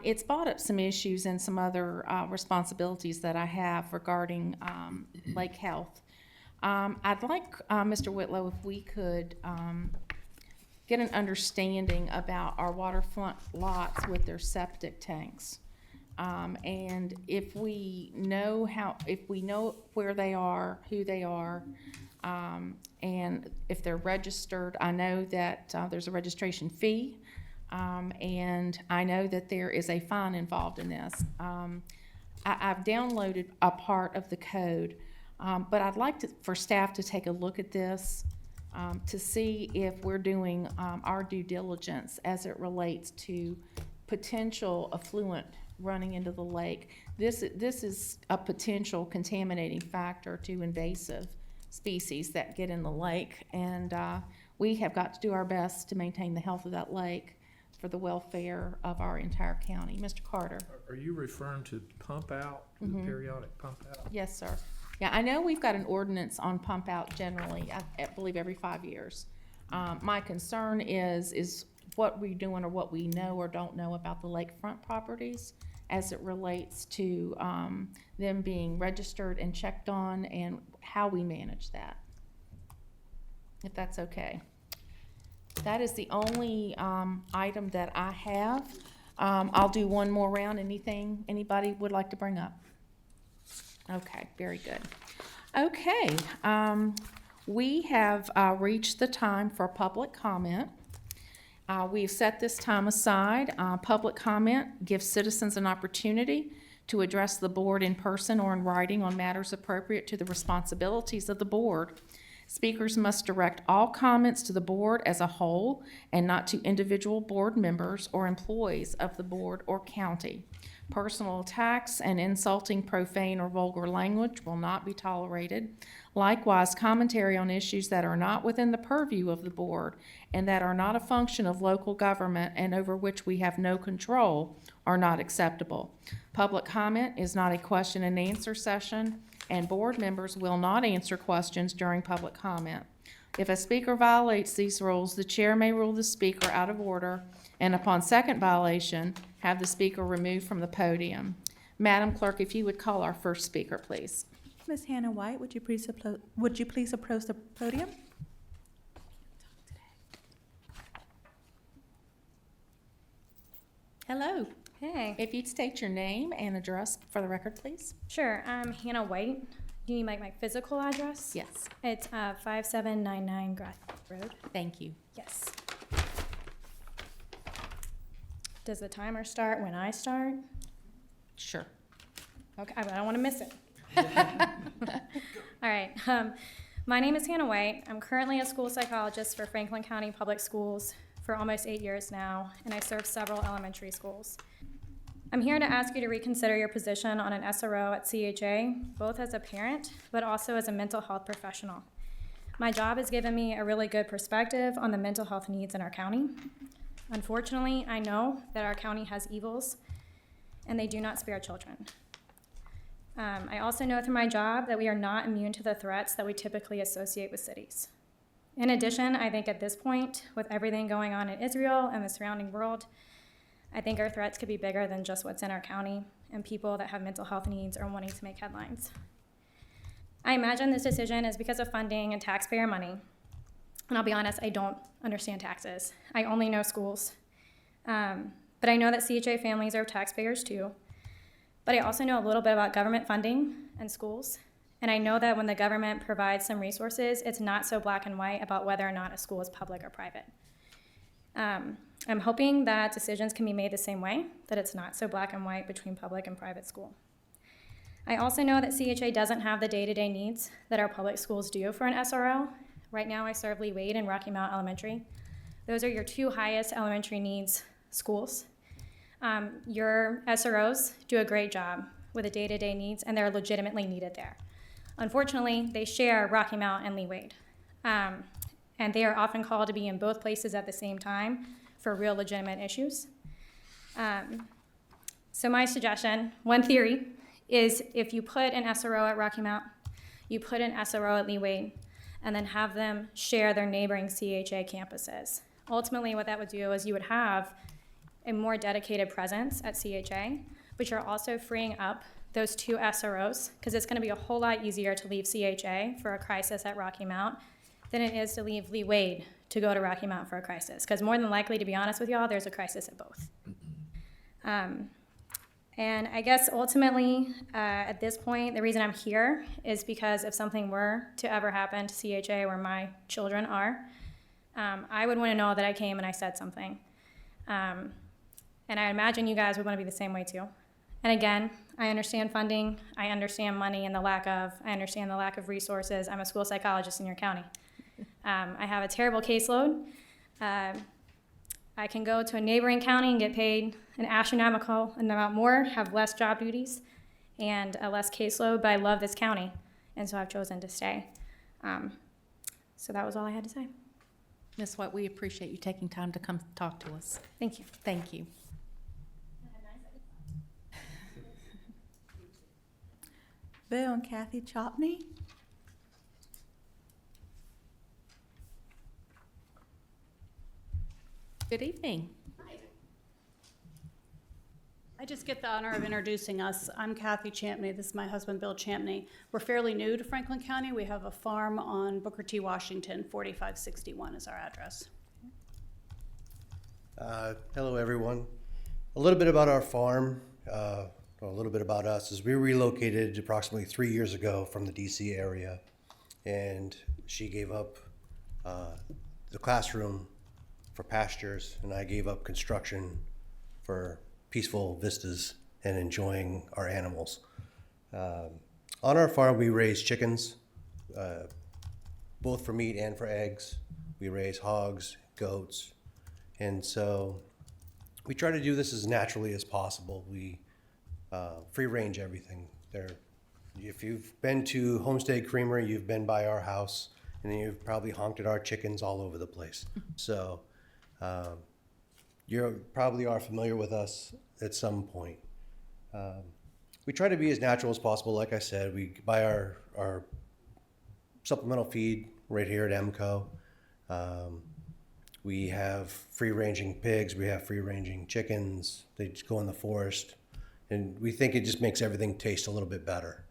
it's brought up some issues and some other responsibilities that I have regarding lake health. I'd like, Mr. Whitlow, if we could get an understanding about our waterfront lots with their septic tanks. And if we know where they are, who they are, and if they're registered. I know that there's a registration fee, and I know that there is a fine involved in this. I've downloaded a part of the code, but I'd like for staff to take a look at this to see if we're doing our due diligence as it relates to potential effluent running into the lake. This is a potential contaminating factor to invasive species that get in the lake, and we have got to do our best to maintain the health of that lake for the welfare of our entire county. Mr. Carter? Are you referring to pump out, the periodic pump out? Yes, sir. Yeah, I know we've got an ordinance on pump out generally, I believe every 5 years. My concern is what we're doing or what we know or don't know about the lakefront properties as it relates to them being registered and checked on, and how we manage that, if that's okay. That is the only item that I have. I'll do one more round. Anything anybody would like to bring up? Okay, very good. Okay, we have reached the time for public comment. We've set this time aside. Public comment gives citizens an opportunity to address the board in person or in writing on matters appropriate to the responsibilities of the board. Speakers must direct all comments to the board as a whole and not to individual board members or employees of the board or county. Personal attacks and insulting, profane, or vulgar language will not be tolerated. Likewise, commentary on issues that are not within the purview of the board and that are not a function of local government and over which we have no control are not acceptable. Public comment is not a question and answer session, and board members will not answer questions during public comment. If a speaker violates these rules, the chair may rule the speaker out of order, and upon second violation, have the speaker removed from the podium. Madam Clerk, if you would call our first speaker, please. Ms. Hannah White, would you please approach the podium? Hello. Hey. If you'd state your name and address for the record, please. Sure, I'm Hannah White. Do you need my physical address? Yes. It's 5799 Grath Road. Thank you. Yes. Does the timer start when I start? Sure. Okay, but I don't want to miss it. All right. My name is Hannah White. I'm currently a school psychologist for Franklin County Public Schools for almost 8 years now, and I serve several elementary schools. I'm here to ask you to reconsider your position on an SRO at CHA, both as a parent, but also as a mental health professional. My job has given me a really good perspective on the mental health needs in our county. Unfortunately, I know that our county has evils, and they do not spare children. I also know through my job that we are not immune to the threats that we typically associate with cities. In addition, I think at this point, with everything going on in Israel and the surrounding world, I think our threats could be bigger than just what's in our county and people that have mental health needs or wanting to make headlines. I imagine this decision is because of funding and taxpayer money. And I'll be honest, I don't understand taxes. I only know schools. But I know that CHA families are taxpayers too. But I also know a little bit about government funding and schools. And I know that when the government provides some resources, it's not so black and white about whether or not a school is public or private. I'm hoping that decisions can be made the same way, that it's not so black and white between public and private school. I also know that CHA doesn't have the day-to-day needs that our public schools do for an SRO. Right now, I serve Lee Wade and Rocky Mount Elementary. Those are your two highest elementary needs schools. Your SROs do a great job with the day-to-day needs, and they're legitimately needed there. Unfortunately, they share Rocky Mount and Lee Wade, and they are often called to be in both places at the same time for real legitimate issues. So my suggestion, one theory, is if you put an SRO at Rocky Mount, you put an SRO at Lee Wade, and then have them share their neighboring CHA campuses. Ultimately, what that would do is you would have a more dedicated presence at CHA, but you're also freeing up those two SROs, because it's going to be a whole lot easier to leave CHA for a crisis at Rocky Mount than it is to leave Lee Wade to go to Rocky Mount for a crisis, because more than likely, to be honest with y'all, there's a crisis at both. And I guess ultimately, at this point, the reason I'm here is because if something were to ever happen to CHA where my children are, I would want to know that I came and I said something. And I imagine you guys would want to be the same way too. And again, I understand funding, I understand money and I understand the lack of resources. I'm a school psychologist in your county. I have a terrible caseload. I can go to a neighboring county and get paid an astronomical amount more, have less job duties, and a less caseload, but I love this county, and so I've chosen to stay. So that was all I had to say. Ms. White, we appreciate you taking time to come talk to us. Thank you. Thank you. Bill and Kathy Chopney. Good evening. I just get the honor of introducing us. I'm Kathy Champney. This is my husband, Bill Champney. We're fairly new to Franklin County. We have a farm on Booker T. Washington. 4561 is our address. Hello, everyone. A little bit about our farm, or a little bit about us, is we relocated approximately 3 years ago from the DC area, and she gave up the classroom for pastures, and I gave up construction for peaceful vistas and enjoying our animals. On our farm, we raise chickens, both for meat and for eggs. We raise hogs, goats, and so we try to do this as naturally as possible. We free range everything. If you've been to Homestead Creamery, you've been by our house, and you've probably honked at our chickens all over the place. So you probably are familiar with us at some point. We try to be as natural as possible. Like I said, we buy our supplemental feed right here at EMCO. We have free-ranging pigs, we have free-ranging chickens. They just go in the forest, and we think it just makes everything taste a little bit better,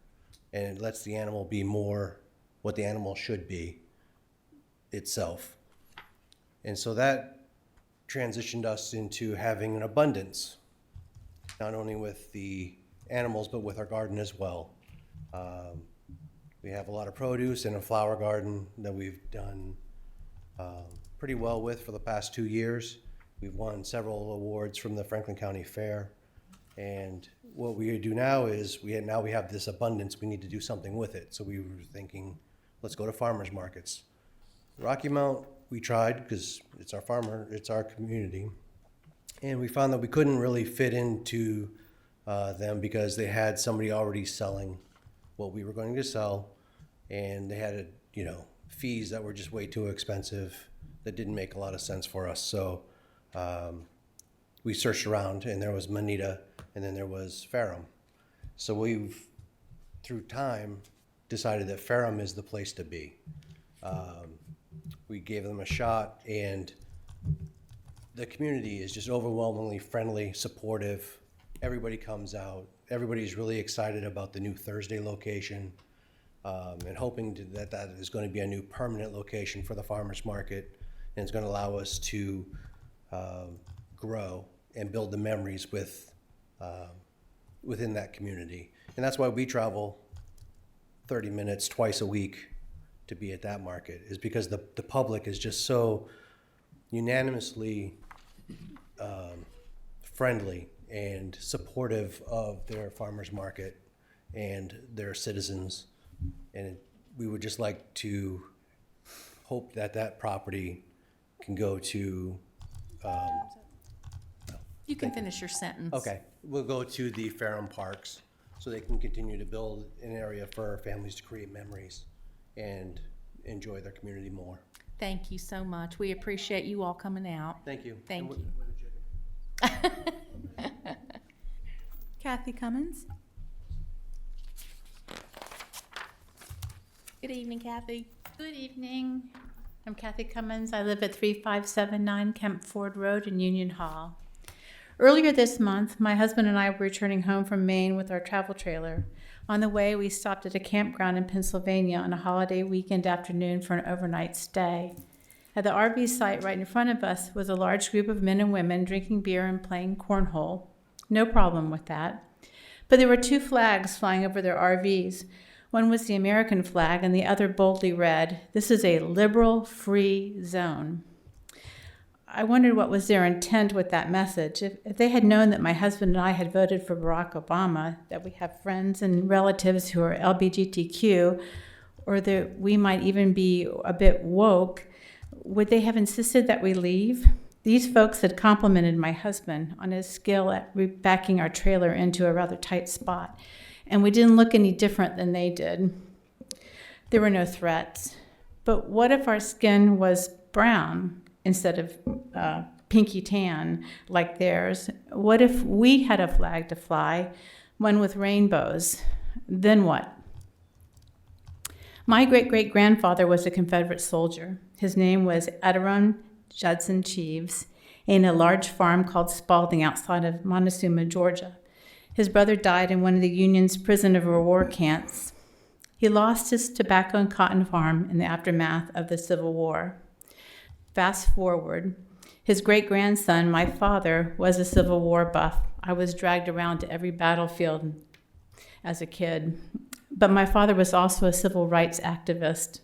and it lets the animal be more what the animal should be itself. And so that transitioned us into having an abundance, not only with the animals, but with our garden as well. We have a lot of produce and a flower garden that we've done pretty well with for the past 2 years. We've won several awards from the Franklin County Fair. And what we do now is we have this abundance, we need to do something with it. So we were thinking, let's go to farmers markets. Rocky Mount, we tried because it's our community. And we found that we couldn't really fit into them because they had somebody already selling what we were going to sell. And they had, fees that were just way too expensive that didn't make a lot of sense for us. So we searched around, and there was Manita, and then there was Ferrum. So we've, through time, decided that Ferrum is the place to be. We gave them a shot, and the community is just overwhelmingly friendly, supportive. Everybody comes out. Everybody's really excited about the new Thursday location, and hoping that is going to be a new permanent location for the farmers market, and it's going to allow us to grow and build the memories within that community. And that's why we travel 30 minutes twice a week to be at that market, is because the public is just so unanimously friendly and supportive of their farmers market. and their citizens. And we would just like to hope that that property can go to, You can finish your sentence. okay, we'll go to the Ferrum Parks so they can continue to build an area for our families to create memories and enjoy their community more. Thank you so much. We appreciate you all coming out. Thank you. Thank And you. Kathy Cummins? Good evening, Kathy. Good evening. I'm Kathy Cummins. I live at 3579 Kemp Ford Road in Union Hall. Earlier this month, my husband and I were returning home from Maine with our travel trailer. On the way, we stopped at a campground in Pennsylvania on a holiday weekend afternoon for an overnight stay. At the RV site right in front of us was a large group of men and women drinking beer and playing cornhole. No problem with that. But there were two flags flying over their RVs. One was the American flag and the other boldly read, "This is a liberal free zone." I wondered what was their intent with that message. If they had known that my husband and I had voted for Barack Obama, that we have friends and relatives who are LGBTQ, or that we might even be a bit woke, would they have insisted that we leave? These folks had complimented my husband on his skill at backing our trailer into a rather tight spot, and we didn't look any different than they did. There were no threats. But what if our skin was brown instead of pinky tan like theirs? What if we had a flag to fly, one with rainbows? Then what? My great-great-grandfather was a Confederate soldier. His name was Adiron Judson Cheeves, in a large farm called Spalding outside of Montezuma, Georgia. His brother died in one of the Union's prisoner of war camps. He lost his tobacco and cotton farm in the aftermath of the Civil War. Fast forward, his great-grandson, my father, was a Civil War buff. I was dragged around to every battlefield as a kid. But my father was also a civil rights activist.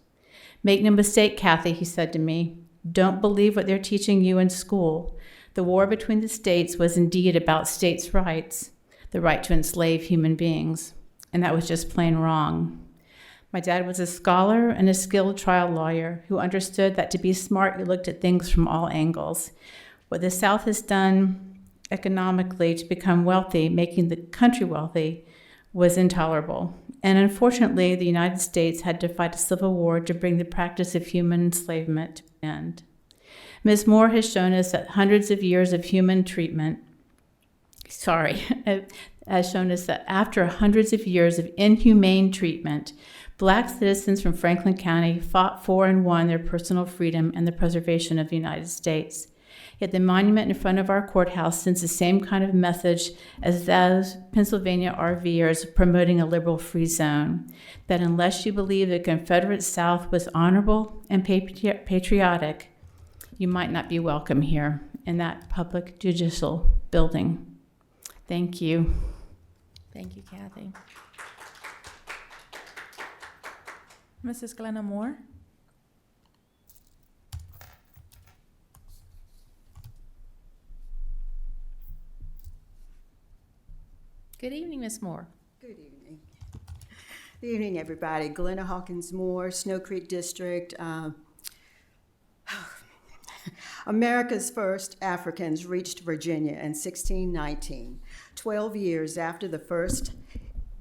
"Make no mistake, Kathy," he said to me, "don't believe what they're teaching you in school. The war between the states was indeed about states' rights, the right to enslave human beings, and that was just plain wrong." My dad was a scholar and a skilled trial lawyer who understood that to be smart, you looked at things from all angles. What the South has done economically to become wealthy, making the country wealthy, was intolerable. And unfortunately, the United States had to fight a civil war to bring the practice of human enslavement to an end. Ms. Moore has shown us that hundreds of years of human treatment, has shown us that after hundreds of years of inhumane treatment, Black citizens from Franklin County fought for and won their personal freedom and the preservation of the United States. Yet the monument in front of our courthouse sends the same kind of message as those Pennsylvania RVers promoting a liberal free zone, that unless you believe the Confederate South was honorable and patriotic, you might not be welcome here in that public judicial building. Thank you. Thank you, Kathy. Mrs. Glenna Moore? Good evening, Ms. Moore. Good evening. Good evening, everybody. Glenna Hawkins Moore, Snow Creek District. America's first Africans reached Virginia in 1619, 12 years after the first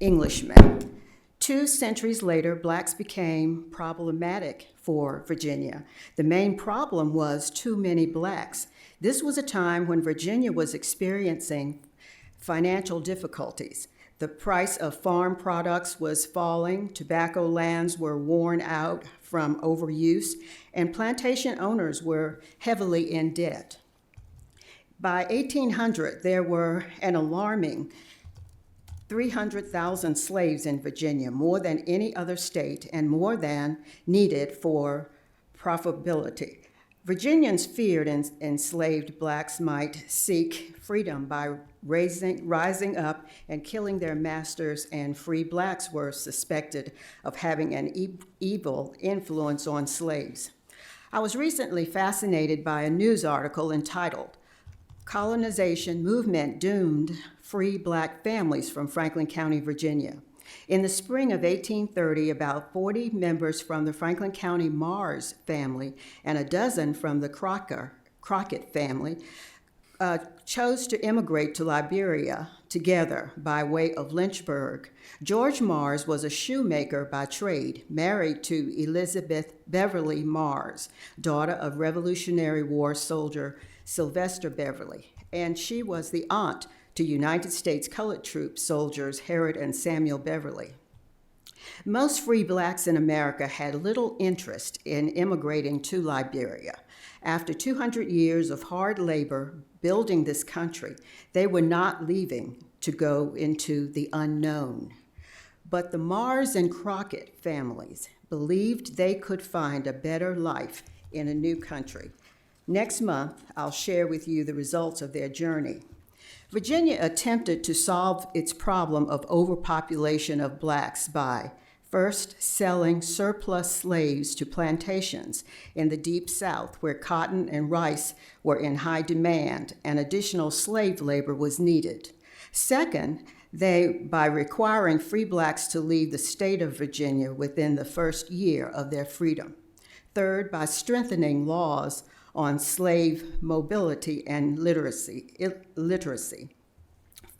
Englishmen. 2 centuries later, blacks became problematic for Virginia. The main problem was too many blacks. This was a time when Virginia was experiencing financial difficulties. The price of farm products was falling, tobacco lands were worn out from overuse, and plantation owners were heavily in debt. By 1800, there were an alarming 300,000 slaves in Virginia, more than any other state and more than needed for profitability. Virginians feared enslaved blacks might seek freedom by rising up and killing their masters, and free blacks were suspected of having an evil influence on slaves. I was recently fascinated by a news article entitled, "Colonization Movement Doomed Free Black Families from Franklin County, Virginia." In the spring of 1830, about 40 members from the Franklin County Mars family and a dozen from the Crockett family chose to immigrate to Liberia together by way of Lynchburg. George Mars was a shoemaker by trade, married to Elizabeth Beverly Mars, daughter of Revolutionary War soldier Sylvester Beverly, and she was the aunt to United States colored troop soldiers Harriet and Samuel Beverly. Most free blacks in America had little interest in immigrating to Liberia. After 200 years of hard labor building this country, they were not leaving to go into the unknown. But the Mars and Crockett families believed they could find a better life in a new country. Next month, I'll share with you the results of their journey. Virginia attempted to solve its problem of overpopulation of blacks by first selling surplus slaves to plantations in the Deep South, where cotton and rice were in high demand and additional slave labor was needed. Second, by requiring free blacks to leave the state of Virginia within the first year of their freedom. Third, by strengthening laws on slave mobility and literacy.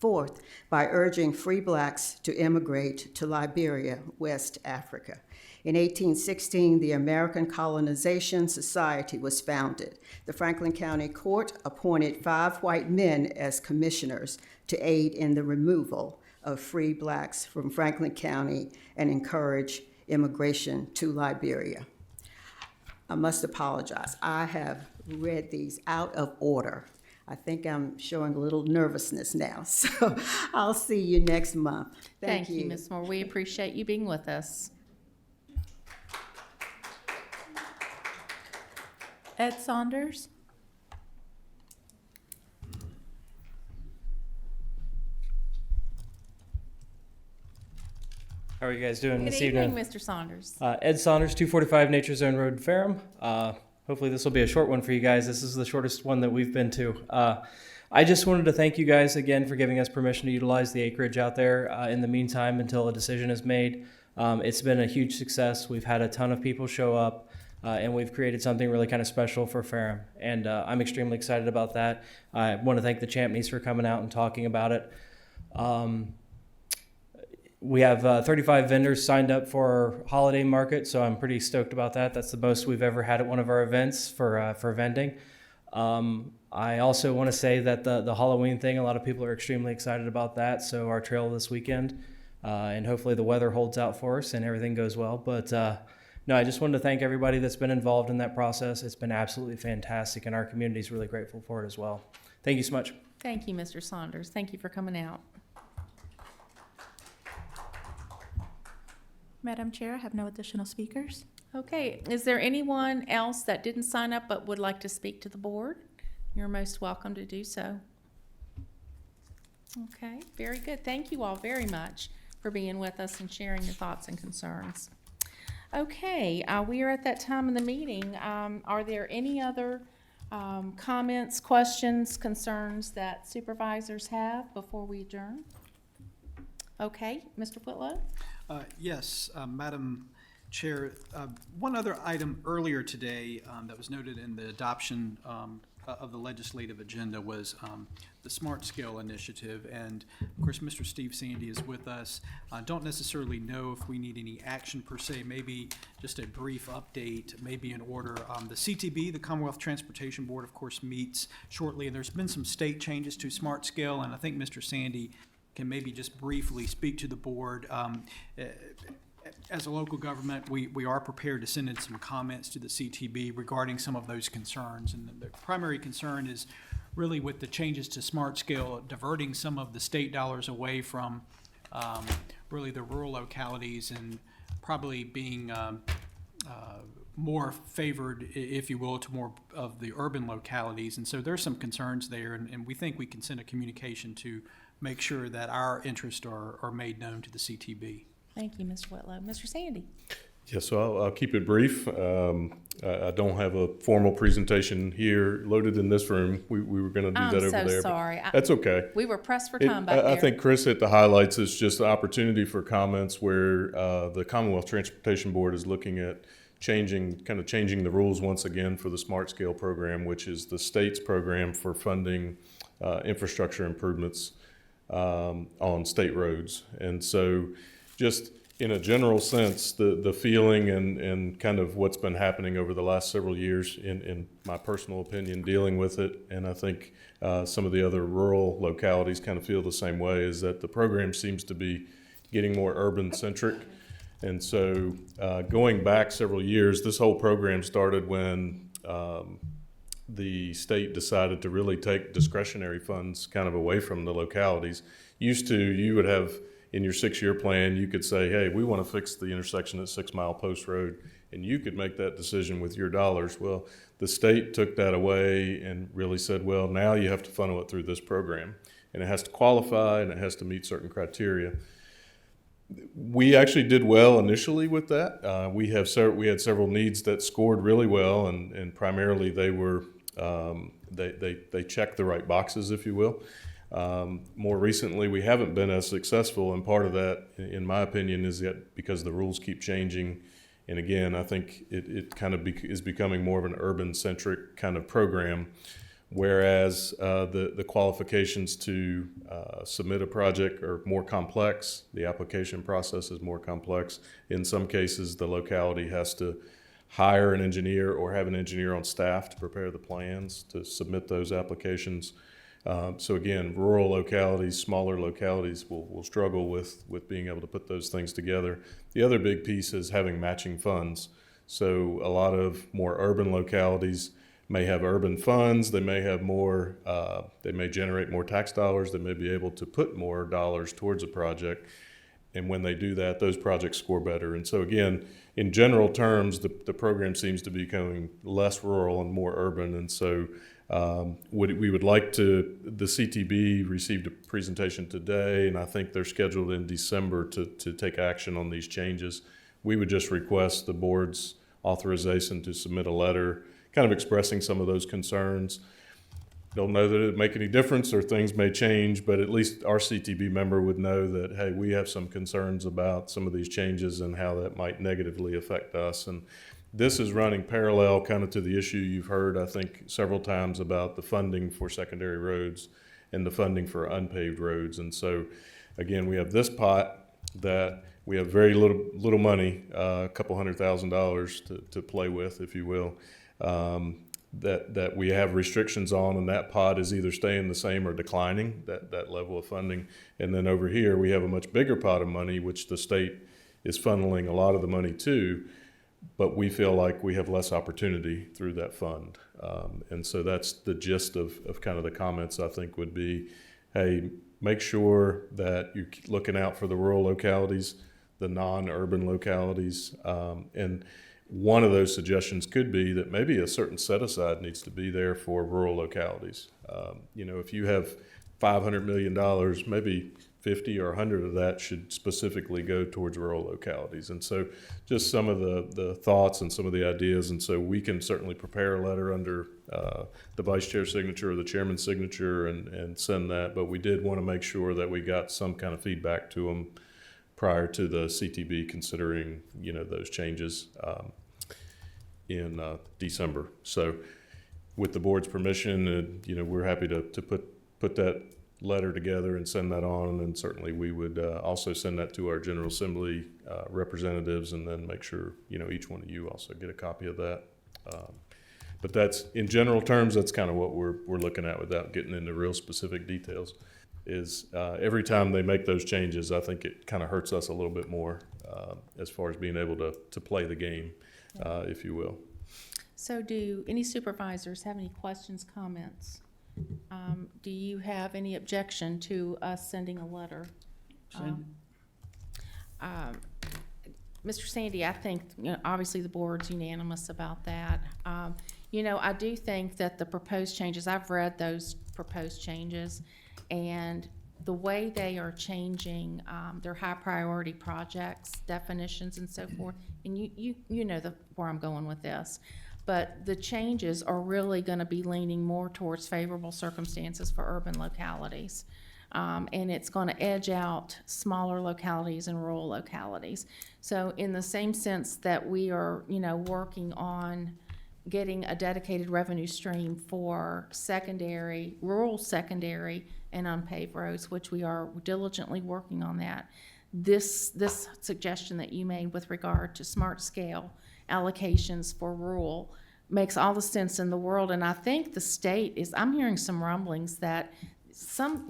Fourth, by urging free blacks to immigrate to Liberia, West Africa. In 1816, the American Colonization Society was founded. The Franklin County Court appointed 5 white men as commissioners to aid in the removal of free blacks from Franklin County and encourage immigration to Liberia. I must apologize. I have read these out of order. I think I'm showing a little nervousness now, so I'll see you next month. Thank you. Ms. Moore. We appreciate you being with us. Ed Saunders? How are you guys doing Good this evening, evening? Mr. Saunders. Ed Saunders, 245 Nature Zone Road, Ferrum. Hopefully this will be a short one for you guys. This is the shortest one that we've been to. I just wanted to thank you guys again for giving us permission to utilize the acreage out there in the meantime until a decision is made. It's been a huge success. We've had a ton of people show up, and we've created something really kind of special for Ferrum. And I'm extremely excited about that. I want to thank the Champneys for coming out and talking about it. We have 35 vendors signed up for our holiday market, so I'm pretty stoked about that. That's the most we've ever had at one of our events for vending. I also want to say that the Halloween thing, a lot of people are extremely excited about that, so our trail this weekend, and hopefully the weather holds out for us and everything goes well. But no, I just wanted to thank everybody that's been involved in that process. It's been absolutely fantastic, and our community is really grateful for it as well. Thank you so much. Thank you, Mr. Saunders. Thank you for coming out. Madam Chair, I have no additional speakers. Okay, is there anyone else that didn't sign up but would like to speak to the board? You're most welcome to do so. Okay, very good. Thank you all very much for being with us and sharing your thoughts and concerns. Okay, we are at that time in the meeting. Are there any other comments, questions, concerns that supervisors have before we adjourn? Okay, Mr. Whitlow? Yes, Madam Chair, one other item earlier today that was noted in the adoption of the legislative agenda was the Smart Scale Initiative. And of course, Mr. Steve Sandy is with us. Don't necessarily know if we need any action per se, maybe just a brief update, maybe in order. The CTB, the Commonwealth Transportation Board, of course, meets shortly, and there's been some state changes to Smart Scale, and I think Mr. Sandy can maybe just briefly speak to the board. As a local government, we are prepared to send in some comments to the CTB regarding some of those concerns. And the primary concern is really with the changes to Smart Scale, diverting some of the state dollars away from really the rural localities and probably being more favored, if you will, to more of the urban localities. And so there's some concerns there, and we think we can send a communication to make sure that our interests are made known to the CTB. Thank you, Mr. Whitlow. Mr. Sandy? Yeah, so I'll keep it brief. I don't have a formal presentation here loaded in this room. We were going to do that over there. I'm so but sorry. That's okay. We were pressed for time back I there. think Chris hit the highlights. It's just the opportunity for comments where the Commonwealth Transportation Board is looking at changing the rules once again for the Smart Scale program, which is the state's program for funding infrastructure improvements on state roads. And so just in a general sense, the feeling and kind of what's been happening over the last several years, in my personal opinion, dealing with it, and I think some of the other rural localities kind of feel the same way, is that the program seems to be getting more urban-centric. And so going back several years, this whole program started when the state decided to really take discretionary funds kind of away from the localities. You would have, in your 6-year plan, you could say, hey, we want to fix the intersection at 6 Mile Post Road, and you could make that decision with your dollars. Well, the state took that away and really said, well, now you have to funnel it through this program, and it has to qualify and it has to meet certain criteria. We actually did well initially with that. We had several needs that scored really well, and primarily they were they checked the right boxes, if you will. More recently, we haven't been as successful, and part of that, in my opinion, is that because the rules keep changing. And again, I think it kind of is becoming more of an urban-centric kind of program, whereas the qualifications to submit a project are more complex. The application process is more complex. In some cases, the locality has to hire an engineer or have an engineer on staff to prepare the plans to submit those applications. So again, rural localities, smaller localities will struggle with being able to put those things together. The other big piece is having matching funds. So a lot of more urban localities may have urban funds, they may have more, they may generate more tax dollars, they may be able to put more dollars towards a project. And when they do that, those projects score better. And so again, in general terms, the program seems to be becoming less rural and more urban. And so we would like to, the CTB received a presentation today, and I think they're scheduled in December to take action on these changes. We would just request the board's authorization to submit a letter kind of expressing some of those concerns. Don't know that it would make any difference or things may change, but at least our CTB member would know that, hey, we have some concerns about some of these changes and how that might negatively affect us. And this is running parallel kind of to the issue you've heard, I think, several times about the funding for secondary roads and the funding for unpaved roads. And so, again, we have this pot that we have very little money, a couple $100,000 to play with, if you will, that we have restrictions on, and that pot is either staying the same or declining, that level of funding. And then over here, we have a much bigger pot of money, which the state is funneling a lot of the money to, but we feel like we have less opportunity through that fund. And so that's the gist of kind of the comments, I think, would be, hey, make sure that you're looking out for the rural localities, the non-urban localities, and one of those suggestions could be that maybe a certain set-aside needs to be there for rural localities. If you have $500 million, maybe 50 or 100 of that should specifically go towards rural localities. And so just some of the thoughts and some of the ideas. And so we can certainly prepare a letter under the vice chair's signature or the chairman's signature and send that. But we did want to make sure that we got some kind of feedback to them prior to the CTB considering, those changes in December. So with the board's permission, we're happy to put that letter together and send that on, and certainly we would also send that to our General Assembly representatives, and then make sure each one of you also get a copy of that. But that's, in general terms, that's kind of what we're looking at without getting into real specific details. Is every time they make those changes, I think it kind of hurts us a little bit more as far as being able to play the game, if you will. So do any supervisors have any questions, comments? Do you have any objection to us sending a letter? Mr. Sandy, I think, obviously the board's unanimous about that. I do think that the proposed changes, I've read those proposed changes, and the way they are changing their high priority projects, definitions and so forth, and you know where I'm going with this, but the changes are really going to be leaning more towards favorable circumstances for urban localities. And it's going to edge out smaller localities and rural localities. So in the same sense that we are, working on getting a dedicated revenue stream for rural secondary and unpaved roads, which we are diligently working on that. This suggestion that you made with regard to smart scale allocations for rural makes all the sense in the world. And I think the state I'm hearing some rumblings that some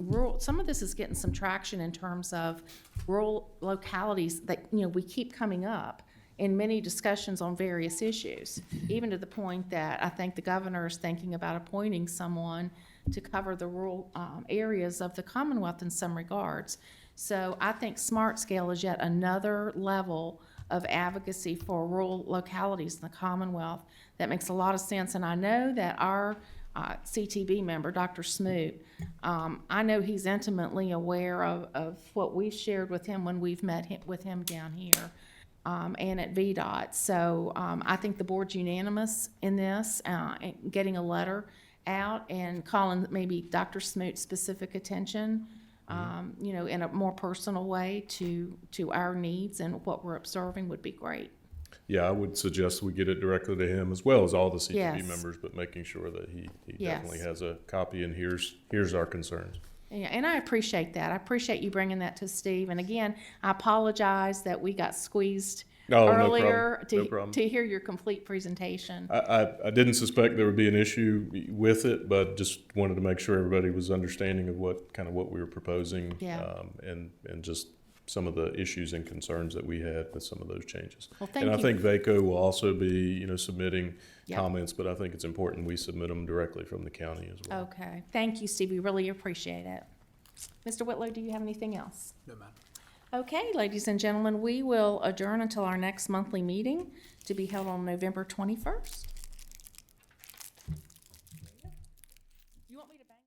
of this is getting some traction in terms of rural localities that, we keep coming up in many discussions on various issues, even to the point that I think the governor is thinking about appointing someone to cover the rural areas of the Commonwealth in some regards. So I think smart scale is yet another level of advocacy for rural localities in the Commonwealth that makes a lot of sense. And I know that our CTV member, Dr. Smoot, I know he's intimately aware of what we've shared with him when we've met with him down here and at VDOT. So I think the board's unanimous in this, getting a letter out and calling maybe Dr. Smoot's specific attention, in a more personal way to our needs and what we're observing would be great. Yeah, I would suggest we get it directly to him as well as all the CTV Yes. members, but making sure that he Yes. definitely has a copy and here's our concerns. Yeah, and I appreciate that. I appreciate you bringing that to Steve. And again, I apologize that we got squeezed earlier no problem. to hear your complete presentation. I didn't suspect there would be an issue with it, but just wanted to make sure everybody was understanding of what we were proposing. Yeah. And just some of the issues and concerns that we had with some of those changes. Well, thank and I you. think VACO will also be, submitting Yep. comments, but I think it's important we submit them directly from the county as well. Okay. Thank you, Steve. We really appreciate it. Mr. Whitlow, do you have anything else? No, ma'am. Okay, ladies and gentlemen, we will adjourn until our next monthly meeting to be held on November 21st.